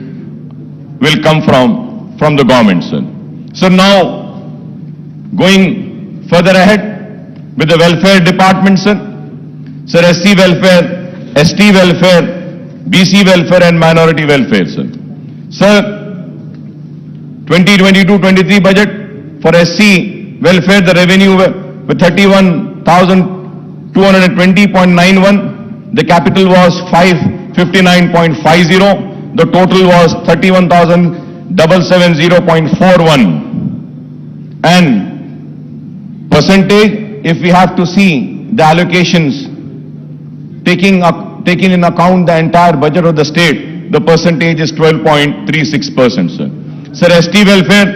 Speaker 4: will come from the government, sir? So now, going further ahead with the welfare department, sir, SC welfare, ST welfare, BC welfare and minority welfare, sir. Sir, 2022-23 budget for SC welfare, the revenue with 31,220.91. The capital was 559.50. The total was 31,770.41. And percentage, if we have to see the allocations, taking in account the entire budget of the state, the percentage is 12.36%, sir. Sir, ST welfare,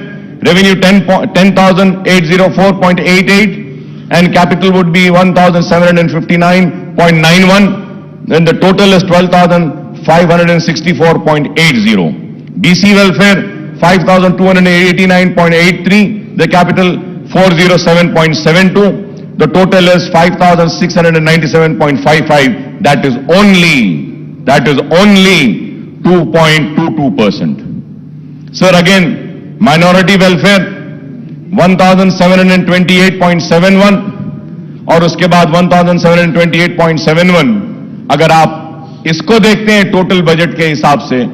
Speaker 4: revenue 10,804.88 and capital would be 1,759.91. Then the total is 12,564.80. BC welfare, 5,289.83. The capital 407.72. The total is 5,697.55. That is only That is only 2.22%. Sir, again, minority welfare 1728.71 और उसके बाद 1728.71. अगर आप इसको देखते हैं total budget के हिसाब से,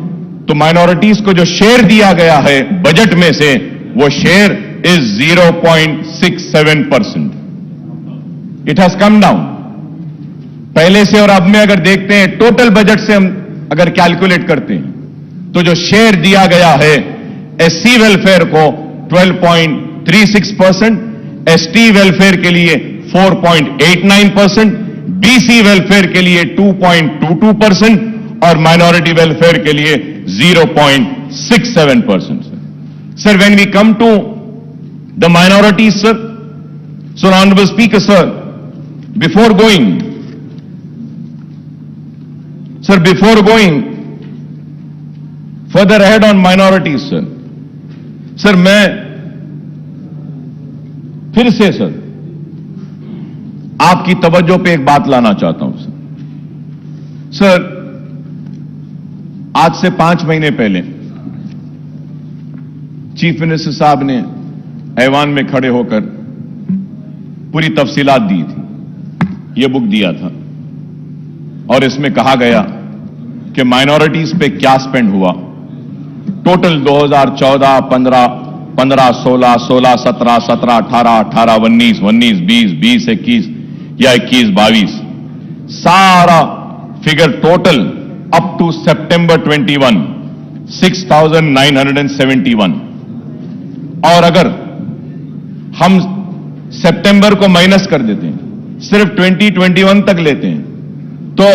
Speaker 4: तो माइनॉरिटीज को जो शेयर दिया गया है बजट में से, वो share is 0.67%. It has come down पहले से, और अब में अगर देखते हैं टोटल बजट से हम अगर कैलकुलेट करते हैं, तो जो शेयर दिया गया है एससी वेलफेयर को 12.36%, एसटी वेलफेयर के लिए 4.89%, बीसी वेलफेयर के लिए 2.22% और माइनॉरिटी वेलफेयर के लिए 0.67%. Sir, when we come to the minorities, sir, so Honorable Speaker, sir, before going further ahead on minorities, sir, मैं फिर से सर आपकी तवज्जो पे एक बात लाना चाहता हूं सर. आज से 5 महीने पहले चीफ मिनिस्टर साहब ने ऐवान में खड़े होकर पूरी तफसीलात दी थी. ये बुक दिया था और इसमें कहा गया कि माइनॉरिटीज पे क्या स्पेंड हुआ. टोटल 2014, 15, 16, 17, 17, 18, 18, 19, 19, 20, 20, 21 या 21, 22, सारा फिगर टोटल अप टू सितंबर 21, 6,971. और अगर हम सितंबर को माइनस कर देते हैं, सिर्फ 2021 तक लेते हैं, तो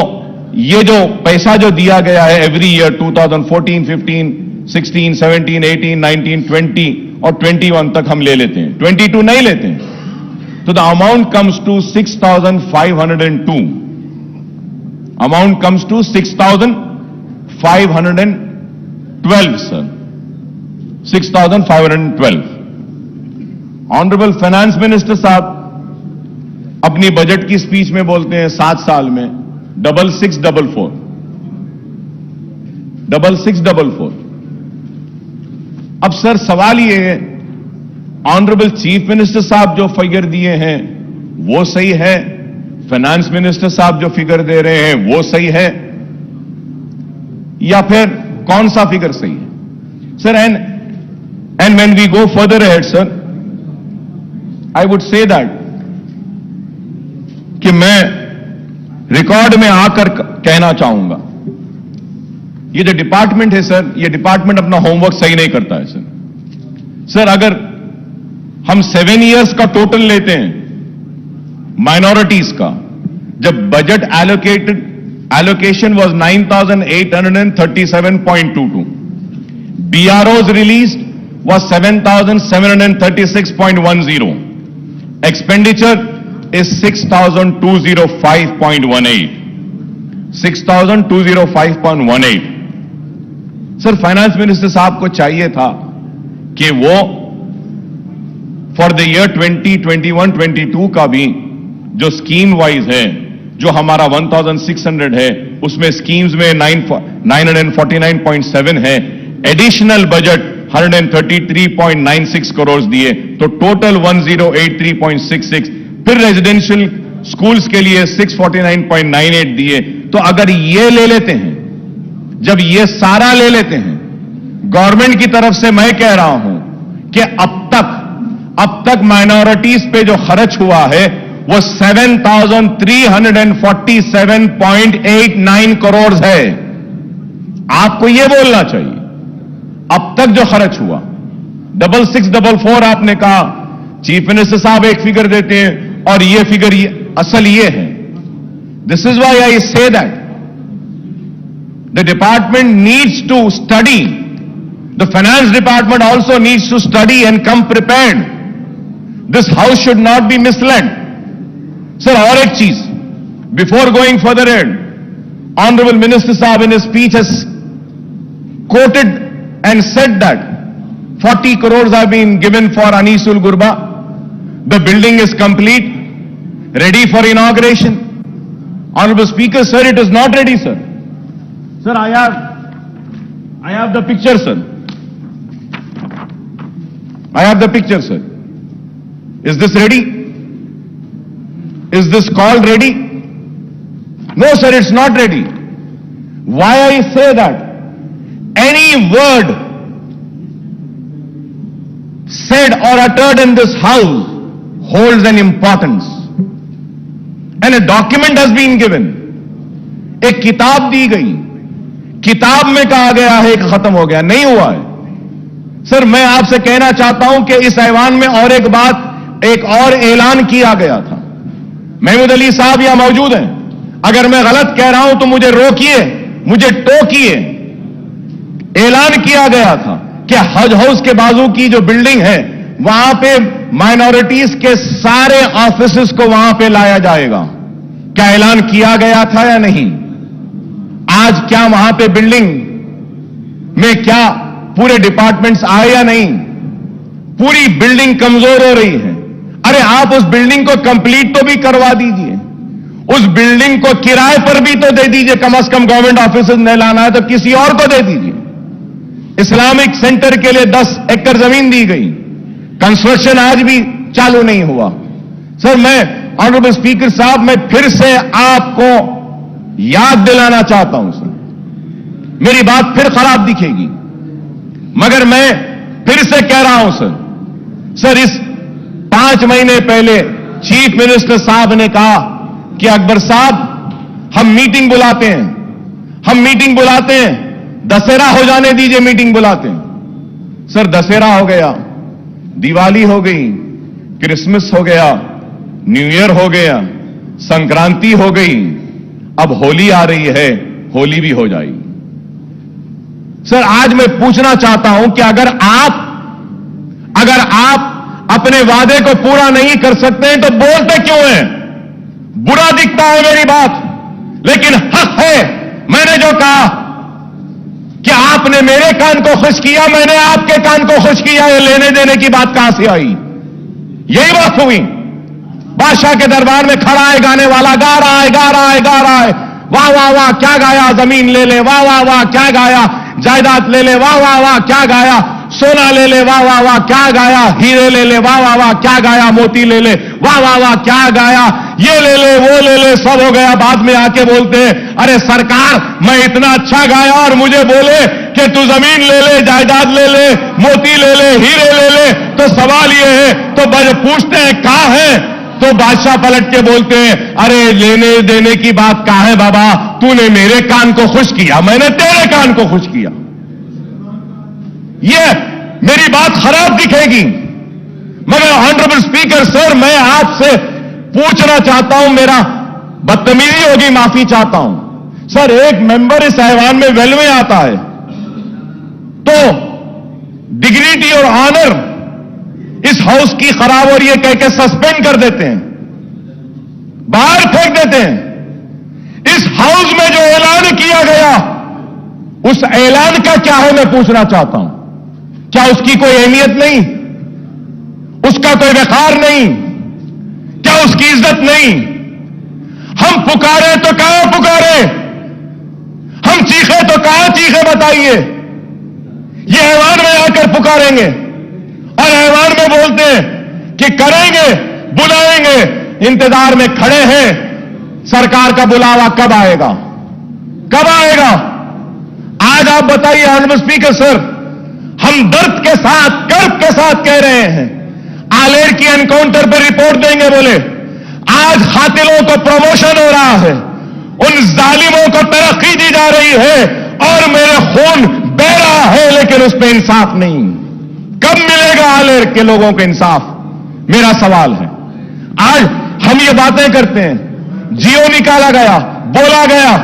Speaker 4: ये जो पैसा जो दिया गया है एवरी ईयर 2014, 15, 16, 17, 18, 19, 20 और 21 तक हम ले लेते हैं, 22 नहीं लेते हैं, तो the amount comes to 6,502. Amount comes to 6,512 sir, 6,512. Honourable finance minister साहब अपनी बजट की स्पीच में बोलते हैं 7 साल में 6644. अब सर सवाल ये है, ऑनरेबल चीफ मिनिस्टर साहब जो फिगर दिए हैं वो सही है, फाइनेंस मिनिस्टर साहब जो फिगर दे रहे हैं वो सही है, या फिर कौन सा फिगर सही है sir? And when we go further ahead sir, I would say that कि मैं रिकॉर्ड में आकर कहना चाहूंगा, ये जो डिपार्टमेंट है सर, ये डिपार्टमेंट अपना होमवर्क सही नहीं करता है सर. सर अगर हम 7 इयर्स का टोटल लेते हैं माइनॉरिटीज का, जब budget allocation was 9,837.22, BROs released was 7,736.10, expenditure is 6,205.18. 6,205.18. Sir finance minister साहब को चाहिए था कि वो फॉर द ईयर 2021-22 का भी जो स्कीम वाइज है, जो हमारा 1,600 है, उसमें स्कीम्स में 949.7 है, एडिशनल बजट 133.96 करोड़ दिए, तो टोटल 1083.66. फिर रेजिडेंशियल स्कूल्स के लिए 649.98 दिए. तो अगर ये ले लेते हैं, जब ये सारा ले लेते हैं, गवर्नमेंट की तरफ से मैं कह रहा हूं कि अब तक माइनॉरिटीज पे जो खर्च हुआ है वो 7,347.89 करोड़ है. आपको ये बोलना चाहिए अब तक जो खर्च हुआ. 6644 आपने कहा, चीफ मिनिस्टर साहब एक फिगर देते हैं और ये फिगर असल ये है. This is why I say that the department needs to study, the finance department also needs to study and come prepared. This house should not be misled. Sir, और एक चीज, before going further ahead, honorable minister sahab in his speech has quoted and said that 40 crores have been given for Anisul Gurba. The building is complete, ready for inauguration. Honorable speaker, sir, it is not ready, sir. Sir, I have the picture, sir. I have the picture, sir. Is this ready? Is this call ready? No, sir, it's not ready. Why I say that? Any word said or uttered in this house holds an importance. And a document has been given. एक किताब दी गई, किताब में कहा गया है कि खत्म हो गया, नहीं हुआ है। सर, मैं आपसे कहना चाहता हूं कि इस ऐवान में और एक बात, एक और ऐलान किया गया था। महमूद अली साहब यहां मौजूद हैं, अगर मैं गलत कह रहा हूं तो मुझे रोकिए, मुझे टोकिए। ऐलान किया गया था कि हज हाउस के बाजू की जो बिल्डिंग है वहां पे माइनॉरिटीज के सारे ऑफिसेस को वहां पे लाया जाएगा। क्या ऐलान किया गया था या नहीं? आज क्या वहां पे बिल्डिंग में क्या पूरे डिपार्टमेंट्स आए या नहीं? पूरी बिल्डिंग कमजोर हो रही है। अरे आप उस बिल्डिंग को कंप्लीट तो भी करवा दीजिए, उस बिल्डिंग को किराए पर भी तो दे दीजिए। कम से कम गवर्नमेंट ऑफिस नहीं लाना है तो किसी और को दे दीजिए। इस्लामिक सेंटर के लिए 10 एकड़ जमीन दी गई, कंस्ट्रक्शन आज भी चालू नहीं हुआ। सर, मैं ऑनरेबल स्पीकर साहब, मैं फिर से आपको याद दिलाना चाहता हूं सर, मेरी बात फिर खराब दिखेगी मगर मैं फिर से कह रहा हूं सर, इस 5 महीने पहले चीफ मिनिस्टर साहब ने कहा कि अकबर साहब हम मीटिंग बुलाते हैं, हम मीटिंग बुलाते हैं, दशहरा हो जाने दीजिए, मीटिंग बुलाते हैं। सर, दशहरा हो गया, दिवाली हो गई, क्रिसमस हो गया, न्यू ईयर हो गया, संक्रांति हो गई, अब होली आ रही है, होली भी हो जाएगी। सर, आज मैं पूछना चाहता हूं कि अगर आप अपने वादे को पूरा नहीं कर सकते हैं तो बोलते क्यों हैं? बुरा दिखता है मेरी बात, लेकिन हक है। मैंने जो कहा कि आपने मेरे कान को खुश किया, मैंने आपके कान को खुश किया, ये लेने देने की बात कहां से आई? यही बात हुई। बादशाह के दरबार में खड़ा है गाने वाला, गा रहा है, गा रहा है, गा रहा है, वाह वाह वाह क्या गाया, जमीन ले ले, वाह वाह वाह क्या गाया, जायदाद ले ले, वाह वाह वाह क्या गाया, सोना ले ले, वाह वाह वाह क्या गाया, हीरे ले ले, वाह वाह वाह क्या गाया, मोती ले ले, वाह वाह वाह क्या गाया, ये ले ले, वो ले ले, सब हो गया। बाद में आके बोलते हैं, अरे सरकार मैं इतना अच्छा गाया और मुझे बोले कि तू जमीन ले ले, जायदाद ले ले, मोती ले ले, हीरे ले ले। तो सवाल ये है, तो पूछते हैं कहां है, तो बादशाह पलट के बोलते हैं, अरे लेने देने की बात कहां है बाबा, तूने मेरे कान को खुश किया, मैंने तेरे कान को खुश किया। ये मेरी बात खराब दिखेगी मगर ऑनरेबल स्पीकर सर, मैं आपसे पूछना चाहता हूं, मेरा बदतमीजी होगी, माफी चाहता हूं सर। एक मेंबर इस ऐवान में वेल में आता है तो डिग्निटी और ऑनर इस हाउस की खराब हो रही है कह के सस्पेंड कर देते हैं, बाहर फेंक देते हैं। इस हाउस में जो ऐलान किया गया उस ऐलान का क्या है, मैं पूछना चाहता हूं। क्या उसकी कोई अहमियत नहीं, उसका कोई वकार नहीं, क्या उसकी इज्जत नहीं? हम पुकारे तो कहां पुकारे, हम चीखे तो कहां चीखे, बताइए। ये ऐवान में आकर पुकारेंगे और ऐवान में बोलते हैं कि करेंगे, बुलाएंगे, इंतजार में खड़े हैं। सरकार का बुलावा कब आएगा, कब आएगा? आज आप बताइए ऑनरेबल स्पीकर सर, हम दर्द के साथ, गर्व के साथ कह रहे हैं, आलेर की एनकाउंटर पर रिपोर्ट देंगे बोले, आज कातिलों को प्रमोशन हो रहा है, उन जालिमों को तरक्की दी जा रही है और मेरे खून बह रहा है, लेकिन उस पर इंसाफ नहीं। कब मिलेगा आलेर के लोगों को इंसाफ, मेरा सवाल है। आज हम ये बातें करते हैं, जियो निकाला गया, बोला गया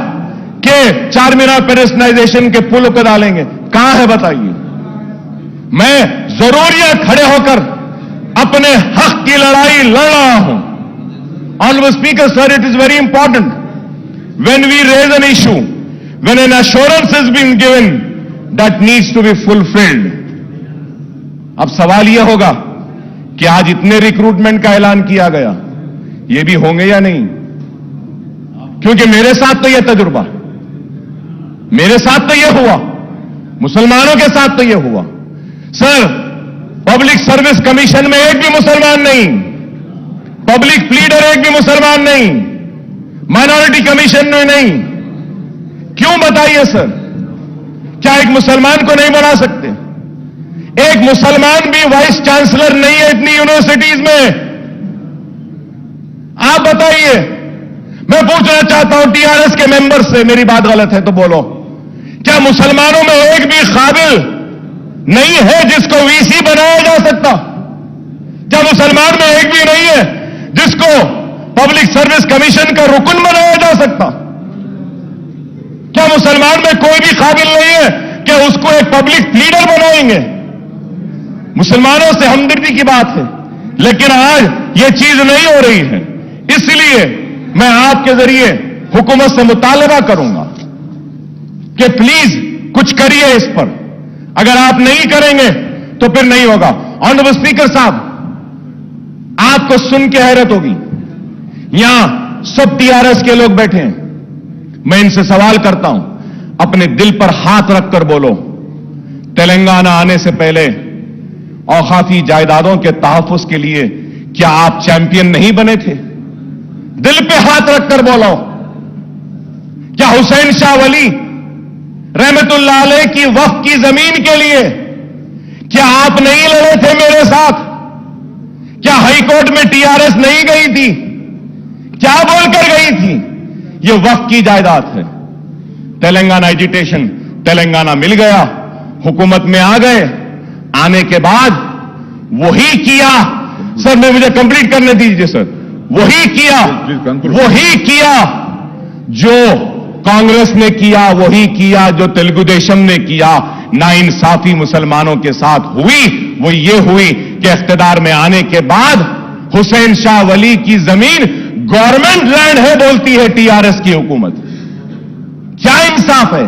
Speaker 4: कि चारमीनार पेडेस्टलाइजेशन के पुल को डालेंगे, कहां है बताइए? मैं जरूर यह खड़े होकर अपने हक की लड़ाई लड़ रहा हूं। Honourable speaker sir, it is very important when we raise an issue, when an assurance has been given that needs to be fulfilled. अब सवाल यह होगा कि आज इतने रिक्रूटमेंट का ऐलान किया गया, ये भी होंगे या नहीं? क्योंकि मेरे साथ तो यह तजुर्बा, मेरे साथ तो यह हुआ, मुसलमानों के साथ तो यह हुआ। सर, पब्लिक सर्विस कमीशन में एक भी मुसलमान नहीं, पब्लिक प्लीडर एक भी मुसलमान नहीं, माइनॉरिटी कमीशन में नहीं। क्यों बताइए सर? क्या एक मुसलमान को नहीं बना सकते? एक मुसलमान भी वाइस चांसलर नहीं है इतनी यूनिवर्सिटीज में। आप बताइए। मैं पूछना चाहता हूं टीआरएस के मेंबर से, मेरी बात गलत है तो बोलो, क्या मुसलमानों में एक भी काबिल नहीं है जिसको वीसी बनाया जा सकता? क्या मुसलमान में एक भी नहीं है जिसको पब्लिक सर्विस कमीशन का रुकन बनाया जा सकता? क्या मुसलमान में कोई भी काबिल नहीं है कि उसको एक पब्लिक लीडर बनाएंगे? मुसलमानों से हमदर्दी की बात है, लेकिन आज यह चीज नहीं हो रही है। इसलिए मैं आपके जरिए हुकूमत से मुतालबा करूंगा कि प्लीज कुछ करिए इस पर। अगर आप नहीं करेंगे तो फिर नहीं होगा। ऑनरेबल स्पीकर साहब, आपको सुन के हैरत होगी, यहां सब टीआरएस के लोग बैठे हैं। मैं इनसे सवाल करता हूं, अपने दिल पर हाथ रखकर बोलो, तेलंगाना आने से पहले औकाफी जायदादों के तहफ्फुज के लिए क्या आप चैंपियन नहीं बने थे? दिल पे हाथ रखकर बोलो, क्या हुसैन शाह वली रहमतुल्लाह अलैह की वक्फ की जमीन के लिए क्या आप नहीं लड़े थे मेरे साथ? क्या हाईकोर्ट में टीआरएस नहीं गई थी? क्या बोलकर गई थी? ये वक्फ की जायदाद है। तेलंगाना एजिटेशन, तेलंगाना मिल गया, हुकूमत में आ गए, आने के बाद वही किया। सर, मैं मुझे कंप्लीट करने दीजिए सर। वही किया जो कांग्रेस ने किया, वही किया जो तेलुगु देशम ने किया। नाइंसाफी मुसलमानों के साथ हुई, वो ये हुई कि इख्तिदार में आने के बाद हुसैन शाह वली की जमीन गवर्नमेंट लैंड है बोलती है टीआरएस की हुकूमत। क्या इंसाफ है?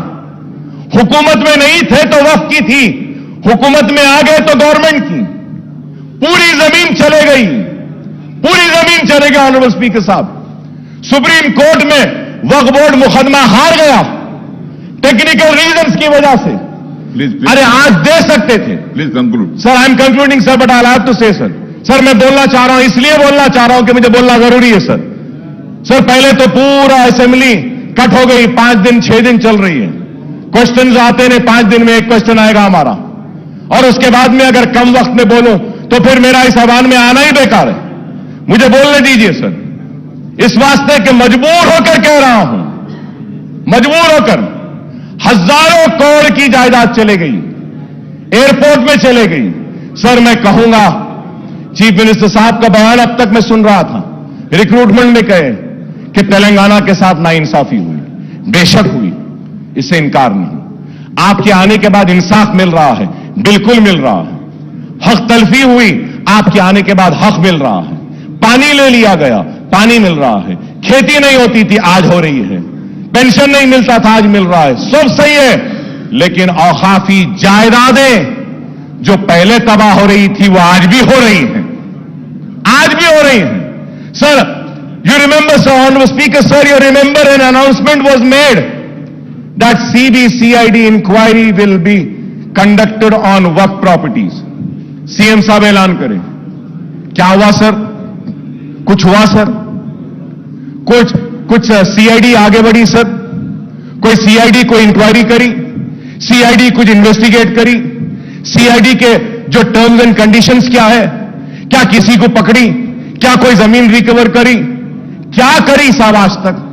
Speaker 4: हुकूमत में नहीं थे तो वक्फ की थी, हुकूमत में आ गए तो गवर्नमेंट की। पूरी जमीन चले गई, पूरी जमीन चले गई। ऑनरेबल स्पीकर साहब, सुप्रीम कोर्ट में वक्फ बोर्ड मुकदमा हार गया टेक्निकल रीजंस की वजह से। अरे आज दे सकते थे।
Speaker 2: Please conclude.
Speaker 4: Sir, I am concluding sir, but I have to say sir. Sir, मैं बोलना चाह रहा हूं, इसलिए बोलना चाह रहा हूं कि मुझे बोलना जरूरी है सर। सर, पहले तो पूरा असेंबली कट हो गई, 5 दिन 6 दिन चल रही है। क्वेश्चंस आते नहीं, 5 दिन में एक क्वेश्चन आएगा हमारा, और उसके बाद में अगर कम वक्त में बोलूं तो फिर मेरा इस आह्वान में आना ही बेकार है। मुझे बोलने दीजिए सर, इस वास्ते कि मजबूर होकर कह रहा हूं, मजबूर होकर। हजारों करोड़ की जायदाद चले गई, एयरपोर्ट में चले गई। सर, मैं कहूंगा, चीफ मिनिस्टर साहब का बयान अब तक मैं सुन रहा था, रिक्रूटमेंट में कहे कि तेलंगाना के साथ नाइंसाफी हुई। बेशक हुई, इससे इनकार नहीं। आपके आने के बाद इंसाफ मिल रहा है, बिल्कुल मिल रहा है। हक तलफी हुई, आपके आने के बाद हक मिल रहा है। पानी ले लिया गया, पानी मिल रहा है। खेती नहीं होती थी, आज हो रही है। पेंशन नहीं मिलता था, आज मिल रहा है। सब सही है, लेकिन औकाफी जायदादें जो पहले तबाह हो रही थी वो आज भी हो रही हैं, आज भी हो रही हैं। Sir, you remember sir, honourable speaker sir, you remember an announcement was made that CBCID inquiry will be conducted on Waqf properties. CM साहब ऐलान करें। क्या हुआ सर? कुछ हुआ सर? कुछ CID आगे बढ़ी सर? कोई CID कोई इंक्वायरी करी? CID कुछ इन्वेस्टिगेट करी? CID के जो टर्म्स एंड कंडीशंस क्या है? क्या किसी को पकड़ी? क्या कोई जमीन रिकवर करी? क्या करी साहब आज तक?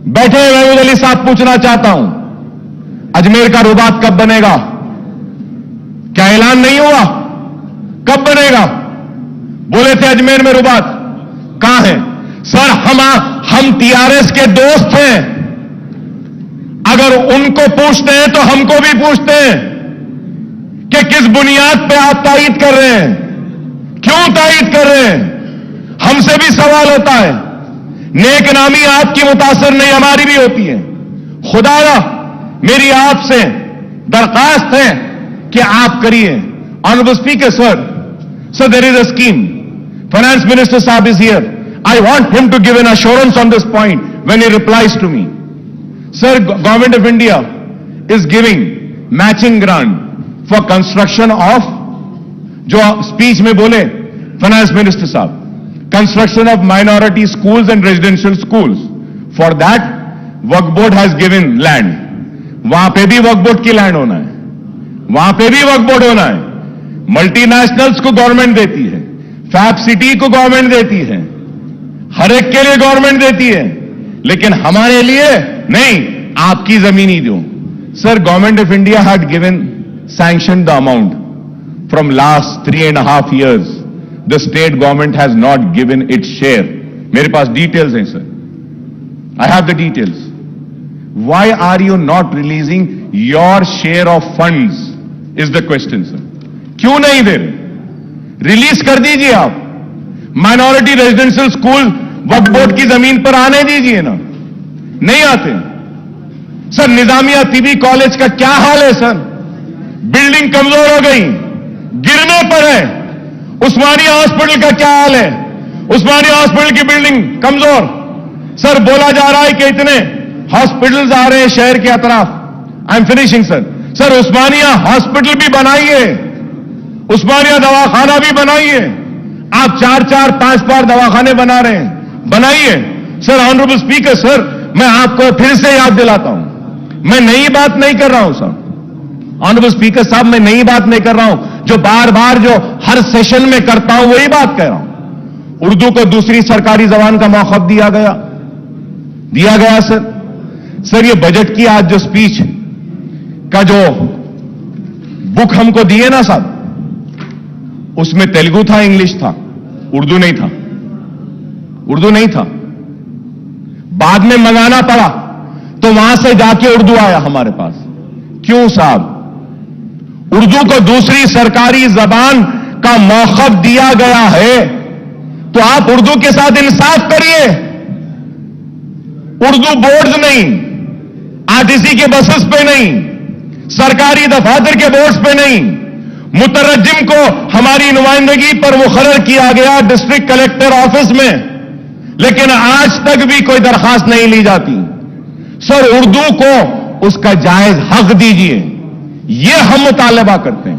Speaker 4: बैठे महमूद अली साहब, पूछना चाहता हूं, अजमेर का रुबात कब बनेगा? क्या ऐलान नहीं हुआ? कब बनेगा? बोले थे अजमेर में रुबात, कहां है? सर, हम TRS के दोस्त हैं, अगर उनको पूछते हैं तो हमको भी पूछते हैं कि किस बुनियाद पे आप तायीद कर रहे हैं, क्यों तायीद कर रहे हैं? हमसे भी सवाल होता है। नेक नामी आपकी मुतासर नहीं, हमारी भी होती है। खुदारा, मेरी आपसे दरखास्त है कि आप करिए। Honourable speaker sir, there is a scheme. Finance minister साहब is here. I want him to give an assurance on this point when he replies to me. Sir, Government of India is giving matching grant for construction of, जो speech में बोले finance minister साहब, construction of minority schools and residential schools. For that Waqf board has given land. वहां पे भी वक्फ board की land होना है, वहां पे भी वक्फ बोर्ड होना है. मल्टीनेशनल्स को गवर्नमेंट देती है, फैब सिटी को गवर्नमेंट देती है, हर एक के लिए गवर्नमेंट देती है, लेकिन हमारे लिए नहीं, आपकी जमीन ही दो. Sir, government of India had given sanction the amount. From last 3.5 years, the state government has not given its share. मेरे पास details हैं sir. I have the details. Why are you not releasing your share of funds? Is the question sir. क्यों नहीं दे रहे? Release कर दीजिए आप. Minority residential school वक्फ board की जमीन पर आने दीजिए ना. नहीं आते सर. निजामिया पीबी कॉलेज का क्या हाल है सर? बिल्डिंग कमजोर हो गई, गिरने पर है. उस्मानिया हॉस्पिटल का क्या हाल है? उस्मानिया हॉस्पिटल की बिल्डिंग कमजोर. सर, बोला जा रहा है कि इतने हॉस्पिटल्स आ रहे हैं शहर के अतराफ. I am finishing sir. Sir, Osmania hospital भी बनाइए, उस्मानिया दवाखाना भी बनाइए. आप 4-4, 5 दवाखाने बना रहे हैं, बनाइए. सर, ऑनरेबल स्पीकर सर, मैं आपको फिर से याद दिलाता हूं, मैं नई बात नहीं कर रहा हूं सर. ऑनरेबल स्पीकर साहब, मैं नई बात नहीं कर रहा हूं. जो बार बार जो हर सेशन में करता हूं वही बात कह रहा हूं. उर्दू को दूसरी सरकारी जबान का मौखब दिया गया सर. सर, ये बजट की आज जो स्पीच का जो बुक हमको दिए ना साहब, उसमें तेलुगु था, इंग्लिश था, उर्दू नहीं था. उर्दू नहीं था. बाद में मंगाना पड़ा तो वहां से जाके उर्दू आया हमारे पास. क्यों साहब? उर्दू को दूसरी सरकारी जबान का मौखब दिया गया है तो आप उर्दू के साथ इंसाफ करिए. उर्दू बोर्ड्स नहीं, आरटीसी के बसेस पे नहीं, सरकारी दफातर के बोर्ड्स पे नहीं, मुतरज्जिम को हमारी नुमाइंदगी पर मुखर्रर किया गया डिस्ट्रिक्ट कलेक्टर ऑफिस में, लेकिन आज तक भी कोई दरखास्त नहीं ली जाती. सर, उर्दू को उसका जायज हक दीजिए, ये हम मुतालबा करते हैं.